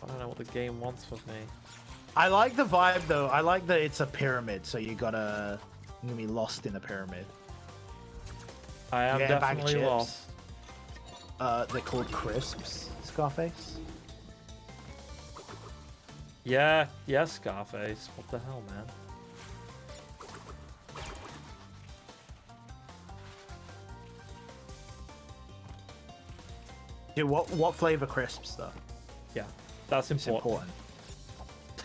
I don't know what the game wants with me. I like the vibe though. I like that it's a pyramid, so you're gonna be lost in a pyramid. I am definitely lost. They're called crisps, Scarface. Yeah, Scarface. What the hell, man? Dude, what flavor crisps though? Yeah, that's important. It's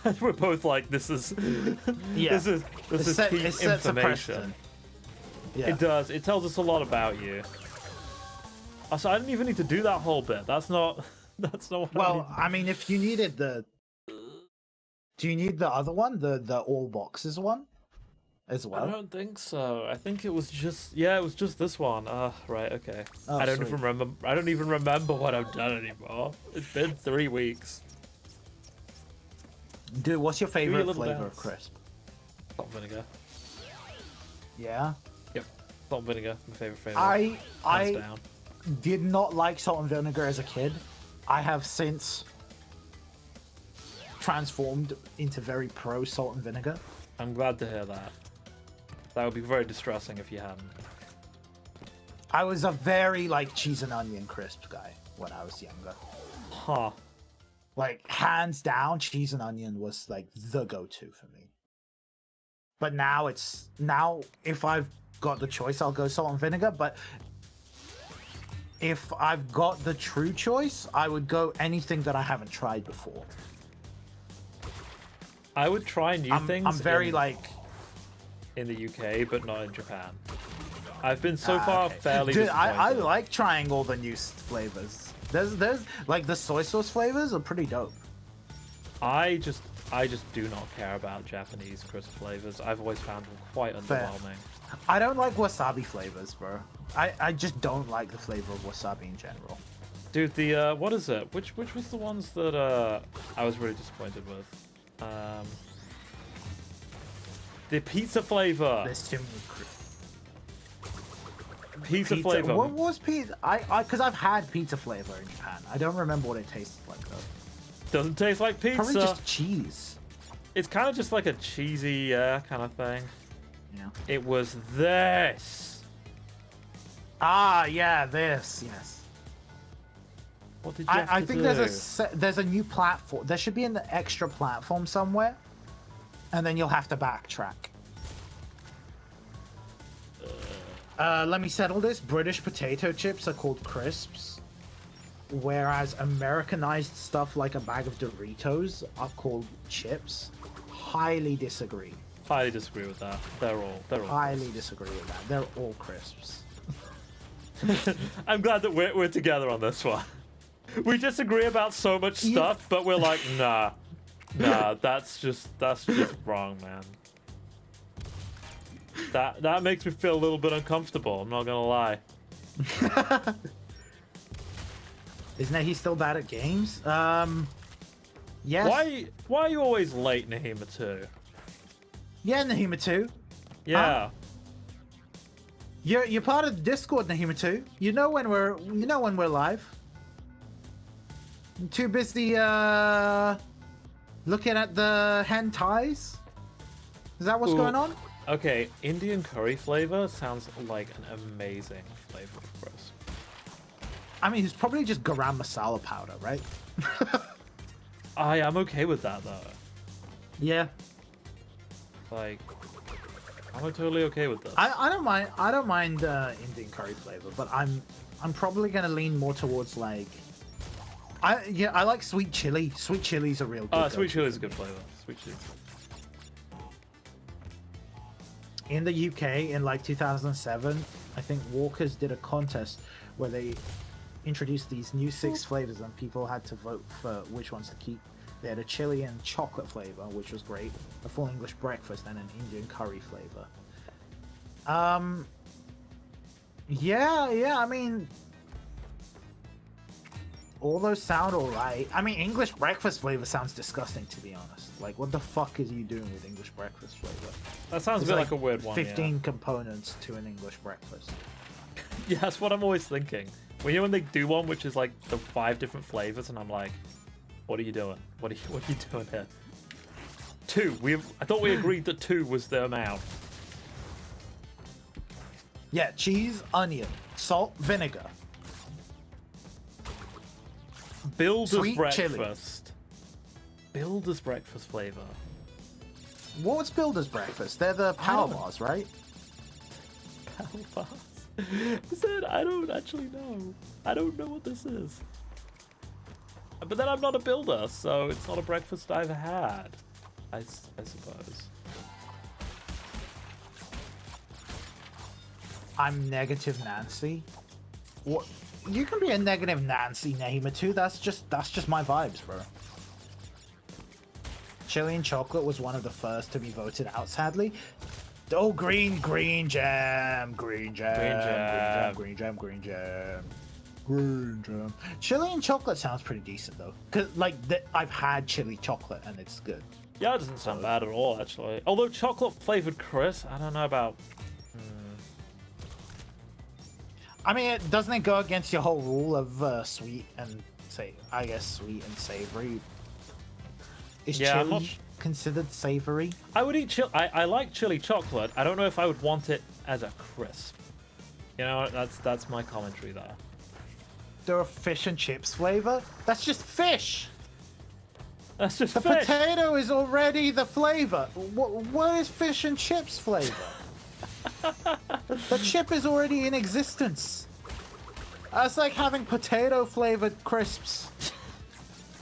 important. We're both like, this is Yeah. this is key information. Yeah. It does. It tells us a lot about you. Also, I didn't even need to do that whole bit. That's not what Well, I mean, if you needed do you need the other one, the all boxes one, as well? I don't think so. I think it was just it was just this one. Right, okay. Oh, I don't sweet. even remember. I don't even remember what I've done anymore. It's been 3 weeks. Dude, what's your favorite little flavor of dance. crisp? Salt and vinegar. Yeah. Yep. Salt and vinegar. My favorite. I Hands down. did not like salt and vinegar as a kid. I have since transformed into very pro salt and vinegar. I'm glad to hear that. That would be very distressing if you hadn't. I was a very like cheese and onion crisp guy when I was younger. Huh. Like hands down, cheese and onion was like the go-to for me. But now if I've got the choice, I'll go salt and vinegar. But if I've got the true choice, I would go anything that I haven't tried before. I would try new things. I'm very in the UK, but not in Japan. I've been so far okay. fairly Dude, disappointed. I like trying all the new flavors. There's like the soy sauce flavors are pretty dope. I just do not care about Japanese crisp flavors. I've always found them quite Fair. underwhelming. I don't like wasabi flavors, bro. I just don't like the flavor of wasabi in general. Dude, the what is it? Which was the ones that I was really disappointed with? The pizza flavor. There's too many Pizza flavor. What was pizza? Because I've had pizza flavor in Japan. I don't remember what it tasted like though. Doesn't taste like pizza. Probably just cheese. It's kind of just like a cheesy kind of thing. Yeah. It was this. Ah, yeah, this. Yes. What did you have I to think do? there's a new platform. There should be an extra platform somewhere, and then you'll have to backtrack. Let me settle this. British potato chips are called crisps, whereas Americanized stuff like a bag of Doritos are called chips. Highly disagree. Highly disagree with that. They're all Highly disagree with that. They're all crisps. I'm glad that we're together on this one. We disagree about so much stuff, but we're like, nah, that's just wrong, man. That makes me feel a little bit uncomfortable. I'm not gonna lie. Isn't he still bad at games? Yes. Why are you always late, Nahima 2? Yeah, Nahima 2. Yeah. You're part of the Discord, Nahima 2. You know when we're live. I'm too busy looking at the hentais. Is that what's going on? Okay, Indian curry flavor sounds like an amazing flavor of crisp. I mean, it's probably just garam masala powder, right? I am okay with that though. Yeah. Like, I'm totally okay with this. I don't mind. I don't mind Indian curry flavor, but I'm probably gonna lean more towards like. I like sweet chili. Sweet chili's a real good. Sweet chili is a good flavor. Sweet chili. In the UK in like 2007, I think Walkers did a contest where they introduced these new 6 flavors and people had to vote for which ones to keep. They had a chili and chocolate flavor, which was great, a full English breakfast, and an Indian curry flavor. Yeah, I mean, all those sound alright. I mean, English breakfast flavor sounds disgusting, to be honest. Like, what the fuck is you doing with English breakfast flavor? That sounds a bit like a weird one. 15 components to an English breakfast. Yeah, that's what I'm always thinking. when they do one which is like the 5 different flavors, and I'm like, what are you doing? What are you doing here? 2. I thought we agreed that 2 was the amount. Yeah, cheese, onion, salt, vinegar. Builder's Sweet breakfast. Builder's breakfast flavor. What's Builder's breakfast? They're the power bars, right? Power bars. I said I don't actually know. I don't know what this is. But then I'm not a builder, so it's not a breakfast I've had. I suppose. I'm Negative Nancy. What? You can be a Negative Nancy namer too. That's just my vibes, bro. Chili and chocolate was one of the first to be voted out, sadly. Oh, green jam. Chili and chocolate sounds pretty decent though, cause like I've had chili chocolate and it's good. Yeah, it doesn't sound bad at all actually. Although chocolate flavored crisp, I don't know about. I mean, doesn't it go against your whole rule of sweet and sweet and savory? Is chili considered savory? I would eat chili. I like chili chocolate. I don't know if I would want it as a crisp. You know, that's my commentary there. There are fish and chips flavor? That's just fish! That's just the fish. Potato is already the flavor. What is fish and chips flavor? The chip is already in existence. That's like having potato flavored crisps.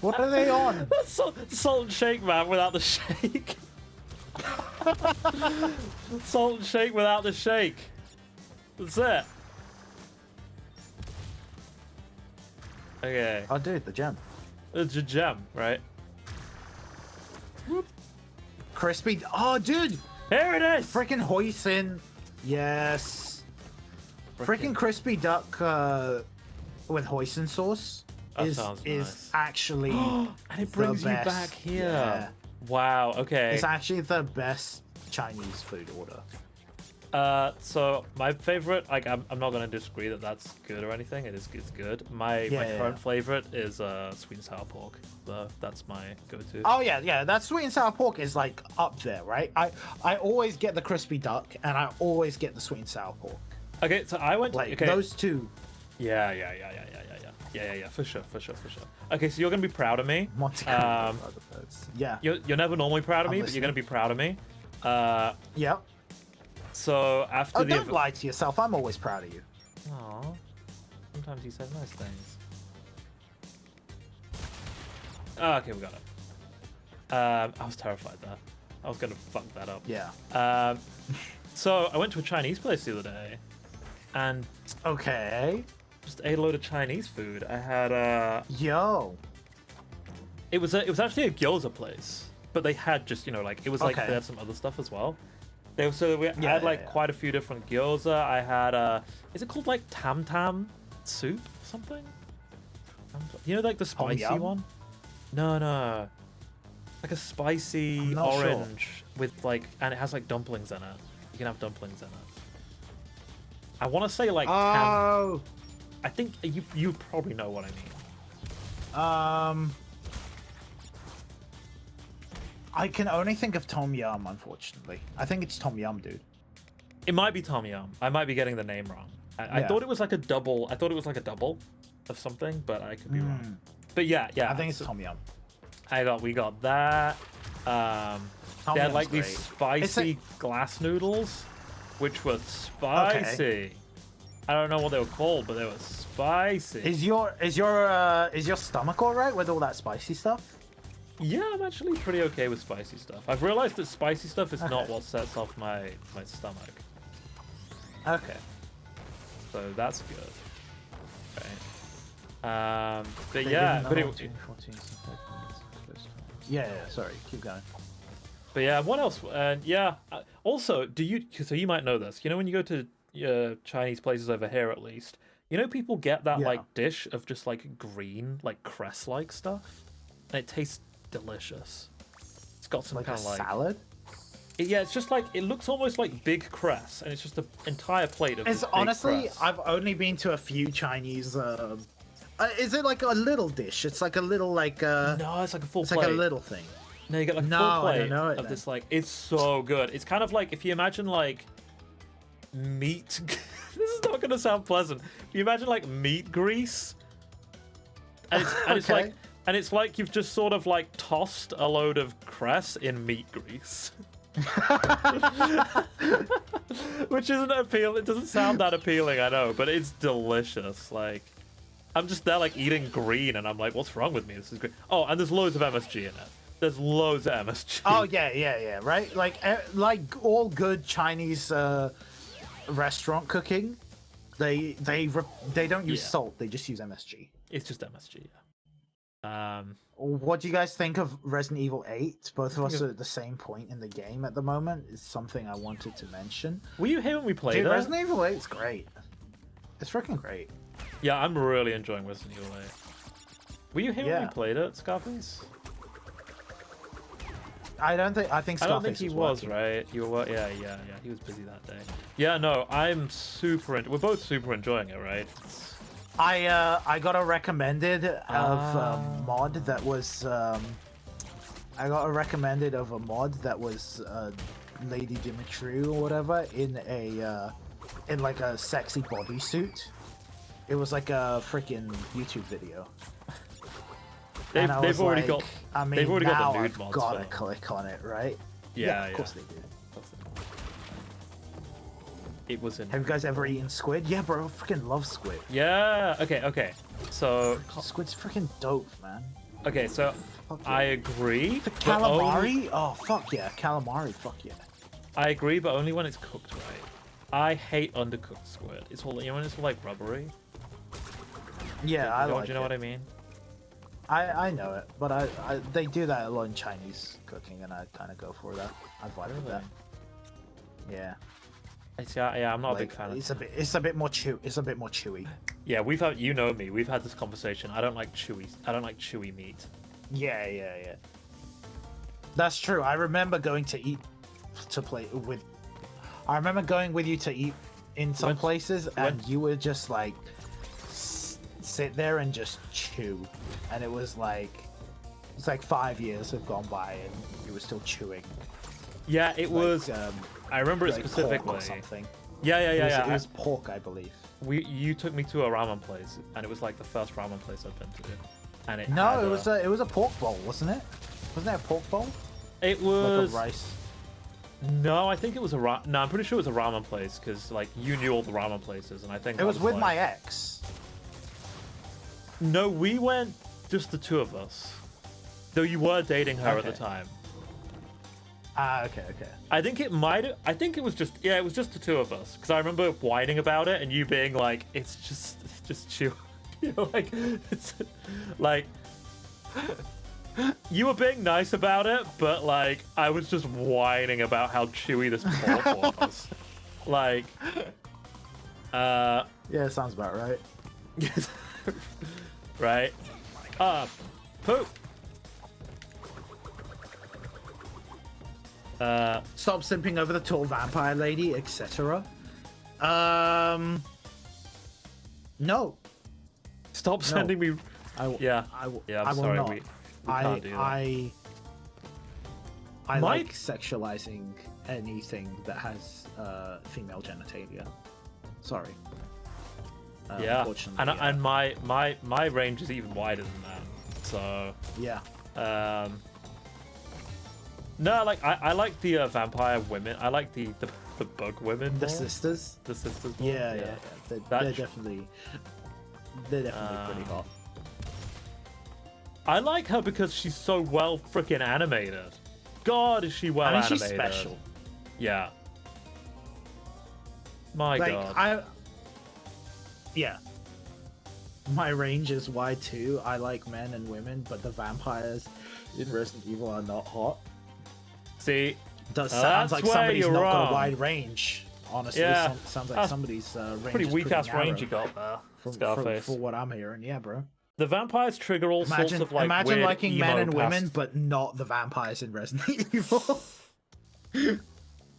What are they on? Salt and shake, man, without the shake. Salt and shake without the shake. That's it. Okay. Oh, dude, the gem. It's a gem, right? Whoop. Crispy. Oh, dude. Here it is. Freaking hoisin. Yes. Freaking crispy duck with hoisin sauce is nice. actually and it brings you back here. Yeah. Wow. Okay. It's actually the best Chinese food order. So my favorite, like, I'm not gonna disagree that that's good or anything. It's good. My current favorite is sweet and sour pork. That's my go-to. Oh yeah, that sweet and sour pork is like up there, right? I always get the crispy duck, and I always get the sweet and sour pork. Okay, so I went like those two. Yeah, for sure. Okay, so you're gonna be proud of me. Yeah. You're never normally proud of me, but you're gonna be proud of me. Yep. So after don't lie to yourself. I'm always proud of you. Aw. Sometimes you say nice things. Oh, okay, we got it. I was terrified there. I was gonna fuck that up. Yeah. So I went to a Chinese place the other day, and just ate a load of Chinese food. I had Yo. It was actually a gyoza place, but they had just like they had some other stuff as well. I had quite a few different gyoza. I had is it called like tam tam soup or something? You know, like the spicy one? No. Like a spicy orange with and it has like dumplings in it. You can have dumplings in it. I want to say like tam. I think you probably know what I mean. I can only think of Tom Yum, unfortunately. I think it's Tom Yum, dude. It might be Tom Yum. I might be getting the name wrong. I thought it was like a double. I thought it was like a double of something, but I could be wrong. But yeah. I think it's Tom Yum. We got that. They had like these spicy glass noodles, which were spicy. Okay. I don't know what they were called, but they were spicy. Is your stomach all right with all that spicy stuff? Yeah, I'm actually pretty okay with spicy stuff. I've realized that spicy stuff is not what sets off my stomach. Okay. So that's good. Okay. But yeah, but sorry, keep going. But yeah, what else? Also, so you might know this. You know, when you go to Chinese places over here, at least, people get that like dish of just like green, like cress-like stuff, and it tastes delicious. It's got some like kind of like salad. Yeah, it's just like, it looks almost like big cress, and it's just an entire plate of It's big honestly, cress. I've only been to a few Chinese. Is it like a little dish? It's like a little like. No, it's like a full plate. It's like a little thing. No, you get like a full plate of this, like, it's so good. It's kind of like, if you imagine like meat. This is not gonna sound pleasant. If you imagine like meat grease, and it's Okay. like, and it's like you've just sort of like tossed a load of cress in meat grease. Which isn't appealing. It doesn't sound that appealing, I know, but it's delicious. Like, I'm just there like eating green, and I'm like, what's wrong with me? This is great. Oh, and there's loads of MSG in it. There's loads of MSG. Oh yeah, right. Like all good Chinese restaurant cooking, they don't use salt. They just use MSG. It's just MSG. What do you guys think of Resident Evil 8? Both of us are at the same point in the game at the moment. It's something I wanted to mention. Were you here when we played Dude, it? Resident Evil 8 is great. It's freaking great. Yeah, I'm really enjoying Resident Evil 8. Were you here when we played it, Scarface? I think Scarface I don't think he was, working. right? You were, yeah. He was busy that day. Yeah, no, I'm super. We're both super enjoying it, right? I got a recommended of mod that was I got a recommended of a mod that was Lady Dimitri or whatever in like a sexy bodysuit. It was like a freaking YouTube video. They've already got. I mean, they've already now got the nude I've mods. gotta click on it, right? Yeah, of course they do. It was in. Have you guys ever eaten squid? Yeah, bro, I freaking love squid. Yeah. Okay. So. Squid's freaking dope, man. Okay, so I agree. The calamari? Oh, fuck yeah. Calamari, fuck yeah. I agree, but only when it's cooked right. I hate undercooked squid. It's all, when it's all like rubbery. Yeah, I like it. Do you know what I mean? I know it, but they do that a lot in Chinese cooking, and I kind of go for that. I vibe with that. Yeah. I'm not a big fan. It's a bit more chewy. Yeah, you know me. We've had this conversation. I don't like chewy meat. Yeah. That's true. I remember going I remember going with you to eat in some places, and you would just like sit there and just chew, and it was like 5 years have gone by, and you were still chewing. Yeah, it was. I remember it like specifically. Pork or something. Yeah. It was pork, I believe. You took me to a ramen place, and it was like the first ramen place I've been to, and it was a pork bowl, wasn't it? Wasn't it a pork bowl? It was like a rice. No, I think it was no, I'm pretty sure it was a ramen place because like you knew all the ramen places, and I think it was with like... my ex. No, we went just the two of us. Though you were dating her at the time. Okay. I think it was just the two of us because I remember whining about it and you being like, it's just chew. You know, like it's like you were being nice about it, but like I was just whining about how chewy this pork was. Like, yeah, sounds about right. Yes. Right. Poop. Stop simping over the tall vampire lady, etc. No. Stop sending me. I'm sorry. Not. We can't do that. I like sexualizing anything that has female genitalia. Sorry. Unfortunately, and my range is even wider than that. So yeah. No, like I like the vampire women. I like the bug women. The sisters. The sisters. More. Yeah. They're definitely pretty hot. I like her because she's so well freaking animated. God, is she well animated? She's special. Yeah. My God. Yeah. My range is wide too. I like men and women, but the vampires in Resident Evil are not hot. See, sounds like somebody's not got a wide range. Honestly, yeah. Sounds like somebody's range. Pretty weak ass range you got there, Scarface. For what I'm hearing, yeah, bro. The vampires trigger all sorts of like imagine weird liking men and women, but not the vampires in Resident Evil.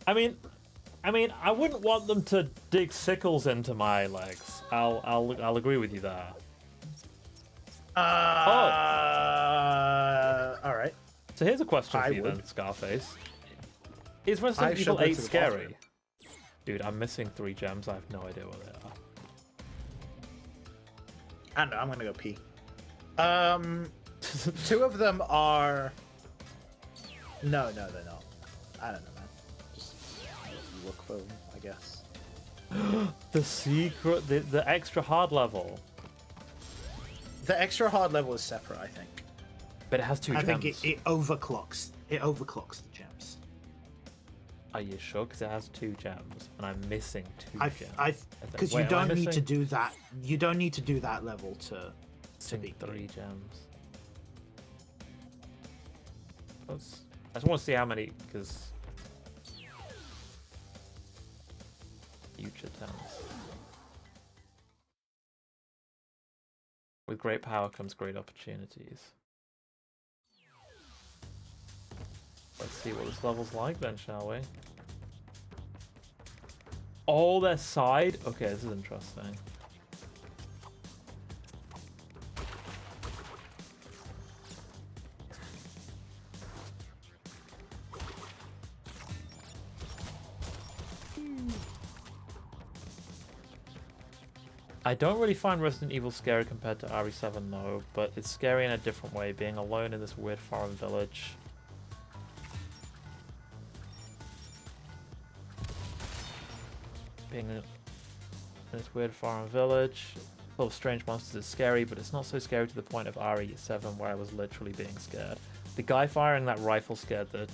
I mean, I wouldn't want them to dig sickles into my legs. I'll agree with you there. All right. So here's a question for you then, Scarface. Is Resident Evil 8 scary? Dude, I'm missing 3 gems. I have no idea what they are. I don't know. I'm gonna go pee. 2 of them are. No, they're not. I don't know, man. Just look for them, I guess. The secret, the extra hard level. The extra hard level is separate, I think. But it has 2 gems. I think it overclocks. It overclocks the gems. Are you sure? Because it has 2 gems, and I'm missing 2 gems. Because you don't need to do that. You don't need to do that level to be 3 gems. I just want to see how many, because future tense. With great power comes great opportunities. Let's see what this level's like then, shall we? Oh, their side? Okay, this is interesting. I don't really find Resident Evil scary compared to RE7 though, but it's scary in a different way, being alone in this weird foreign village. Being in this weird foreign village, full of strange monsters is scary, but it's not so scary to the point of RE7 where I was literally being scared. The guy firing that rifle scared the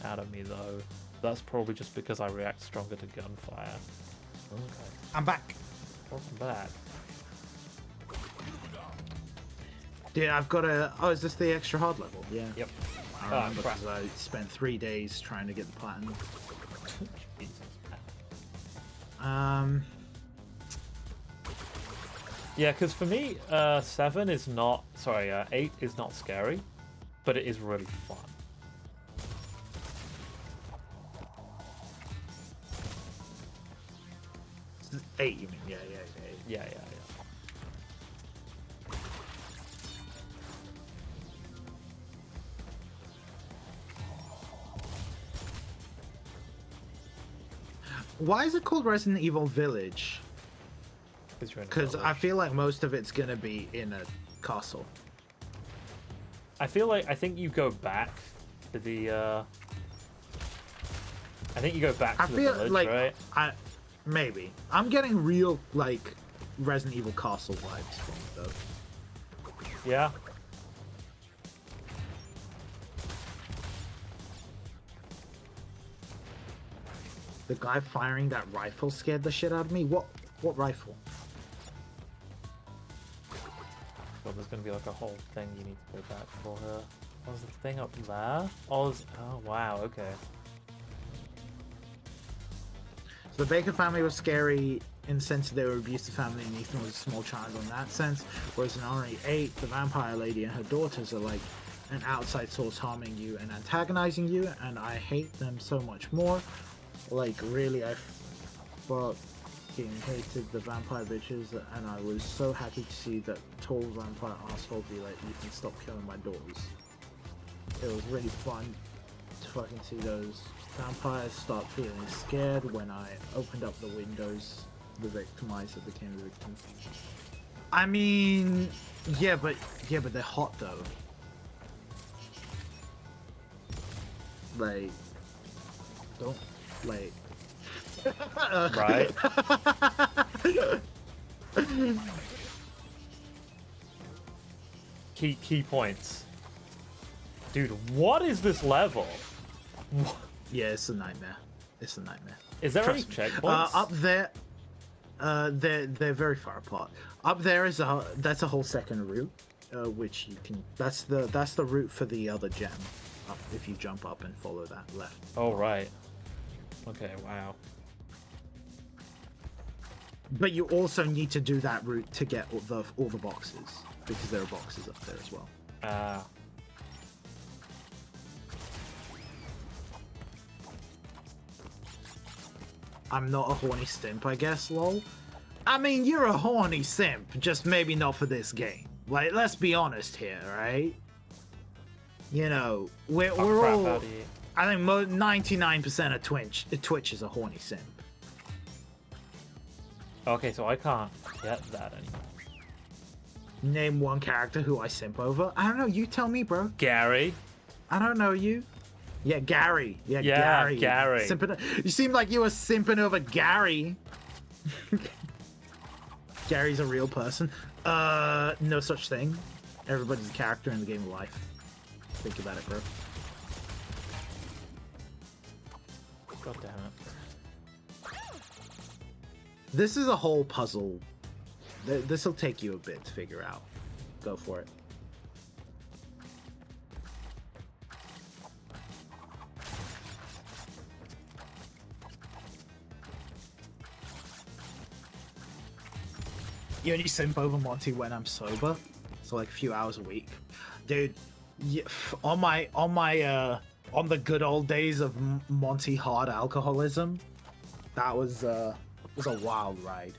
out of me though. That's probably just because I react stronger to gunfire. Okay. I'm back. Welcome back. Yeah, I've got a. Oh, is this the extra hard level? Yeah. Yep. I remember because I spent 3 days trying to get the platinum. Yeah, because for me, 7 is not. Sorry, 8 is not scary, but it is really fun. Eight, you mean? Yeah. Yeah. Why is it called Resident Evil Village? Because I feel like most of it's gonna be in a castle. I think you go back to the. I think you go back to the village, like right? Maybe I'm getting real like Resident Evil Castle vibes from it though. Yeah. The guy firing that rifle scared the shit out of me. What rifle? Well, there's gonna be like a whole thing you need to go back for her. What was the thing up there? Oh wow, okay. So the Baker family was scary in the sense that they were abusive family and Ethan was a small child in that sense. Whereas in RE8, the vampire lady and her daughters are like an outside source harming you and antagonizing you, and I hate them so much more. Like really, I fucking hated the vampire bitches, and I was so happy to see that tall vampire asshole be like, Ethan, stop killing my daughters. It was really fun to fucking see those vampires start feeling scared when I opened up the windows. The victimizer became the victim. I mean, yeah, but they're hot though. Like, don't like. Right. Key points. Dude, what is this level? What? Yeah, it's a nightmare. It's a nightmare. Is there any checkpoints? Up there, they're very far apart. Up there is that's a whole second route, which you can. That's the route for the other gem. Up if you jump up and follow that left. Oh right. Okay. Wow. But you also need to do that route to get all the boxes, because there are boxes up there as well. I'm not a horny simp, I guess, lol. I mean, you're a horny simp, just maybe not for this game. Like, let's be honest here, right? You know, we're all... I think 99% of Twitch is a horny simp. Okay, so I can't get that anymore. Name one character who I simp over. I don't know, you tell me, bro. Gary. I don't know you. Yeah, Gary. Yeah, Gary. You seem like you were simping over Gary. Gary's a real person. No such thing. Everybody's a character in the game of life. Think about it, bro. God damn it. This is a whole puzzle. This will take you a bit to figure out. Go for it. You only simp over Monty when I'm sober, so like a few hours a week, dude. Yeah, on the good old days of Monty hard alcoholism, that was a wild ride.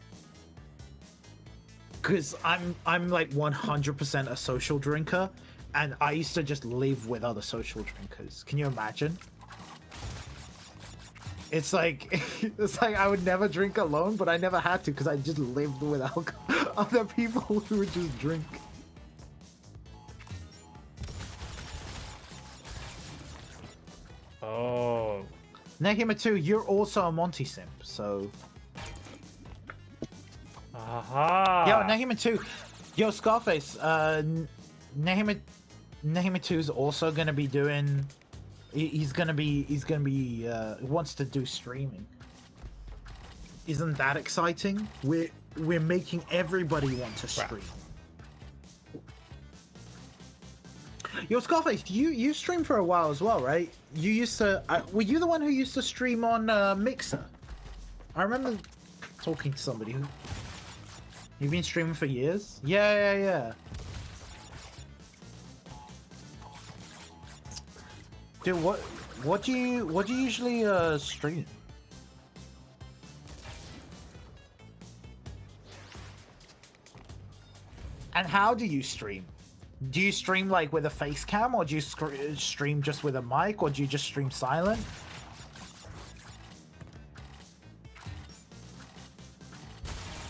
Cause I'm like 100% a social drinker, and I used to just live with other social drinkers. Can you imagine? It's like I would never drink alone, but I never had to because I just lived with other people who would just drink. Oh. Nehima 2, you're also a Monty simp, so. Aha. Yo, Nehima 2. Yo, Scarface. Nehima 2 is also gonna be doing. He's gonna be wants to do streaming. Isn't that exciting? We're making everybody want to stream. Yo, Scarface, you streamed for a while as well, right? You used to. Were you the one who used to stream on Mixer? I remember talking to somebody who. You've been streaming for years? Yeah. Dude, what do you usually stream? And how do you stream? Do you stream like with a face cam, or do you stream just with a mic, or do you just stream silent?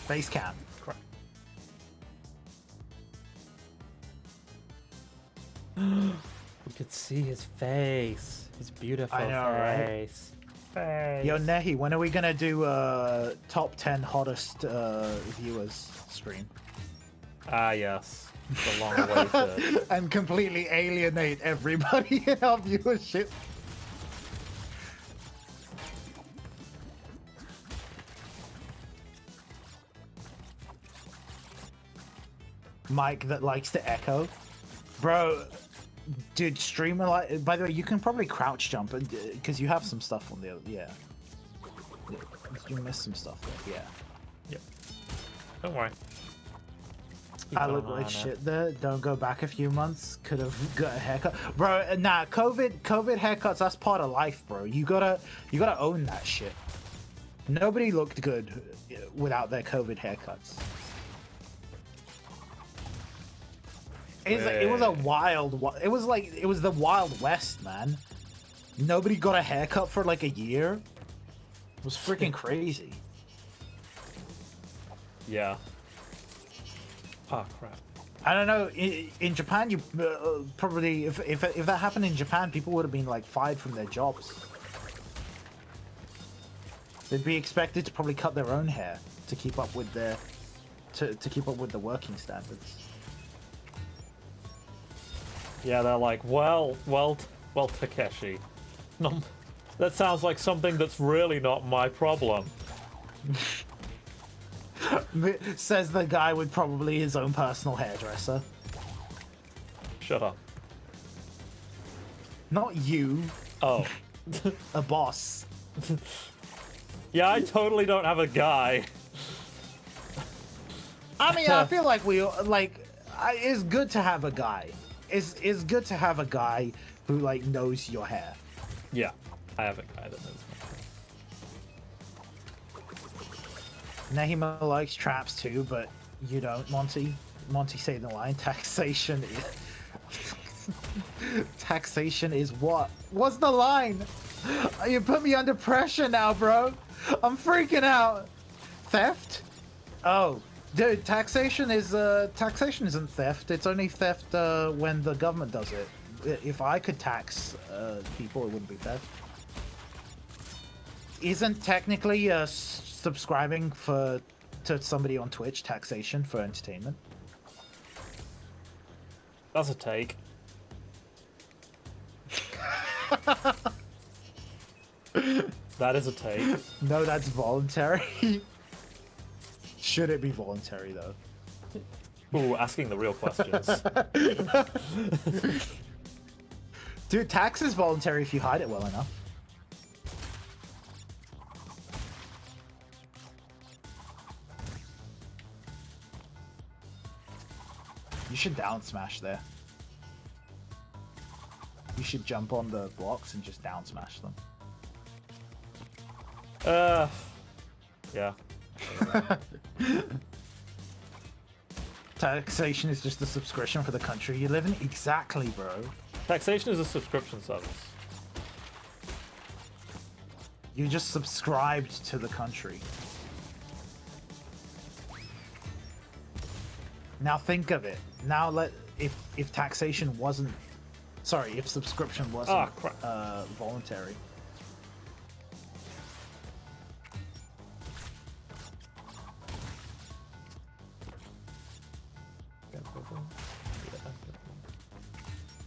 Face cam. Correct. We could see his face. His beautiful face. Right? Yo, Nehi, when are we gonna do top 10 hottest viewers stream? Ah, yes. The long awaited. And completely alienate everybody in our viewership. Mike that likes to echo. Bro, dude, streamer like. By the way, you can probably crouch jump because you have some stuff on the. Yeah. You missed some stuff there. Yeah. Yep. Don't worry. I look like shit there. Don't go back a few months. Could have got a haircut, bro. Nah, COVID haircuts. That's part of life, bro. You gotta own that shit. Nobody looked good without their COVID haircuts. It was a wild. It was the Wild West, man. Nobody got a haircut for like a year. It was freaking crazy. Yeah. Oh crap. I don't know. In Japan, you probably if that happened in Japan, people would have been like fired from their jobs. They'd be expected to probably cut their own hair to keep up with their to keep up with the working standards. Yeah, they're like, well, Takeshi. That sounds like something that's really not my problem. Says the guy with probably his own personal hairdresser. Shut up. Not you. Oh. A boss. Yeah, I totally don't have a guy. I mean, I feel like it's good to have a guy. It's good to have a guy who like knows your hair. Yeah, I have a guy that knows my hair. Nehima likes traps too, but you don't, Monty. Monty, say the line. Taxation is what? What's the line? You put me under pressure now, bro. I'm freaking out. Theft? Oh, dude, taxation isn't theft. It's only theft when the government does it. If I could tax people, it wouldn't be theft. Isn't technically subscribing to somebody on Twitch taxation for entertainment? That's a take. That is a take. No, that's voluntary. Should it be voluntary though? Ooh, asking the real questions. Dude, tax is voluntary if you hide it well enough. You should down smash there. You should jump on the blocks and just down smash them. Yeah. Taxation is just a subscription for the country you live in? Exactly, bro. Taxation is a subscription service. You just subscribed to the country. Now think of it. Now if taxation wasn't... Sorry, if subscription wasn't voluntary.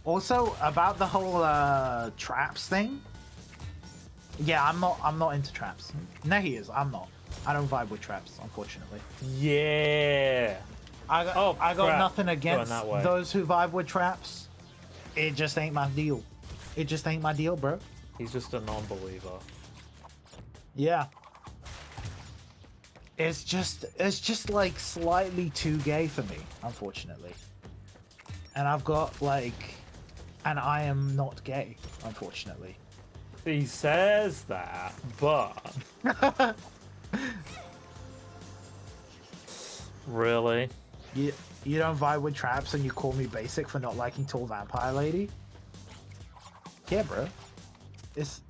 Also, about the whole traps thing. Yeah, I'm not into traps. Nehi is. I'm not. I don't vibe with traps, unfortunately. Yeah. I got nothing against that those who vibe with traps. It just ain't my deal. It just ain't my deal, bro. He's just a non-believer. Yeah. It's just like slightly too gay for me, unfortunately. And I've got like, and I am not gay, unfortunately. He says that, but really? You don't vibe with traps and you call me basic for not liking tall vampire lady? Yeah, bro. It's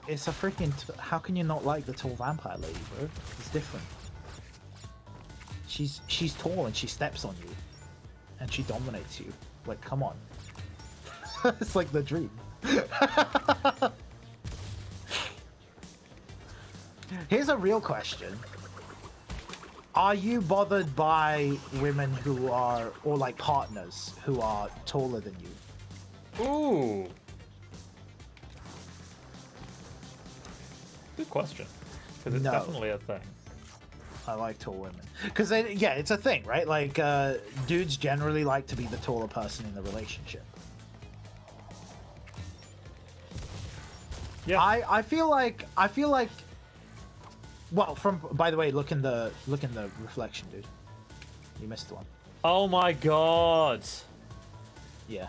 a freaking... How can you not like the tall vampire lady, bro? It's different. She's tall and she steps on you. And she dominates you. Like, come on. It's like the dream. Here's a real question. Are you bothered by women who are, or like partners who are taller than you? Ooh. Good question. Because it's definitely a thing. I like tall women. Because, yeah, it's a thing, right? Like, dudes generally like to be the taller person in the relationship. Yeah. I feel like, well, by the way, look in the reflection, dude. You missed one. Oh my god. Yeah.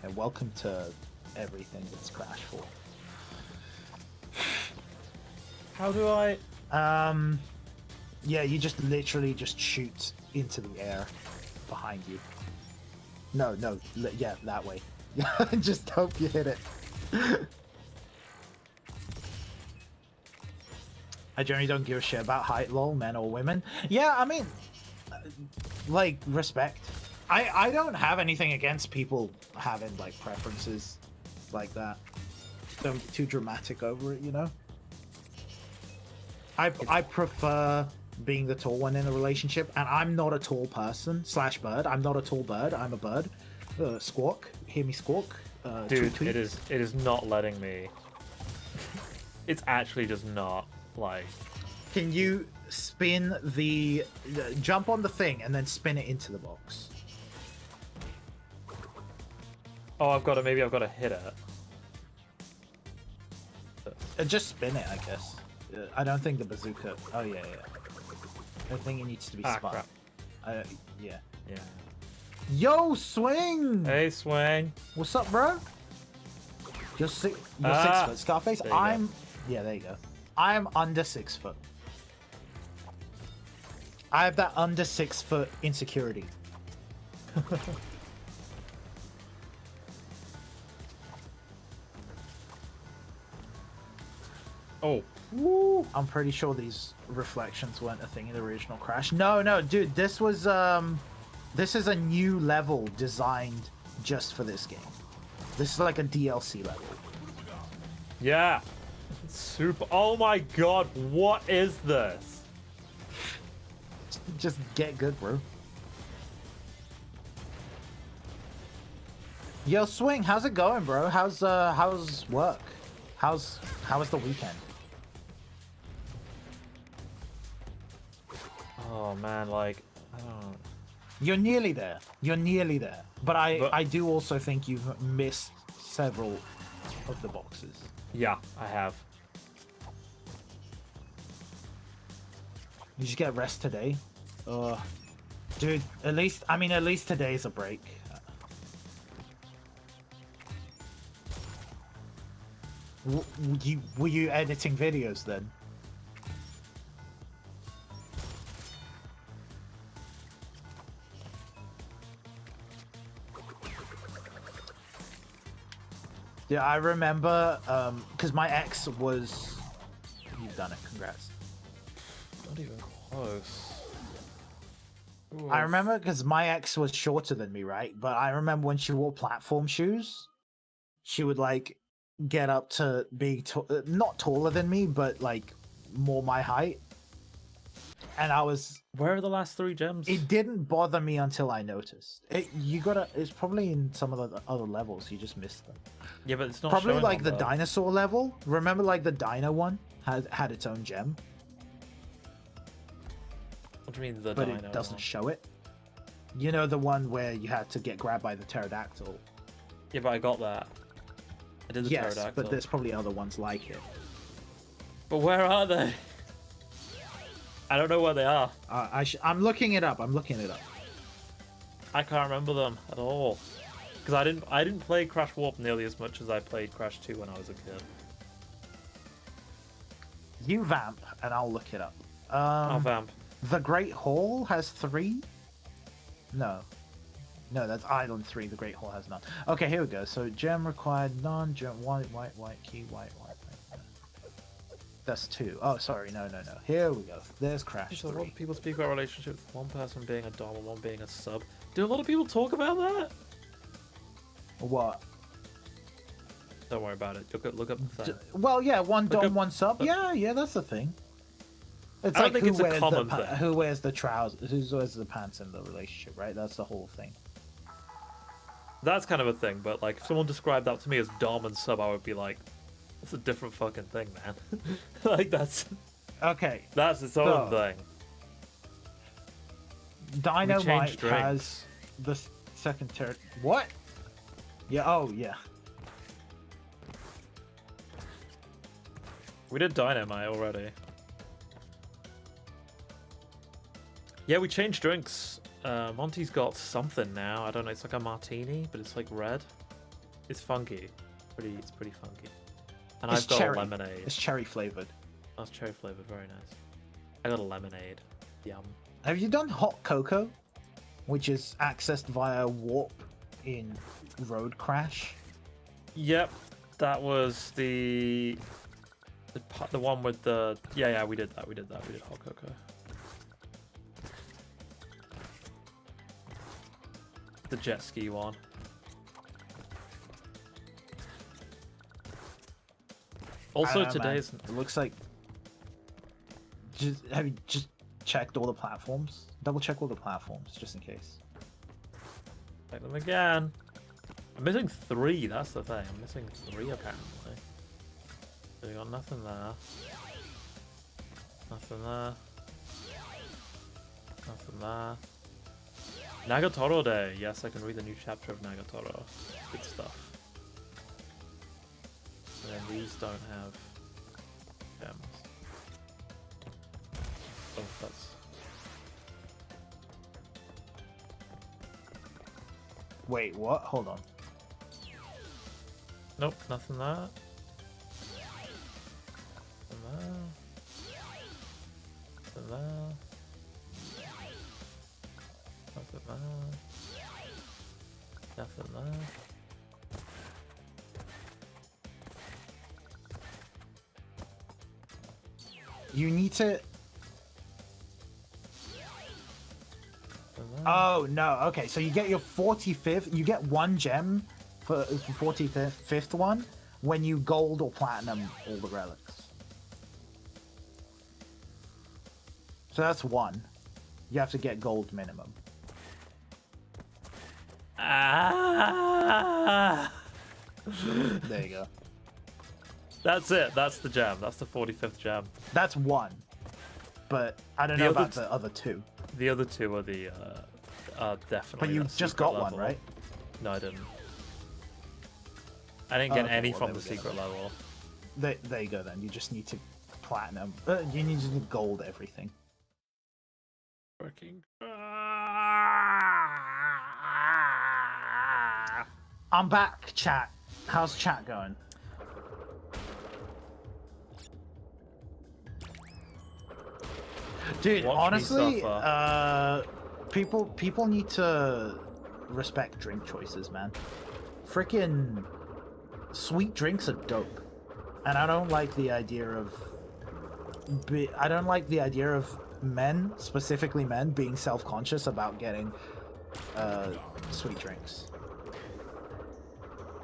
And welcome to everything that's Crash 4. How do I... Yeah, you just literally just shoot into the air behind you. No, yeah, that way. Just hope you hit it. I generally don't give a shit about height, lol, men or women. Yeah, I mean, like, respect. I don't have anything against people having, like, preferences like that. Don't be too dramatic over it, you know? I prefer being the tall one in a relationship, and I'm not a tall person / bird. I'm not a tall bird. I'm a bird. Squawk. Hear me squawk. Dude, tweet. it is not letting me. It's actually just not, like... Can you spin the... jump on the thing and then spin it into the box? Oh, maybe I've got to hit it. Just spin it, I guess. I don't think the bazooka... Oh, yeah. I think it needs to be spun. Crap. Yeah. Yeah. Yo, Swing! Hey, Swing. What's up, bro? You're 6 foot. Scarface, I'm... Yeah, there you go. I am under 6 foot. I have that under 6 foot insecurity. Oh. Woo. I'm pretty sure these reflections weren't a thing in the original Crash. No, dude, this was this is a new level designed just for this game. This is like a DLC level. Yeah. Super. Oh my god, what is this? Just get good, bro. Yo, Swing, how's it going, bro? How's work? How was the weekend? Oh man, like, I don't. You're nearly there. You're nearly there. But I do also think you've missed several of the boxes. Yeah, I have. You just get rest today. Dude, at least today's a break. Were you editing videos then? Yeah, I remember, because my ex was... You've done it, congrats. Not even close. Ooh. I remember because my ex was shorter than me, right? But I remember when she wore platform shoes, she would, like, get up to being not taller than me, but, like, more my height. And I was... Where are the last 3 gems? It didn't bother me until I noticed. It's probably in some of the other levels. You just missed them. Yeah, but it's not probably showing like on the dinosaur level. Remember, like the dino one had its own gem. What do you mean the but dino it doesn't one? show it. You know, the one where you had to get grabbed by the pterodactyl. Yeah, but I got that. I did the pterodactyl. But there's probably other ones like it. But where are they? I don't know where they are. I'm looking it up. I can't remember them at all. Because I didn't play Crash Warp nearly as much as I played Crash 2 when I was a kid. You vamp, and I'll look it up. I'll vamp. The Great Hall has 3? No, that's Island 3. The Great Hall has none. Okay, here we go. So gem required, non-gem, white, key, white. That's 2. Oh, sorry, no. Here we go. There's Crash 3. A lot of people speak about relationships with one person being a dom and one being a sub. Do a lot of people talk about that? What? Don't worry about it. Look up the thing. Well, yeah, one dom, one sub. Yeah, that's the thing. It's I like don't think it's a common thing. Who wears the trousers? Who wears the pants in the relationship? Right? That's the whole thing. That's kind of a thing, but like if someone described that to me as dom and sub, I would be like, that's a different fucking thing, man. Like that's okay. That's its own thing. Dynamite has the second turret. What? Yeah. Oh, yeah. We did Dynamite already. Yeah, we changed drinks. Monty's got something now. I don't know. It's like a martini, but it's like red. It's funky. It's pretty funky. And I've got cherry. a lemonade. It's cherry flavored. Oh, it's cherry flavored. Very nice. I got a lemonade. Yum. Have you done hot cocoa, which is accessed via warp in Road Crash? Yep, that was the one with the yeah. We did that. We did hot cocoa. The jet ski one. Also, today's... It looks like... Have you just checked all the platforms? Double check all the platforms, just in case. Check them again. I'm missing 3, that's the thing. I'm missing 3, apparently. So we got nothing there. Nothing there. Nothing there. Nagatoro Day. Yes, I can read the new chapter of Nagatoro. Good stuff. And then these don't have gems. Oh, that's... Wait, what? Hold on. Nope, nothing there. Nothing there. Nothing there. Nothing there. Nothing there. You need to... Oh, no. Okay, so you get your 45th... You get 1 gem for 45th one when you gold or platinum all the relics. So that's 1. You have to get gold minimum. Ah! There you go. That's it. That's the gem. That's the 45th gem. That's 1. But I don't know about the other 2. The other 2 are the definitely. But you just got level. 1, right? No, I didn't. I didn't get okay, any well, from the secret level. There you go then. You just need to platinum. You need to gold everything. Working. I'm back, chat. How's chat going? Dude, honestly, people need to respect drink choices, man. Freaking sweet drinks are dope, and I don't like the idea of men, specifically men, being self-conscious about getting sweet drinks.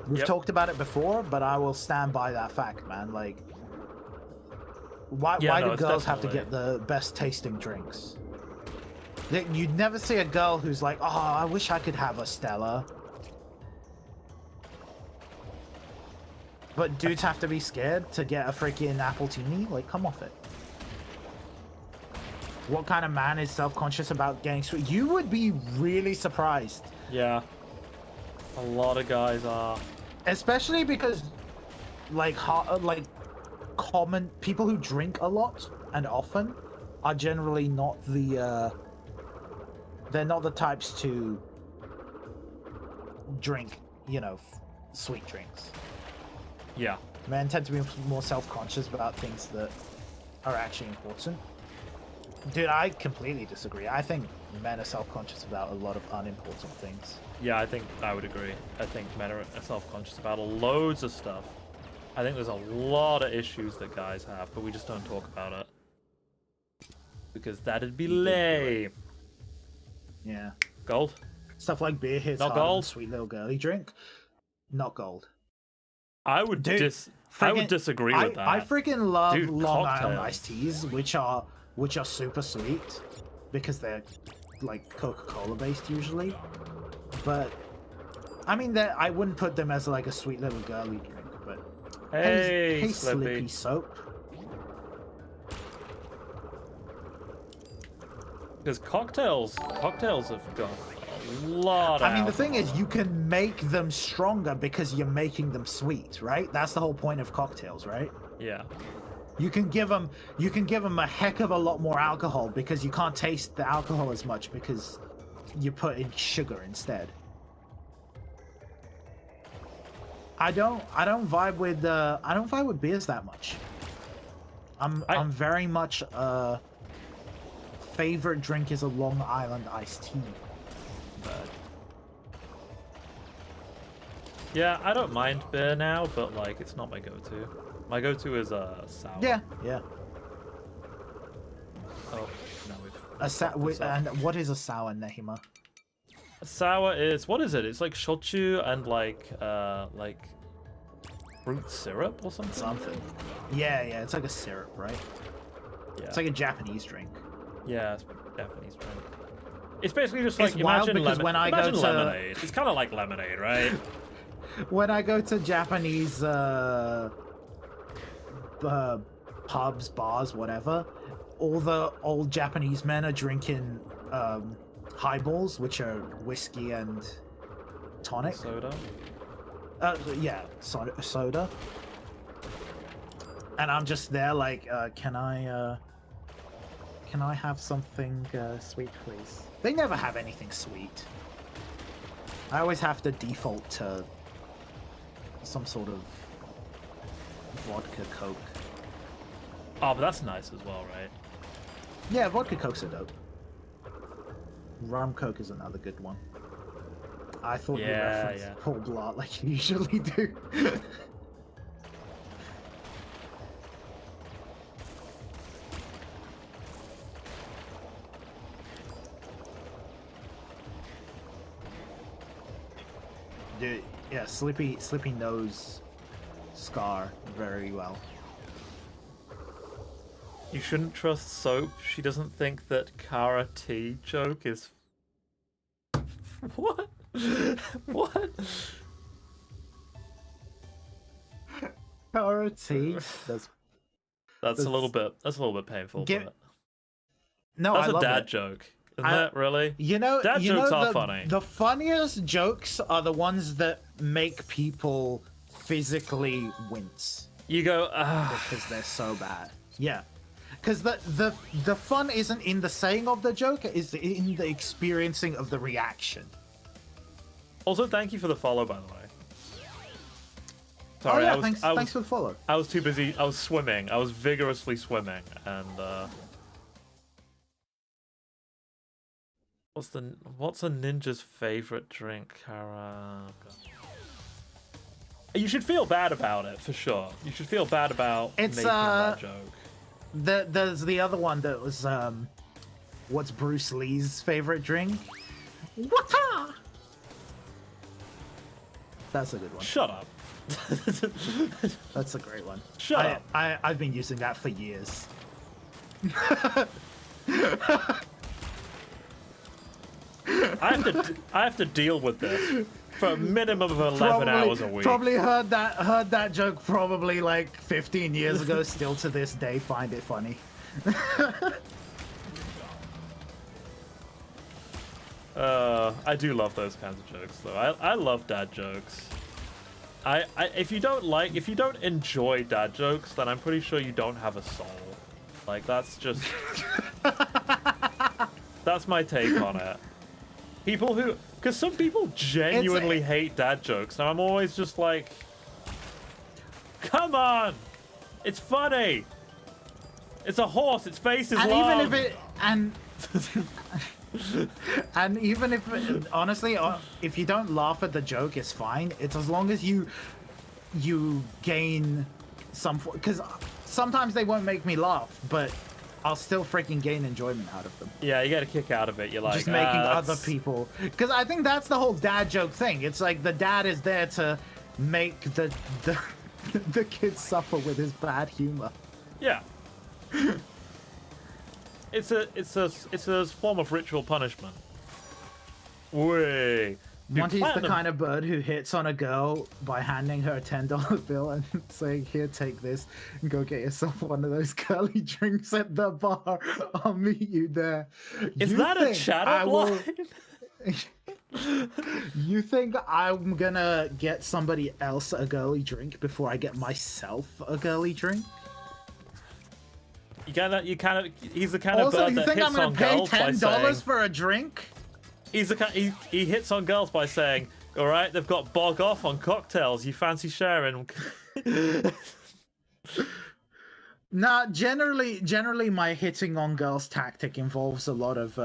We've talked about it before, but I will stand by that fact, man. Like, why do girls have to get the best tasting drinks? You'd never see a girl who's like, oh, I wish I could have a Stella. But dudes have to be scared to get a freaking Appletini? Like, come off it. What kind of man is self-conscious about getting sweet? You would be really surprised. Yeah. A lot of guys are. Especially because, common people who drink a lot and often are generally not the, they're not the types to drink, sweet drinks. Yeah. Men tend to be more self-conscious about things that are actually important. Dude, I completely disagree. I think men are self-conscious about a lot of unimportant things. Yeah, I think I would agree. I think men are self-conscious about loads of stuff. I think there's a lot of issues that guys have, but we just don't talk about it. Because that'd be lame. Yeah. Gold? Stuff like beer hits not hard gold. And sweet little girly drink. Not gold. I would disagree with that. I freaking love Long cocktails. Island iced teas, which are super sweet because they're like Coca-Cola based usually. But I mean, I wouldn't put them as like a sweet little girly drink. But hey Slippy Soap. Because cocktails have got a lot of I mean, the thing is, you can make them stronger because you're making them sweet, right? That's the whole point of cocktails, right? Yeah. You can give them a heck of a lot more alcohol because you can't taste the alcohol as much because you put in sugar instead. I don't vibe with beers that much. I'm very much favorite drink is a Long Island iced tea. But yeah, I don't mind beer now, but like it's not my go-to. My go-to is a sour. Yeah. Oh, no, and what is a sour, Nehima? A sour is, what is it? It's like shochu and like fruit syrup or something. Yeah, it's like a syrup, right? Yeah. It's like a Japanese drink. Yeah, it's Japanese drink. It's basically just it's like imagine lemonade. It's kind of like lemonade, right? When I go to Japanese pubs, bars, whatever, all the old Japanese men are drinking highballs, which are whiskey and tonic. Soda. Yeah, soda. And I'm just there like, can I have something sweet, please? They never have anything sweet. I always have to default to some sort of vodka Coke. Oh, but that's nice as well, right? Yeah, vodka Cokes are dope. Rum Coke is another good one. I thought you Yeah, referenced Paul Blart like you usually do. Dude, yeah, Slippy knows Scar very well. You shouldn't trust Soap. She doesn't think that Kara T joke is... What? What? Kara T? That's a little bit painful, but... No, that's I love a dad it. joke. Isn't that really? Dad you jokes know are funny. The funniest jokes are the ones that make people physically wince. You go, because they're so bad. Yeah. Because the fun isn't in the saying of the joke, it's in the experiencing of the reaction. Also, thank you for the follow, by the way. Sorry, thanks for the follow. I was too busy. I was swimming. I was vigorously swimming, and what's a ninja's favorite drink, Kara? You should feel bad about it for sure. You should feel bad about making that joke. There's the other one that was what's Bruce Lee's favorite drink? Wata! That's a good one. Shut up. That's a great one. Shut up. I've been using that for years. I have to deal with this for a minimum of 11 hours a week. Probably heard that joke probably like 15 years ago. Still to this day find it funny. I do love those kinds of jokes though. I love dad jokes. If you don't enjoy dad jokes, then I'm pretty sure you don't have a soul. Like that's just that's my take on it. People who, because some people genuinely hate dad jokes, and I'm always just like, come on, it's funny. It's a horse. Its face is long. Even if it and even if honestly, if you don't laugh at the joke, it's fine. It's as long as you gain some, because sometimes they won't make me laugh, but I'll still freaking gain enjoyment out of them. Yeah, you get a kick out of it. You're like, just making other people, because I think that's the whole dad joke thing. It's like the dad is there to make the kids suffer with his bad humor. Yeah. It's a form of ritual punishment. Way. Monty's the kind of bird who hits on a girl by handing her a $10 bill and saying, "Here, take this, and go get yourself one of those girly drinks at the bar. I'll meet you there." Is that a chat line? You think I'm gonna get somebody else a girly drink before I get myself a girly drink? He's the kind of bird that hits on girls by saying... Also, you think I'm gonna pay $10 for a drink? He hits on girls by saying, "All right, they've got bog off on cocktails. You fancy sharing?" Nah, generally, my hitting on girls tactic involves a lot of,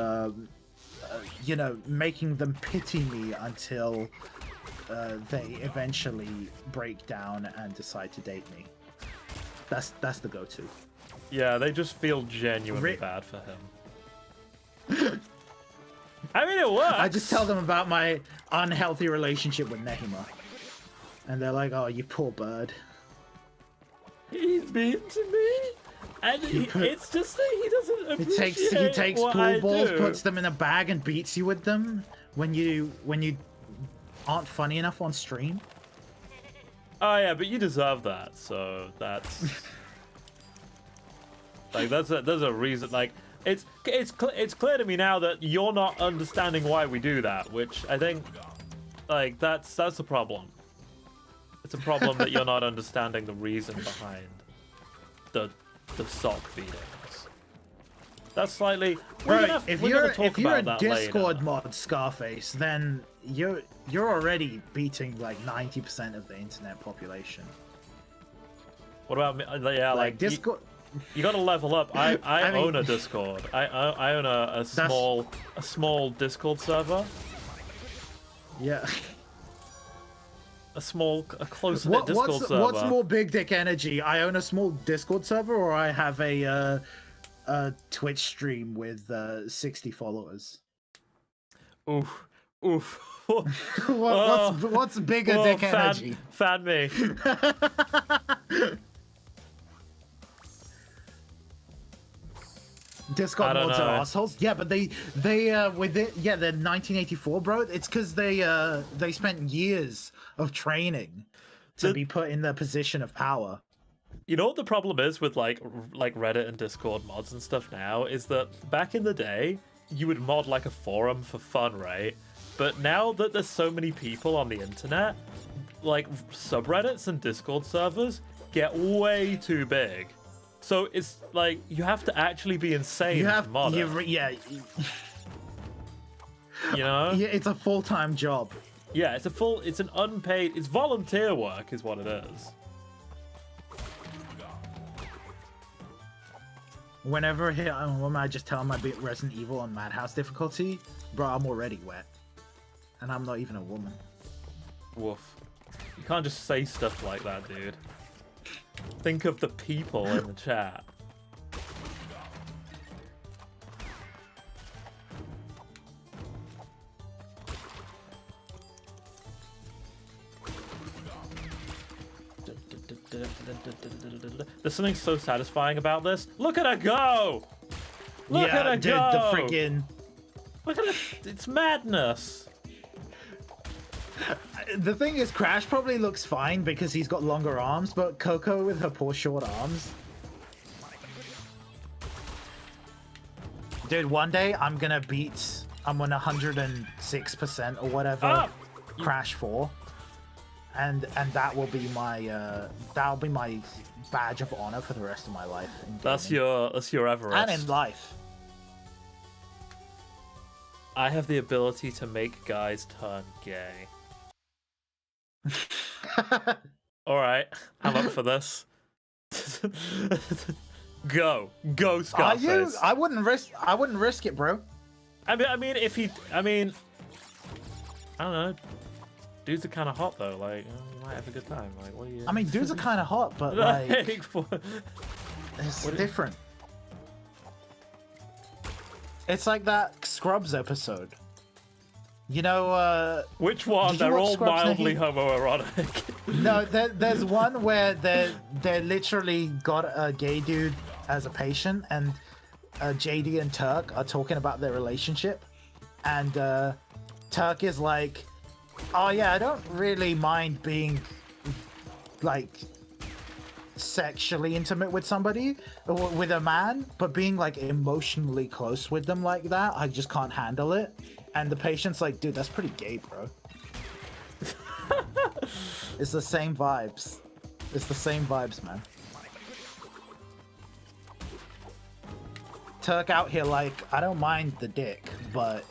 making them pity me until they eventually break down and decide to date me. That's the go-to. Yeah, they just feel genuinely bad for him. I mean, it works. I just tell them about my unhealthy relationship with Nehima. And they're like, "Oh, you poor bird. He's mean to me." And it's just that he doesn't appreciate He takes what pool balls, do. puts them in a bag, and beats you with them when you aren't funny enough on stream. Oh yeah, but you deserve that. So that's like there's a reason. Like it's clear to me now that you're not understanding why we do that, which I think like that's a problem. It's a problem that you're not understanding the reason behind the sock beatings. That's slightly. If you're a Discord later. mod, Scarface, then you're already beating like 90% of the internet population. What about me? Yeah, like Discord. You gotta level up. I mean, own a Discord. I own a small Discord server. Yeah. A close-knit Discord server. What's more big dick energy? I own a small Discord server, or I have a Twitch stream with 60 followers. Oof. Oof. What's bigger dick energy? Fan me. Discord mods are assholes. Yeah, but they with it. Yeah, they're 1984, bro. It's because they spent years of training to be put in the position of power. You know what the problem is with like Reddit and Discord mods and stuff now is that back in the day you would mod like a forum for fun, right? But now that there's so many people on the internet, like subreddits and Discord servers get way too big. So it's like you have to actually be insane to mod it. Yeah. You know? Yeah, it's a full-time job. Yeah, it's an unpaid, it's volunteer work is what it is. Whenever a woman, I just tell him I beat Resident Evil on Madhouse difficulty, bro, I'm already wet. And I'm not even a woman. Woof. You can't just say stuff like that, dude. Think of the people in the chat. There's something so satisfying about this. Look at her go! Look at her go! The freaking... Look at it. It's madness. The thing is, Crash probably looks fine because he's got longer arms, but Coco with her poor short arms. Dude, one day I'm gonna 106% or whatever Crash 4. And that will be my badge of honor for the rest of my life. That's your Everest. And in life. I have the ability to make guys turn gay. Alright, I'm up for this. Go Scarface. Are you? I wouldn't risk it, bro. I mean I don't know. Dudes are kind of hot though. Like, you might have a good time. Like, what are you? I mean, dudes are kind of hot, but like, it's different. It's like that Scrubs episode. You know, which one? They're all mildly homoerotic. No, there's one where they literally got a gay dude as a patient, and JD and Turk are talking about their relationship, and Turk is like, "Oh yeah, I don't really mind being like sexually intimate with somebody, with a man, but being like emotionally close with them like that, I just can't handle it." And the patient's like, "Dude, that's pretty gay, bro." It's the same vibes. It's the same vibes, man. Turk out here like, I don't mind the dick, but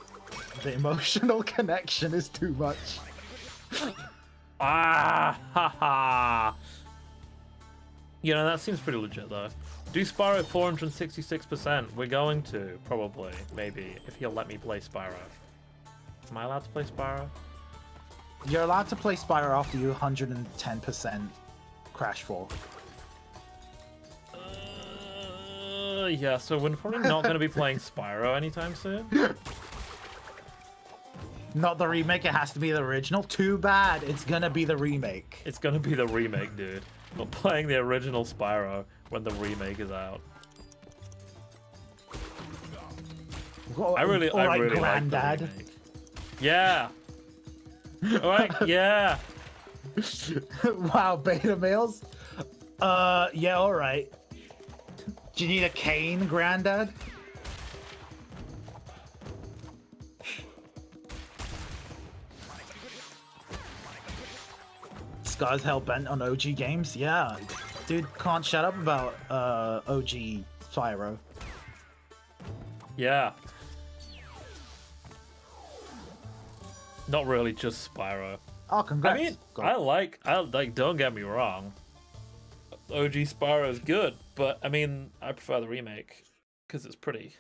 the emotional connection is too much. You know, that seems pretty legit though. Do Spyro at 466%. We're going to, probably, maybe, if he'll let me play Spyro. Am I allowed to play Spyro? You're allowed to play Spyro after you 110% Crash 4. Yeah, so we're probably not going to be playing Spyro anytime soon. Not the remake, it has to be the original. Too bad, it's gonna be the remake. It's gonna be the remake, dude. We're playing the original Spyro when the remake is out. I really Granddad. like the remake. Yeah. Alright, yeah. Wow, beta males? Yeah, alright. Do you need a cane, Granddad? Scar's hell bent on OG games? Yeah. Dude can't shut up about OG Spyro. Yeah. Not really just Spyro. Oh, congrats. I mean, I like, don't get me wrong. OG Spyro is good, but I mean, I prefer the remake because it's pretty.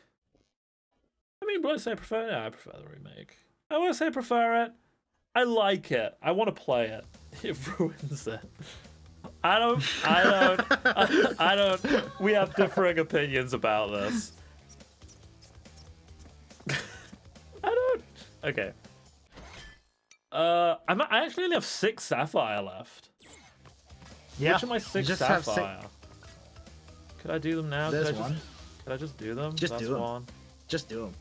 I mean, would I say I prefer it? Yeah, I prefer the remake. I want to say I prefer it. I like it. I want to play it. It ruins it. I don't. We have differing opinions about this. I don't. Okay. I actually only have 6 Sapphire left. Yeah. Which of my 6 Sapphire? Could I do them now? There's one. Could I just do them? Just That's do them. one. Just do them.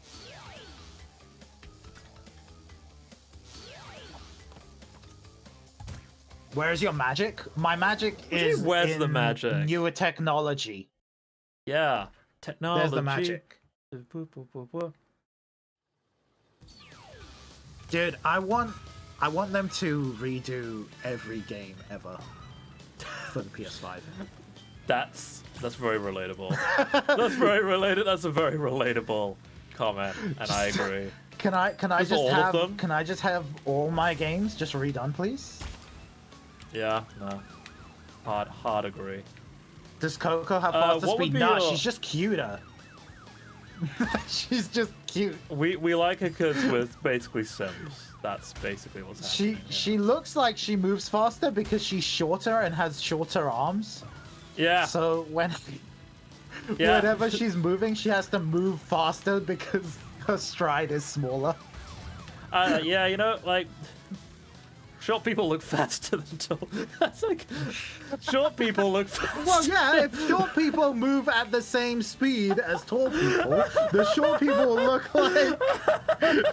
Where's your magic? My magic is where's in the magic? Newer technology. Yeah, technology. There's the magic. Dude, I want them to redo every game ever for the PS5. That's very relatable. That's very related. That's a very relatable comment, and I agree. Can I With just all have of them? Can I just have all my games just redone, please? Yeah, no. Hard agree. Does Coco have faster what would speed? be No, your- she's just cuter. She's just cute. We like her because we're basically Sims. That's basically what's happening. She looks like she moves faster because she's shorter and has shorter arms. Yeah. So whenever she's moving, she has to move faster because her stride is smaller. Yeah, you know, like short people look faster than tall. That's like short people look faster. Well, yeah, if short people move at the same speed as tall people, the short people look like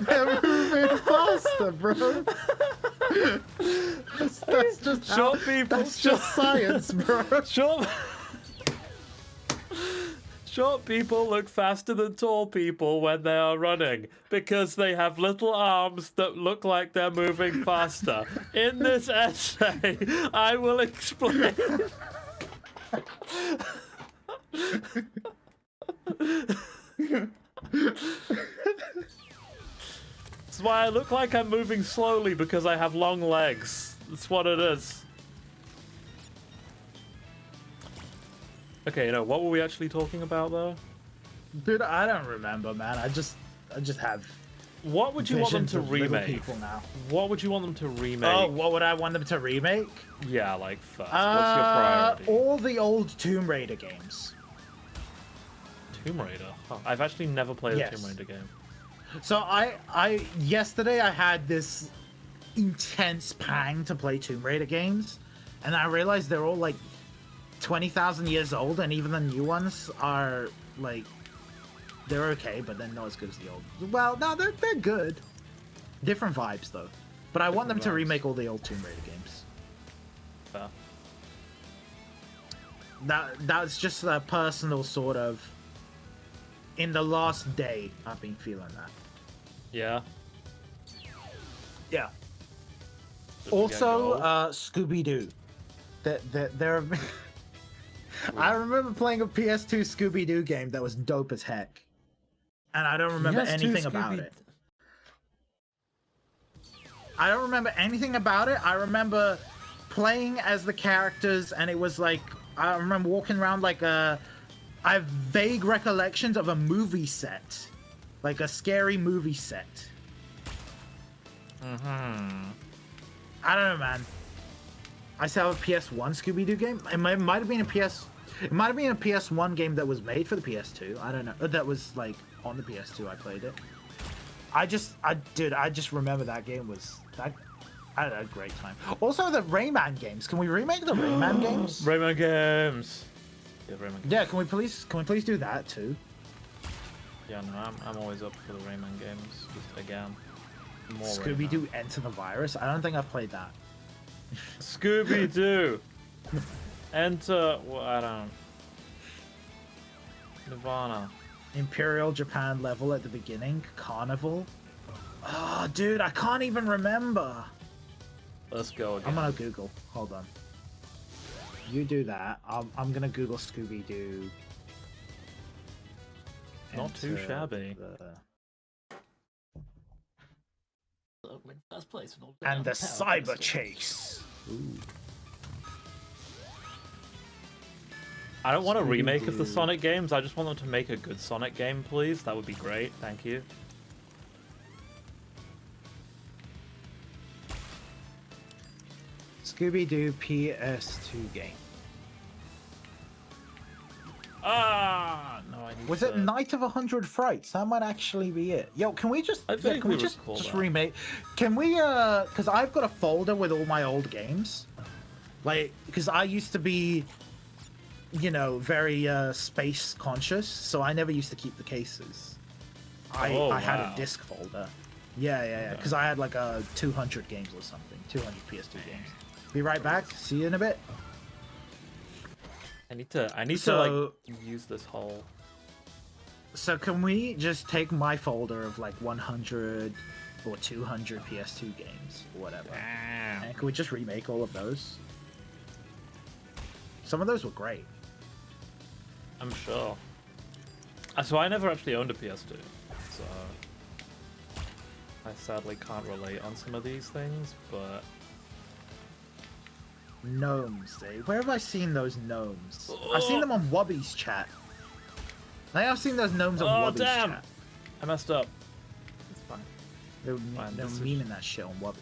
they're moving faster, bro. That's just Short people. That's just science, bro. Short people look faster than tall people when they are running because they have little arms that look like they're moving faster. In this essay, I will explain. That's why I look like I'm moving slowly, because I have long legs. That's what it is. Okay, what were we actually talking about though? Dude, I don't remember, man. I just have. What would you want them visions to of little remake? people now. What would you want them to remake? Oh, what would I want them to remake? Yeah, like first. What's your priority? All the old Tomb Raider games. Tomb Raider. Huh. I've actually never played Yes. a Tomb Raider game. So yesterday I had this intense pang to play Tomb Raider games, and I realized they're all like 20,000 years old, and even the new ones are like, they're okay, but they're not as good as the old. Well, no, they're good. Different vibes though. But I want them to vibes. remake all the old Tomb Raider games. Fair. That's just a personal sort of. In the last day, I've been feeling that. Yeah. Yeah. Does it Also, get gold? Scooby-Doo. There. I remember playing a PS2 Scooby-Doo game that was dope as heck, and I don't remember PS2 anything about Scooby- it. I don't remember anything about it. I remember playing as the characters, and it was like I remember walking around like a. I have vague recollections of a movie set, like a scary movie set. Mm-hmm. I don't know, man. I still have a PS1 Scooby-Doo game. It might have been a PS1 game that was made for the PS2. I don't know. That was like on the PS2. I played it. I just remember that game was that. I had a great time. Also, the Rayman games. Can we remake the Rayman games? Rayman games. Yeah, Rayman games. Yeah, can we please do that too? Yeah, no, I'm always up for the Rayman games. Just again, more Scooby-Doo Enter the Virus. I don't think I've played that. Scooby-Doo. Enter. Well, I don't. Nirvana. Imperial Japan level at the beginning. Carnival. Oh, dude, I can't even remember. Let's go again. I'm gonna Google. Hold on. You do that. I'm gonna Google Scooby-Doo. Not too Enter shabby. First place and the Cyber Chase. Ooh. I don't want a remake of the Sonic games. I just want them to make a good Sonic game, please. That would be great. Thank you. Scooby-Doo PS2 game. Ah, no, I need Was it Night of 100 Frights? That might actually be it. Yo, can we just just remake? Can we because I've got a folder with all my old games. Like, because I used to be, you know, very space conscious, so I never used to keep the cases. I had a disc folder. Yeah. Because I had like 200 games or something, 200 PS2 games. Be right back. See you in a bit. I need to like use this whole. So can we just take my folder of like 100 or 200 PS2 games or whatever, and can we just remake all of those? Some of those were great. I'm sure. So I never actually owned a PS2, so I sadly can't relate on some of these things, but... Gnomes, eh? Where have I seen those gnomes? I've seen them on Wubby's chat. I have seen those gnomes on Wubby's chat. I messed up. It's fine. They were memeing that shit on Wubby.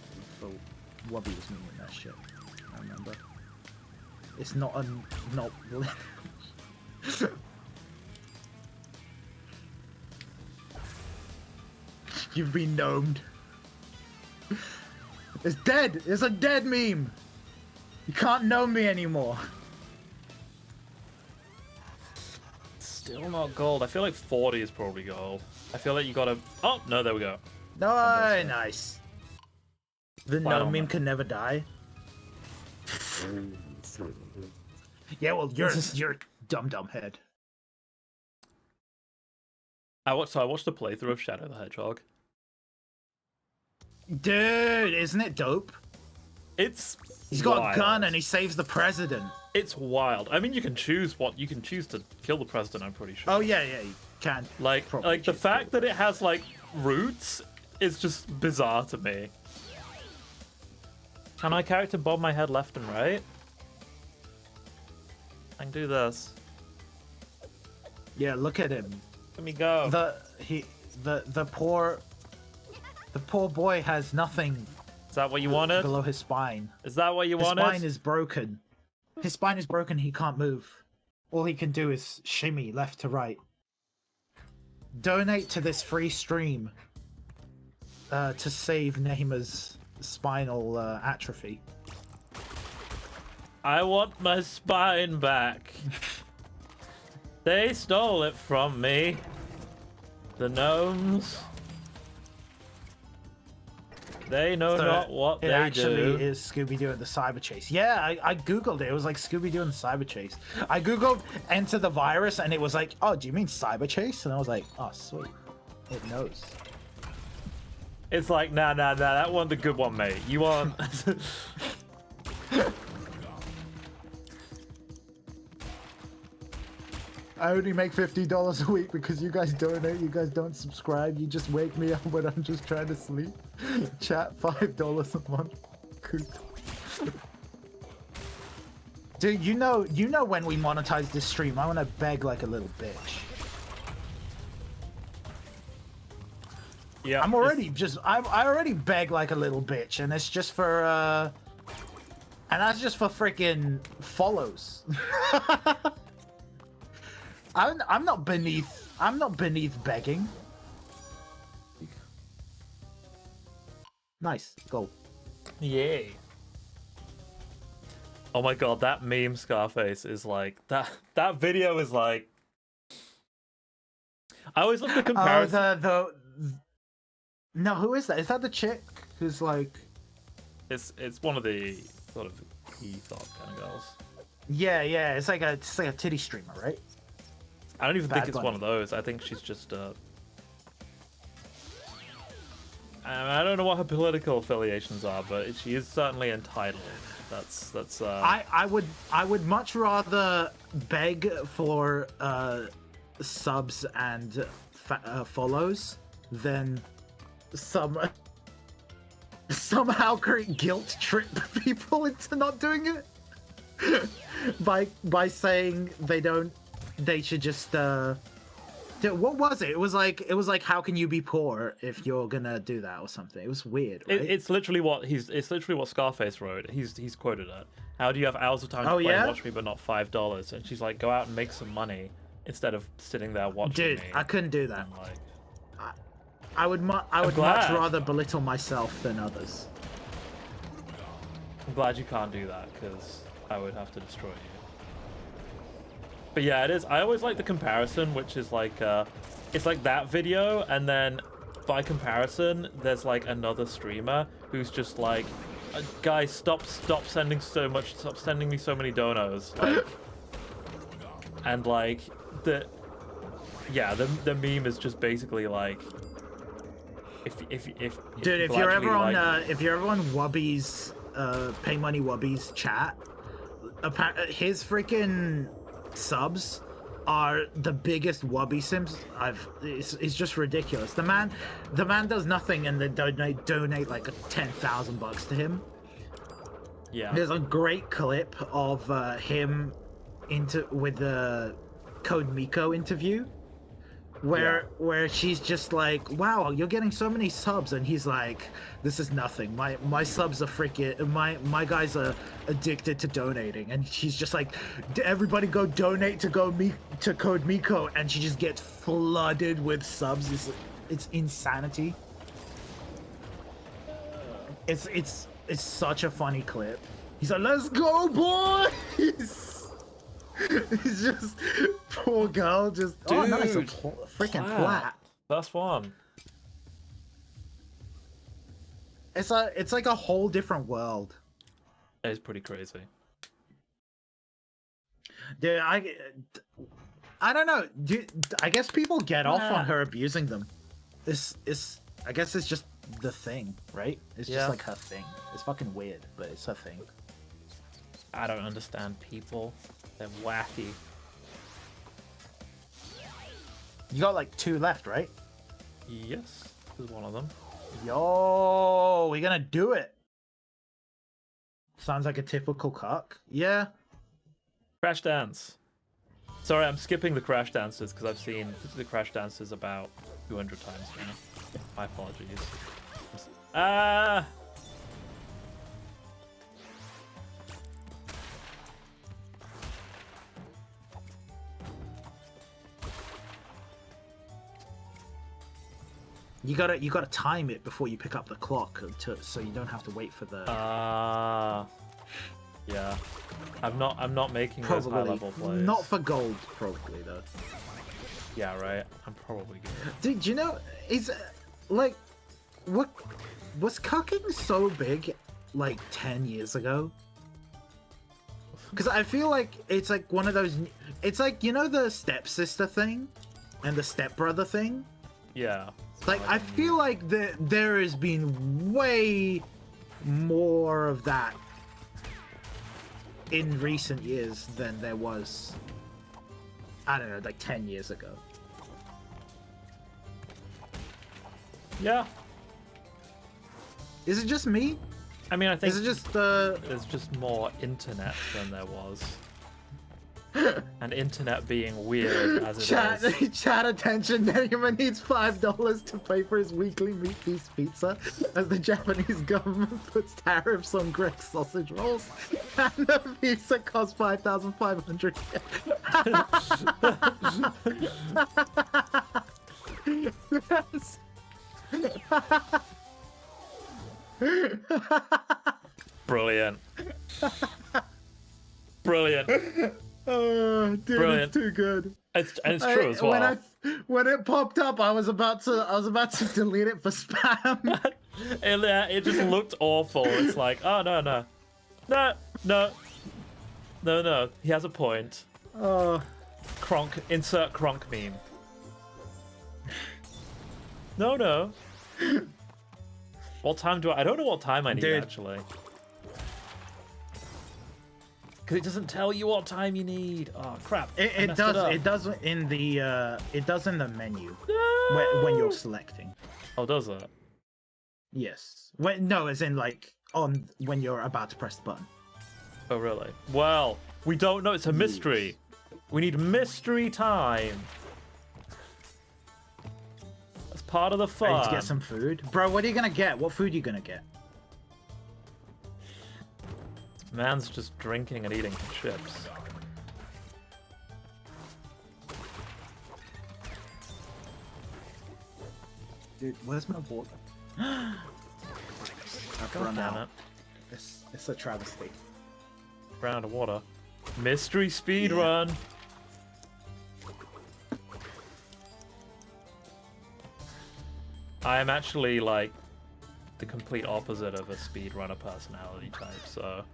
Wubby was memeing that shit. I remember. It's not not. You've been gnomed. It's dead. It's a dead meme. You can't gnome me anymore. Still not gold. I feel like 40 is probably gold. I feel like you gotta... Oh, no, there we go. No, nice. The gnome meme can never die. Yeah, well, you're dumb head. I watched the playthrough of Shadow the Hedgehog. Dude, isn't it dope? He's got a gun and he saves the president. It's wild. I mean, you can choose to kill the president. I'm pretty sure. Oh yeah, you can. Like the fact that it has like roots is just bizarre to me. Can my character bob my head left and right? I can do this. Yeah, look at him. Let me go. The poor boy has nothing. Is that what you wanted? Below his spine. Is that what you wanted? His spine is broken. His spine is broken. He can't move. All he can do is shimmy left to right. Donate to this free stream to save Neymar's spinal atrophy. I want my spine back. They stole it from me. The gnomes. They know not what they do. It actually is Scooby-Doo and the Cyber Chase. Yeah, I googled it. It was like Scooby-Doo and the Cyber Chase. I googled Enter the Virus and it was like, oh, do you mean Cyber Chase? And I was like, oh, sweet. It knows. It's like, nah, that one's a good one, mate. You want... I only make $50 a week because you guys donate, you guys don't subscribe, you just wake me up when I'm just trying to sleep. Chat, $5 a month. Dude, you know when we monetize this stream, I want to beg like a little bitch. Yeah. I already beg like a little bitch, and it's just for and that's just for freaking follows. I'm not beneath begging. Nice. Go. Yay. Oh my god, that meme Scarface is like that video is like I always look at comparison. No, who is that? Is that the chick who's like It's one of the sort of e-thought kind of girls. Yeah, it's like a titty streamer, right? I don't even think it's one of those. I think she's just I don't know what her political affiliations are, but she is certainly entitled. That's I would much rather beg for subs and follows than somehow create guilt trip people into not doing it. by saying they should just what was it? It was like how can you be poor if you're gonna do that or something? It was weird. Right? It's literally what Scarface wrote. He's quoted it. How do you have hours of time to play and watch me, but not $5? And she's like, go out and make some money instead of sitting there watching me. Dude, I couldn't do that. Like, I would much rather belittle myself than others. I'm glad you can't do that because I would have to destroy you. But yeah, it is. I always like the comparison, which is like, it's like that video, and then by comparison, there's like another streamer who's just like, guys, stop sending me so many donos. Like, and like the meme is just basically like, if you're ever on Wubby's Pay Money Wubby's chat, his freaking subs are the biggest Wubby sims it's just ridiculous. The man does nothing and they donate like $10,000 to him. Yeah, there's a great clip of him with the Code Miko interview where she's just like, wow, you're getting so many subs, and he's like, this is nothing. My subs are freaking my guys are addicted to donating, and she's just like, everybody go donate to Code Miko, and she just gets flooded with subs. It's insanity. It's such a funny clip. He's like, let's go, boys. He's just poor girl, just dude, nice, freaking flat. That's one. It's like a whole different world. It's pretty crazy. Dude, I don't know. I guess people get off on her abusing them. I guess it's just the thing, right? It's just like her thing. It's fucking weird, but it's her thing. I don't understand people. They're wacky. You got like 2 left, right? Yes, this is one of them. Yo, we're gonna do it. Sounds like a typical cock. Yeah. Crash dance. Sorry, I'm skipping the crash dances because I've seen the crash dances about 200 times now. My apologies. Ah! You gotta time it before you pick up the clock so you don't have to wait for the. Yeah. I'm not making those high level plays. Not for gold, probably though. Yeah, right. I'm probably good. Dude, you know, is like, what was cucking so big like 10 years ago? Because I feel like it's like one of those. It's like, you know, the stepsister thing and the stepbrother thing. Yeah. Like, I feel like there has been way more of that in recent years than there was, I don't know, like 10 years ago. Yeah. Is it just me? I mean, I think is it just there's just more internet than there was. And internet being weird as it is. Chat attention, Neymar needs $5 to pay for his weekly meat feast pizza as the Japanese government puts tariffs on Greg's sausage rolls and the pizza costs 5,500 Brilliant. Brilliant. Oh, dude, Brilliant. It's too good. It's true as well. When it popped up, I was about to delete it for spam. It just looked awful. It's like, oh no. He has a point. Oh, Kronk. Insert Kronk meme. No. What time do I don't know what time I need, Dude. actually. Because it doesn't tell you what time you need. Oh crap! it does in the menu when you're selecting. Oh, does it? Yes. When you're about to press the button. Oh really? Well, We don't know. It's a mystery. We need mystery time. That's part of the fun. I need to get some food. Bro, what are you gonna get? What food are you gonna get? Man's just drinking and eating chips. Dude, where's my water? I've run out. It's a travesty. Ran out of water. Mystery speed run. I am actually like the complete opposite of a speedrunner personality type, so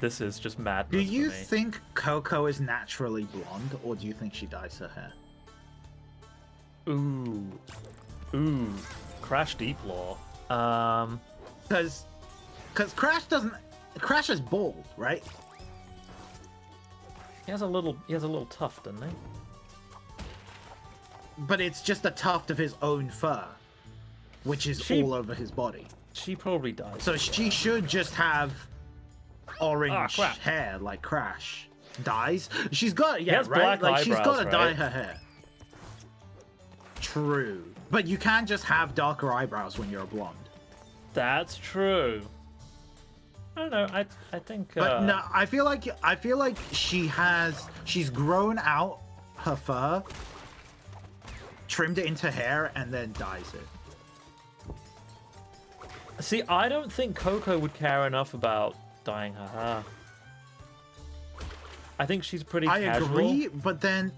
this is just madness. Do you for me. think Coco is naturally blonde, or do you think she dyes her hair? Ooh, Crash Deep Lore. Because Crash is bald, right? He has a little tuft, doesn't he? But it's just a tuft of his own fur, which is all over his body. She probably dies. So she should just have orange crap. hair like Crash. Dyes? She's got has right? black Like she's got to eyebrows, dye right? her hair. True. But you can't just have darker eyebrows when you're a blonde. That's true. I don't know. I think. But no, I feel like she's grown out her fur, trimmed it into hair, and then dyes it. See, I don't think Coco would care enough about dyeing her hair. I think she's pretty casual. I agree, but then,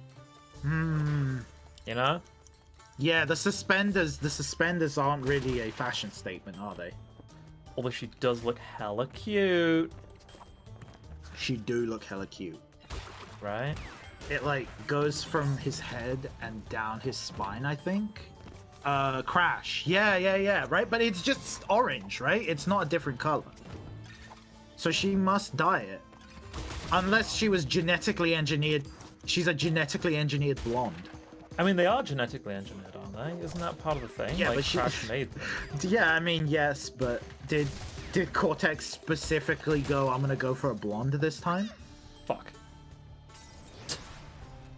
You know? yeah, the suspenders aren't really a fashion statement, are they? Although she does look hella cute, She do look hella cute. right? It like goes from his head and down his spine, I think. Crash. Yeah, right? But it's just orange, right? It's not a different color. So she must dye it. Unless she was genetically engineered. She's a genetically engineered blonde. I mean, they are genetically engineered, aren't they? Isn't that part of the thing? Yeah, like, but she- Crash made them. Yeah, I mean, yes, but did Cortex specifically go, I'm gonna go for a blonde this time? Fuck.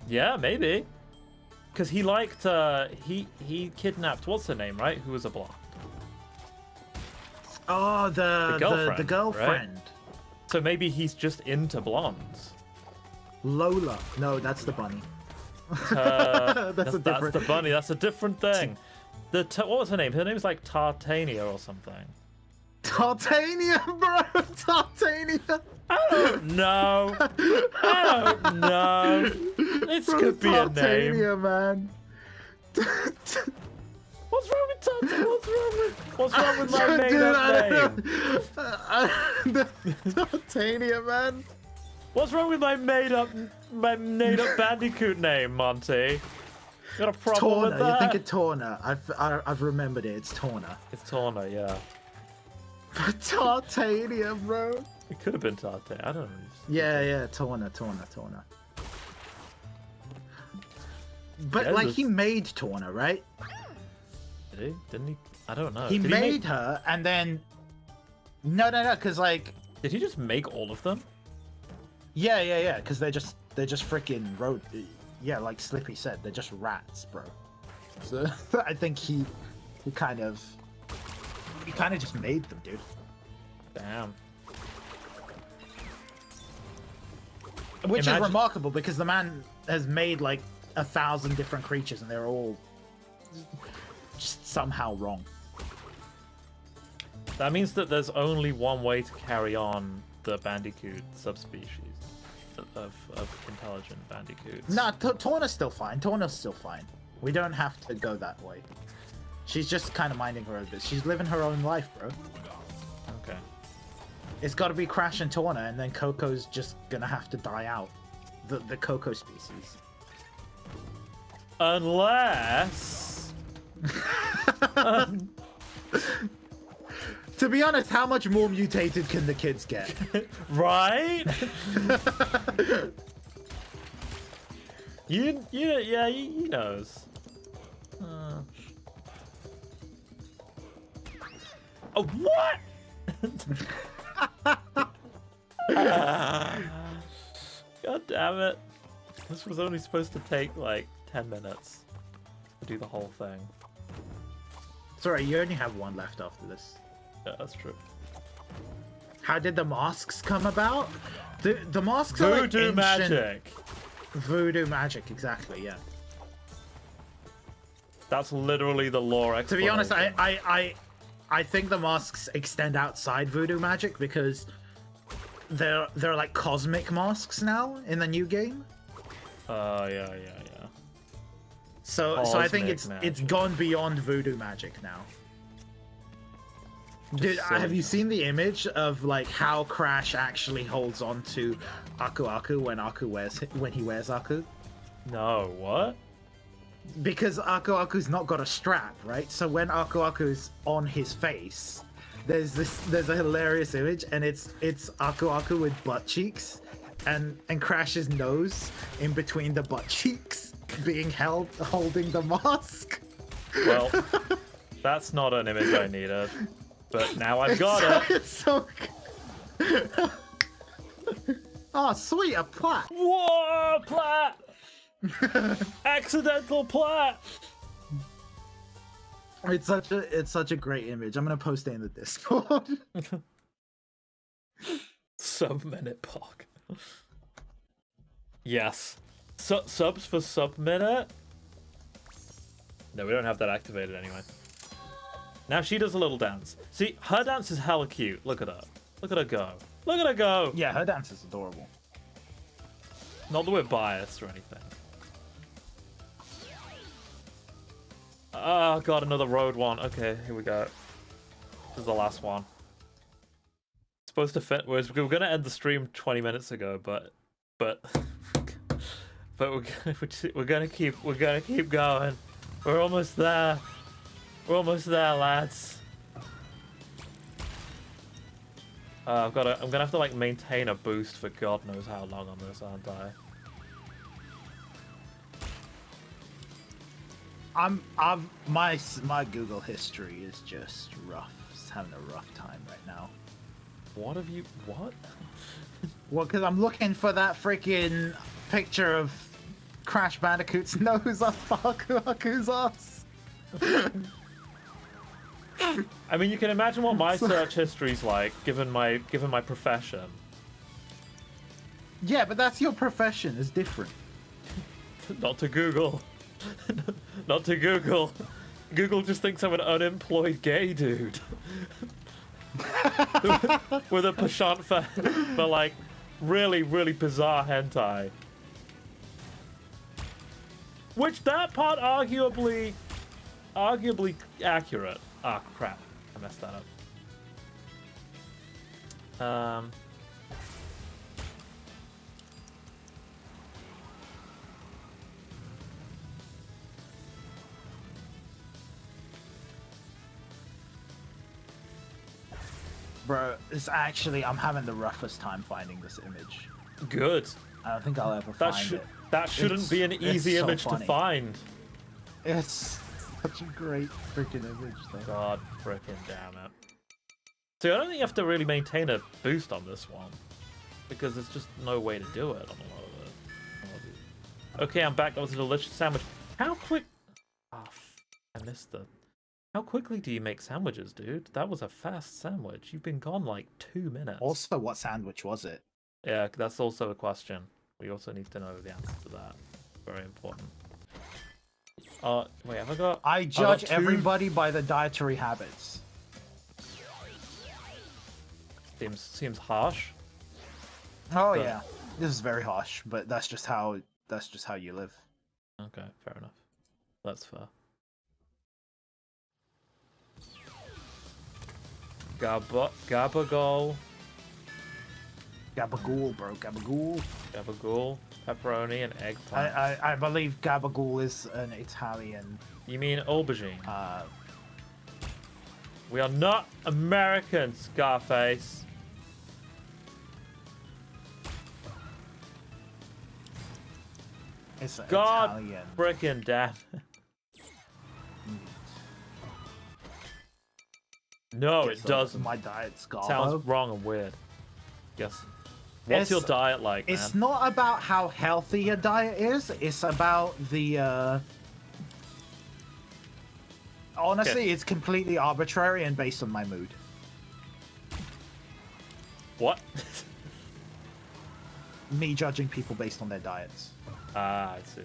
Yeah, maybe. Because he liked, he kidnapped, what's her name, right? Who was a blonde. Oh, the girlfriend. Right? So maybe he's just into blondes. Lola. No, that's the bunny. That's a different. the bunny. That's a different thing. What was her name? Her name was like Tartania or something. Tartania, bro. Tartania. I don't know. I don't know. This Bro, could be a name. Tartania, man. What's wrong with Tartania? What's wrong with my made-up name? Tartania, man. What's wrong with my made-up Bandicoot name, Monty? You got a problem with Torna. that? You think it's Torna? I've remembered it. It's Torna. It's Torna, yeah. Tartania, bro. It could have been Tartania. I don't know. Yeah, Torna. But Yeah, like he made Torna, right? Did he? Didn't he? I don't know. He Did made her, and then no, because like Did he just make all of them? yeah, because they're just freaking road. Yeah, like Slippy said, they're just rats, bro. So I think he kind of just made them, dude. Damn. Which Imagine- is remarkable because the man has made like 1,000 different creatures and they're all just somehow wrong. That means that there's only one way to carry on the Bandicoot subspecies of intelligent bandicoots. Nah, Torna's still fine. Torna's still fine. We don't have to go that way. She's just kind of minding her own business. She's living her own life, bro. Okay. It's got to be Crash and Torna, and then Coco's just gonna have to die out. The Coco species. Unless... To be honest, how much more mutated can the kids get? Right? he knows. Oh, what? God damn it. This was only supposed to take like 10 minutes to do the whole thing. Sorry, you only have one left after this. Yeah, that's true. How did the masks come about? The masks Voodoo are like ancient... magic. Voodoo magic, exactly, yeah. That's literally the lore explanation. To be honest, I think the masks extend outside voodoo magic because they're like cosmic masks now in the new game. Yeah. So I think it's gone beyond voodoo magic now. Dude, have you seen the image of like how Crash actually holds on to Aku when he wears Aku? No, what? Because Aku's not got a strap, right? So when Aku's on his face, there's a hilarious image, and it's Aku with butt cheeks, and Crash's nose in between the butt cheeks, being holding the mask. Well, that's not an image I needed, but now I've got it. It's so good. Oh, sweet, a plat. Whoa, plat! Accidental plat. It's such a great image. I'm gonna post it in the Discord. Sub-minute pog. Yes. Subs for sub-minute? No, we don't have that activated anyway. Now she does a little dance. See, her dance is hella cute. Look at her. Look at her go. Look at her go! Yeah, her dance is adorable. Not that we're biased or anything. Oh god, another road one. Okay, here we go. This is the last one. Supposed to fit. We were gonna end the stream 20 minutes ago, but we're gonna keep going. We're almost there. We're almost there, lads. I'm gonna have to like maintain a boost for God knows how long on this, aren't I? My Google history is just rough. Just having a rough time right now. What? Well, because I'm looking for that freaking picture of Crash Bandicoot's nose up Aku's ass. I mean, you can imagine what my search history's like, given my profession. Yeah, but that's your profession. It's different. Not to Google. Not to Google. Google just thinks I'm an unemployed gay dude. With a penchant for like really, really bizarre hentai. Which that part arguably accurate. Ah, crap. I messed that up. Bro, it's actually, I'm having the roughest time finding this image. Good. I don't think I'll ever find it. That shouldn't be an easy image to find. It's such a great freaking image, though. God freaking damn it. See, I don't think you have to really maintain a boost on this one. Because there's just no way to do it on a lot of it. Okay, I'm back. That was a delicious sandwich. How quick... Oh, I missed the... How quickly do you make sandwiches, dude? That was a fast sandwich. You've been gone like 2 minutes. Also, what sandwich was it? Yeah, that's also a question. We also need to know the answer to that. Very important. Wait, have I got... I judge everybody by the dietary habits. Seems harsh. Oh but... yeah, this is very harsh, but that's just how you live. Okay, fair enough. That's fair. Gabagool. Gabagool, bro. Gabagool. Gabagool, pepperoni, and eggplant. I believe gabagool is an Italian. You mean aubergine? We are not American, Scarface. It's God Italian. Frickin' damn. No, it doesn't. My diet's garbo. Sounds wrong and weird. Yes. What's your diet like, man? It's not about how healthy your diet is. It's about the. Honestly, it's completely arbitrary and based on my mood. What? Me judging people based on their diets. Ah, I see.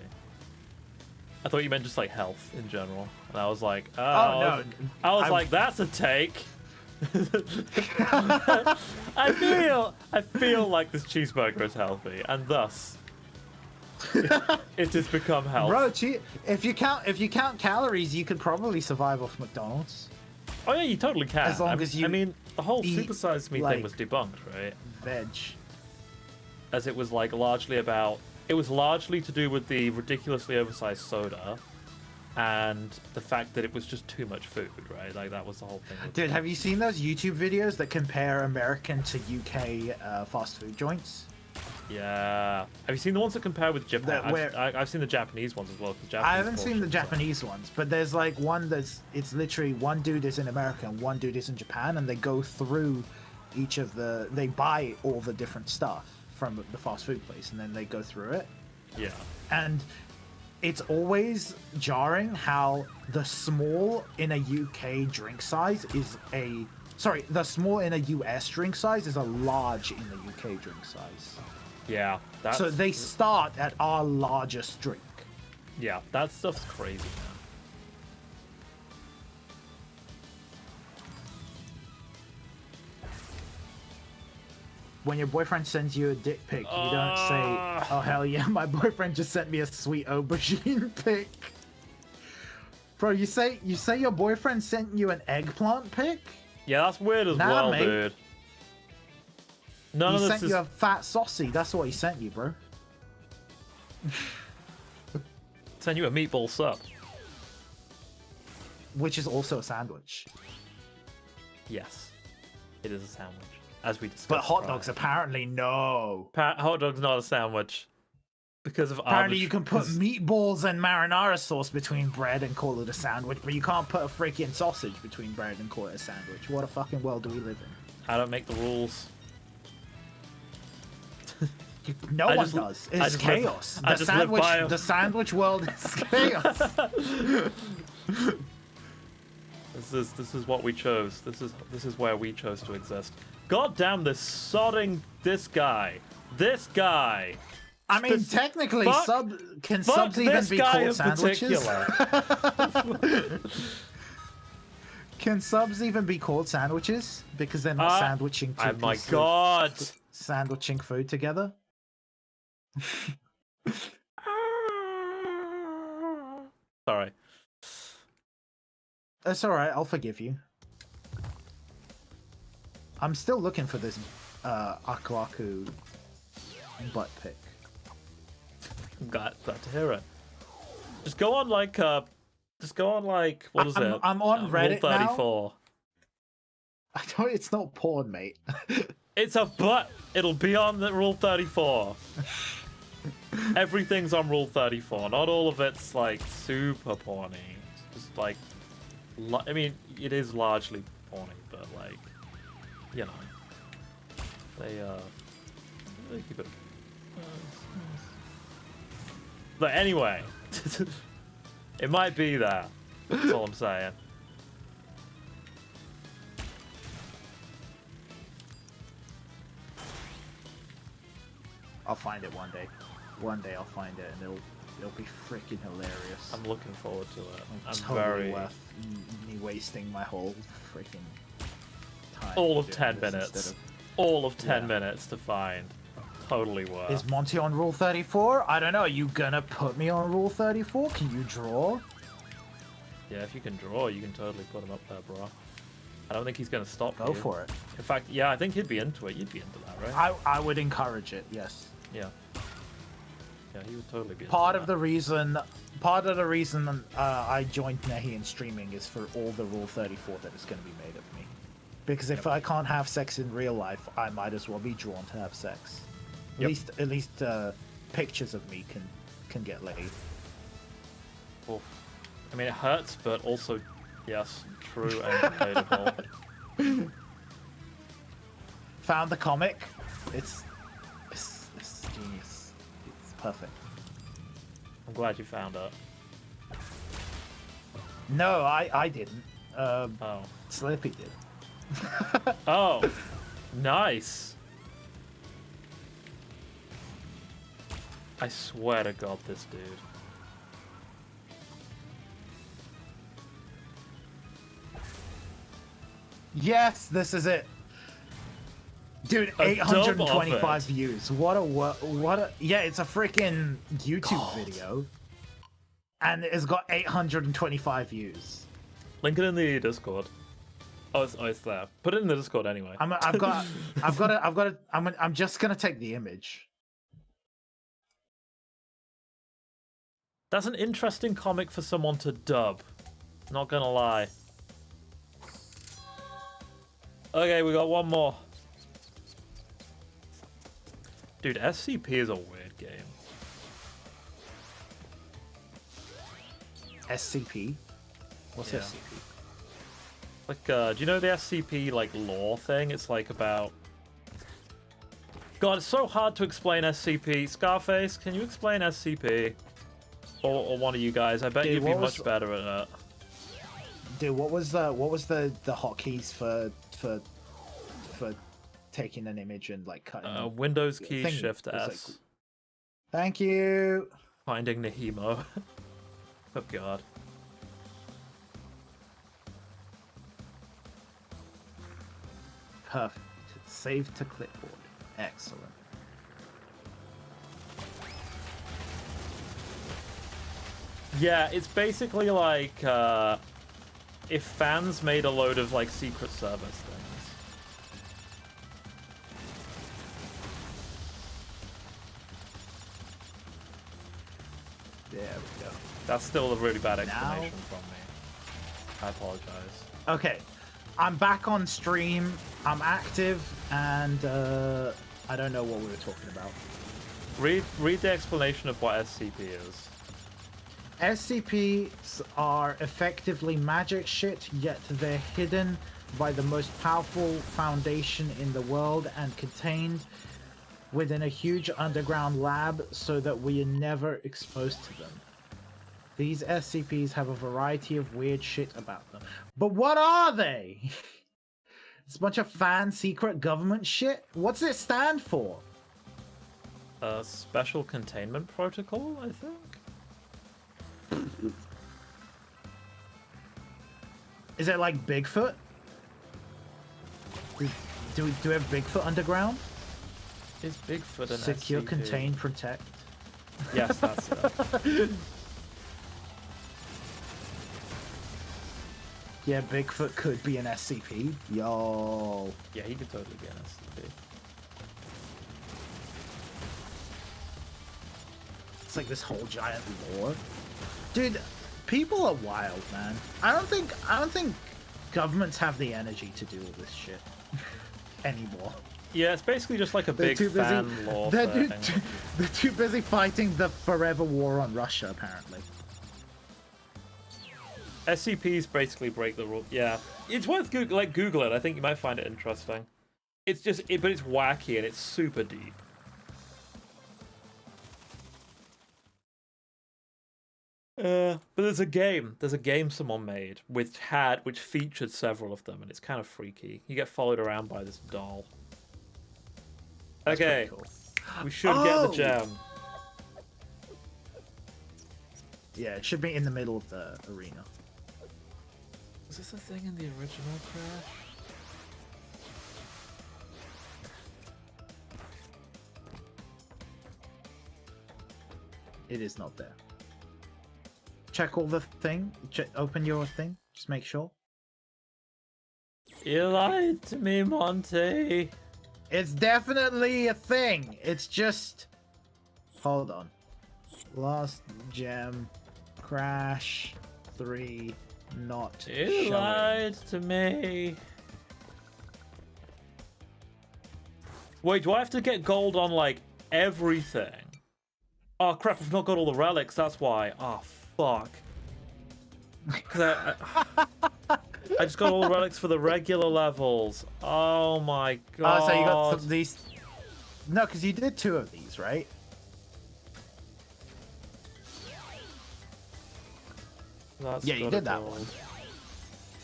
I thought you meant just like health in general, and I was like, oh, no, I was like, that's a take. I feel like this cheeseburger is healthy, and thus it has become health. Bro, if you count calories, you could probably survive off McDonald's. Oh yeah, you totally can. As long as you. I mean, the whole supersized me thing was debunked, right? Veg. As it was like largely about. It was largely to do with the ridiculously oversized soda, and the fact that it was just too much food, right? Like that was the whole thing. Dude, have you seen those YouTube videos that compare American to UK fast food joints? Yeah. Have you seen the ones that compare with Japan? I've seen the Japanese ones as well. I haven't seen the Japanese ones, but there's like one it's literally one dude is in America and one dude is in Japan, and they go through each of they buy all the different stuff from the fast food place, and then they go through it. Yeah. And it's always jarring how the small in a UK drink size is the small in a US drink size is a large in the UK drink size. Yeah. So they start at our largest drink. Yeah, that stuff's crazy, man. When your boyfriend sends you a dick pic, you don't say, "Oh hell yeah, my boyfriend just sent me a sweet aubergine pic." Bro, you say your boyfriend sent you an eggplant pic? Yeah, that's weird as well, mate. dude. He sent you a fat saucy. That's what he sent you, bro. Send you a meatball sub. Which is also a sandwich. Yes, it is a sandwich, as we discussed. But hot dogs apparently no. Hot dog's not a sandwich because of apparently you can put meatballs and marinara sauce between bread and call it a sandwich, but you can't put a freaking sausage between bread and call it a sandwich. What a fucking world do we live in? I don't make the rules. No one does. It's chaos. The sandwich world is chaos. This is what we chose. This is where we chose to exist. God damn this guy. This guy. I mean, technically, subs even be called sandwiches? Can subs even be called sandwiches? Because they're not sandwiching two Oh my god. Sandwiching food together? Sorry. That's alright, I'll forgive you. I'm still looking for this Aku Aku butt pic. I'm glad to hear it. Just go on like what is it? I'm on Reddit Rule 34. Now. It's not porn, mate. It's a butt. It'll be on the Rule 34. Everything's on Rule 34. Not all of it's like super porny. It's just like, I mean, it is largely porny, but like, you know, they keep it. But anyway, it might be that. That's all I'm saying. I'll find it one day. One day I'll find it, and it'll be freaking hilarious. I'm looking forward to it. I'm totally very worth me wasting my whole freaking time. All of 10 minutes. All of 10 minutes to find. Totally worth. Is Monty on Rule 34? I don't know. Are you gonna put me on Rule 34? Can you draw? Yeah, if you can draw, you can totally put him up there, bro. I don't think he's gonna stop you. Go for it. In fact, yeah, I think he'd be into it. You'd be into that, right? I would encourage it. Yes. Yeah. Yeah, he would totally be. Part of the reason I joined Nehi in streaming is for all the Rule 34 that is going to be made of me. Because if I can't have sex in real life, I might as well be drawn to have sex. At least pictures of me can get laid. Oof. I mean, it hurts, but also, yes, true and relatable. Found the comic. It's genius. It's perfect. I'm glad you found it. No, I didn't. Oh. Slippy did. Oh, nice. I swear to God, this dude. Yes, this is it. Dude, 825 views. What a yeah, it's a freaking YouTube video. And it's got 825 views. Link it in the Discord. Oh, it's there. Put it in the Discord anyway. I'm just gonna take the image. That's an interesting comic for someone to dub. Not gonna lie. Okay, we got one more. Dude, SCP is a weird game. SCP? What's SCP? Like, do you know the SCP, like, lore thing? It's, like, about... God, it's so hard to explain SCP. Scarface, can you explain SCP? Or one of you guys. I bet you'd be much better at that. Dude, what was the hotkeys for taking an image and, like, cutting? Windows key, Shift S. Like... Thank you! Finding Nehemo. Oh, God. Perfect. Save to clipboard. Excellent. Yeah, it's basically like if fans made a load of like Secret Service things. There we go. That's still a really bad explanation from me. I apologize. Okay. I'm back on stream. I'm active, and I don't know what we were talking about. Read the explanation of what SCP is. SCPs are effectively magic shit, yet they're hidden by the most powerful foundation in the world and contained within a huge underground lab so that we are never exposed to them. These SCPs have a variety of weird shit about them. But what are they? It's a bunch of fan secret government shit? What's it stand for? Special Containment Protocol, I think? Is it like Bigfoot? Do we have Bigfoot underground? Is Bigfoot an Secure, SCP? Contain, Protect? Yes, that's it. Yeah, Bigfoot could be an SCP. Yo. Yeah, he could totally be an SCP. It's like this whole giant lore. Dude, people are wild, man. I don't think governments have the energy to do all this shit anymore. Yeah, it's basically just like a big fan lore thing. They're too busy fighting the forever war on Russia, apparently. SCPs basically break the rule. Yeah, it's worth Google it. I think you might find it interesting. It's just, but it's wacky and it's super deep. But there's a game. There's a game someone made which featured several of them, and it's kind of freaky. You get followed around by this doll. That's okay, cool. We should get the gem. Yeah, it should be in the middle of the arena. Was this a thing in the original Crash? It is not there. Check all the thing. Open your thing. Just make sure. You lied to me, Monty. It's definitely a thing. It's just... Hold on. Lost gem. Crash 3 not You showing. lied to me. Wait, do I have to get gold on like everything? Oh crap, I've not got all the relics, that's why. Oh fuck. Because I just got all the relics for the regular levels. Oh my god. Oh, so you got these... No, because you did 2 of these, right? That's yeah, you did that one.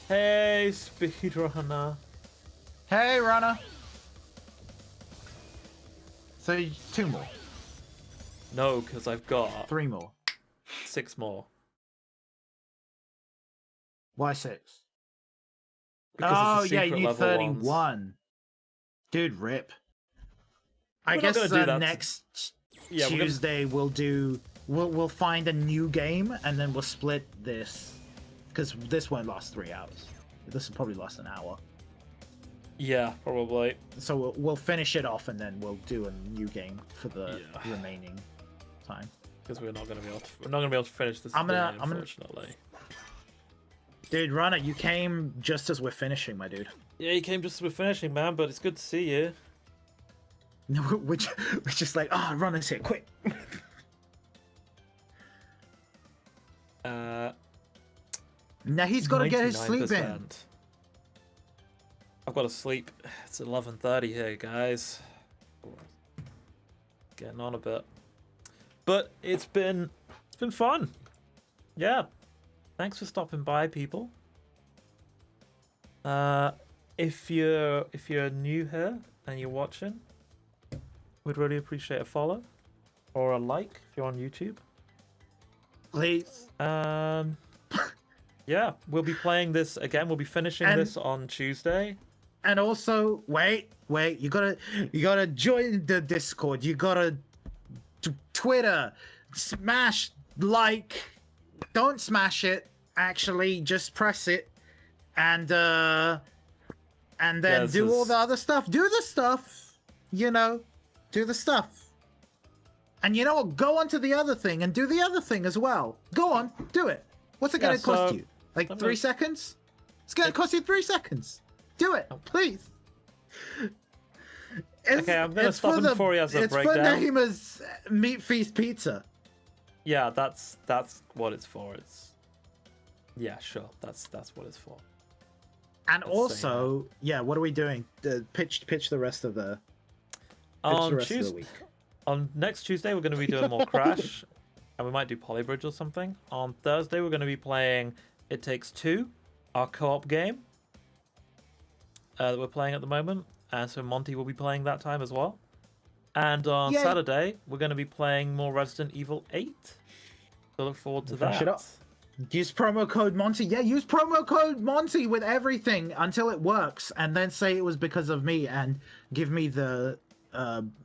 Hey, speedrunner. Hey, runner. So 2 more. No, because I've got 3 more. 6 more. Why 6? Because it's the yeah, you secret need level 31. ones. Dude, rip. We're I not guess gonna do that next Yeah, Tuesday we'll find a new game and then we'll split this because this won't last 3 hours. This will probably last an hour. Yeah, probably. So we'll finish it off and then we'll do a new game for the remaining time. Because we're not gonna be able to finish this unfortunately. Dude, Runner, you came just as we're finishing, my dude. Yeah, you came just as we're finishing, man. But it's good to see you. No, we're just like, Runner's here, quick. Now he's got to get his sleep in. I've got to sleep. It's 11:30 here, guys. Getting on a bit, but it's been fun. Yeah, thanks for stopping by, people. If you're new here and you're watching, we'd really appreciate a follow or a like if you're on YouTube. Please. Yeah, we'll be playing this again. We'll be finishing this on Tuesday. And also, wait, you gotta join the Discord. You gotta Twitter, smash like. Don't smash it. Actually, just press it, and then do all the other stuff. Do the stuff, do the stuff. And you know what? Go on to the other thing and do the other thing as well. Go on, do it. What's it gonna cost you? Like 3 seconds? It's gonna cost you 3 seconds. Do it, please. Okay, I'm gonna stop him before he has a breakdown. It's for Nahima's Meat Feast Pizza. Yeah, that's what it's for. Sure. That's what it's for. And also, what are we doing? Pitch the rest of the. On Tuesday, on next Tuesday, we're going to be doing more Crash, and we might do Polybridge or something. On Thursday, we're going to be playing It Takes Two, our co-op game that we're playing at the moment, and so Monty will be playing that time as well. And on Saturday, we're going to be playing more Resident Evil 8. So look forward to that. Use promo code Monty. Yeah, use promo code Monty with everything until it works, and then say it was because of me and give me the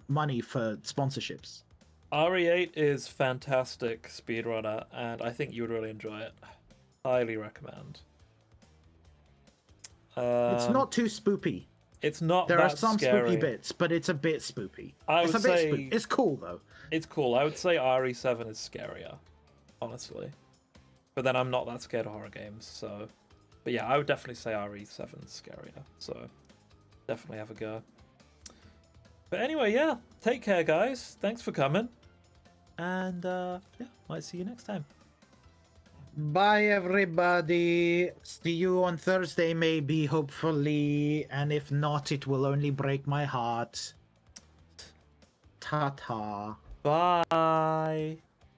money for sponsorships. RE8 is fantastic speedrunner, and I think you would really enjoy it. Highly recommend. It's not too spoopy. It's not. There are some scary. spooky bits, but it's a bit spoopy. It's cool though. It's cool. I would say RE7 is scarier, honestly. But then I'm not that scared of horror games, so. But yeah, I would definitely say RE7 is scarier. So definitely have a go. But anyway, yeah. Take care, guys. Thanks for coming. And might see you next time. Bye, everybody. See you on Thursday, maybe, hopefully. And if not, it will only break my heart. Ta-ta. Bye.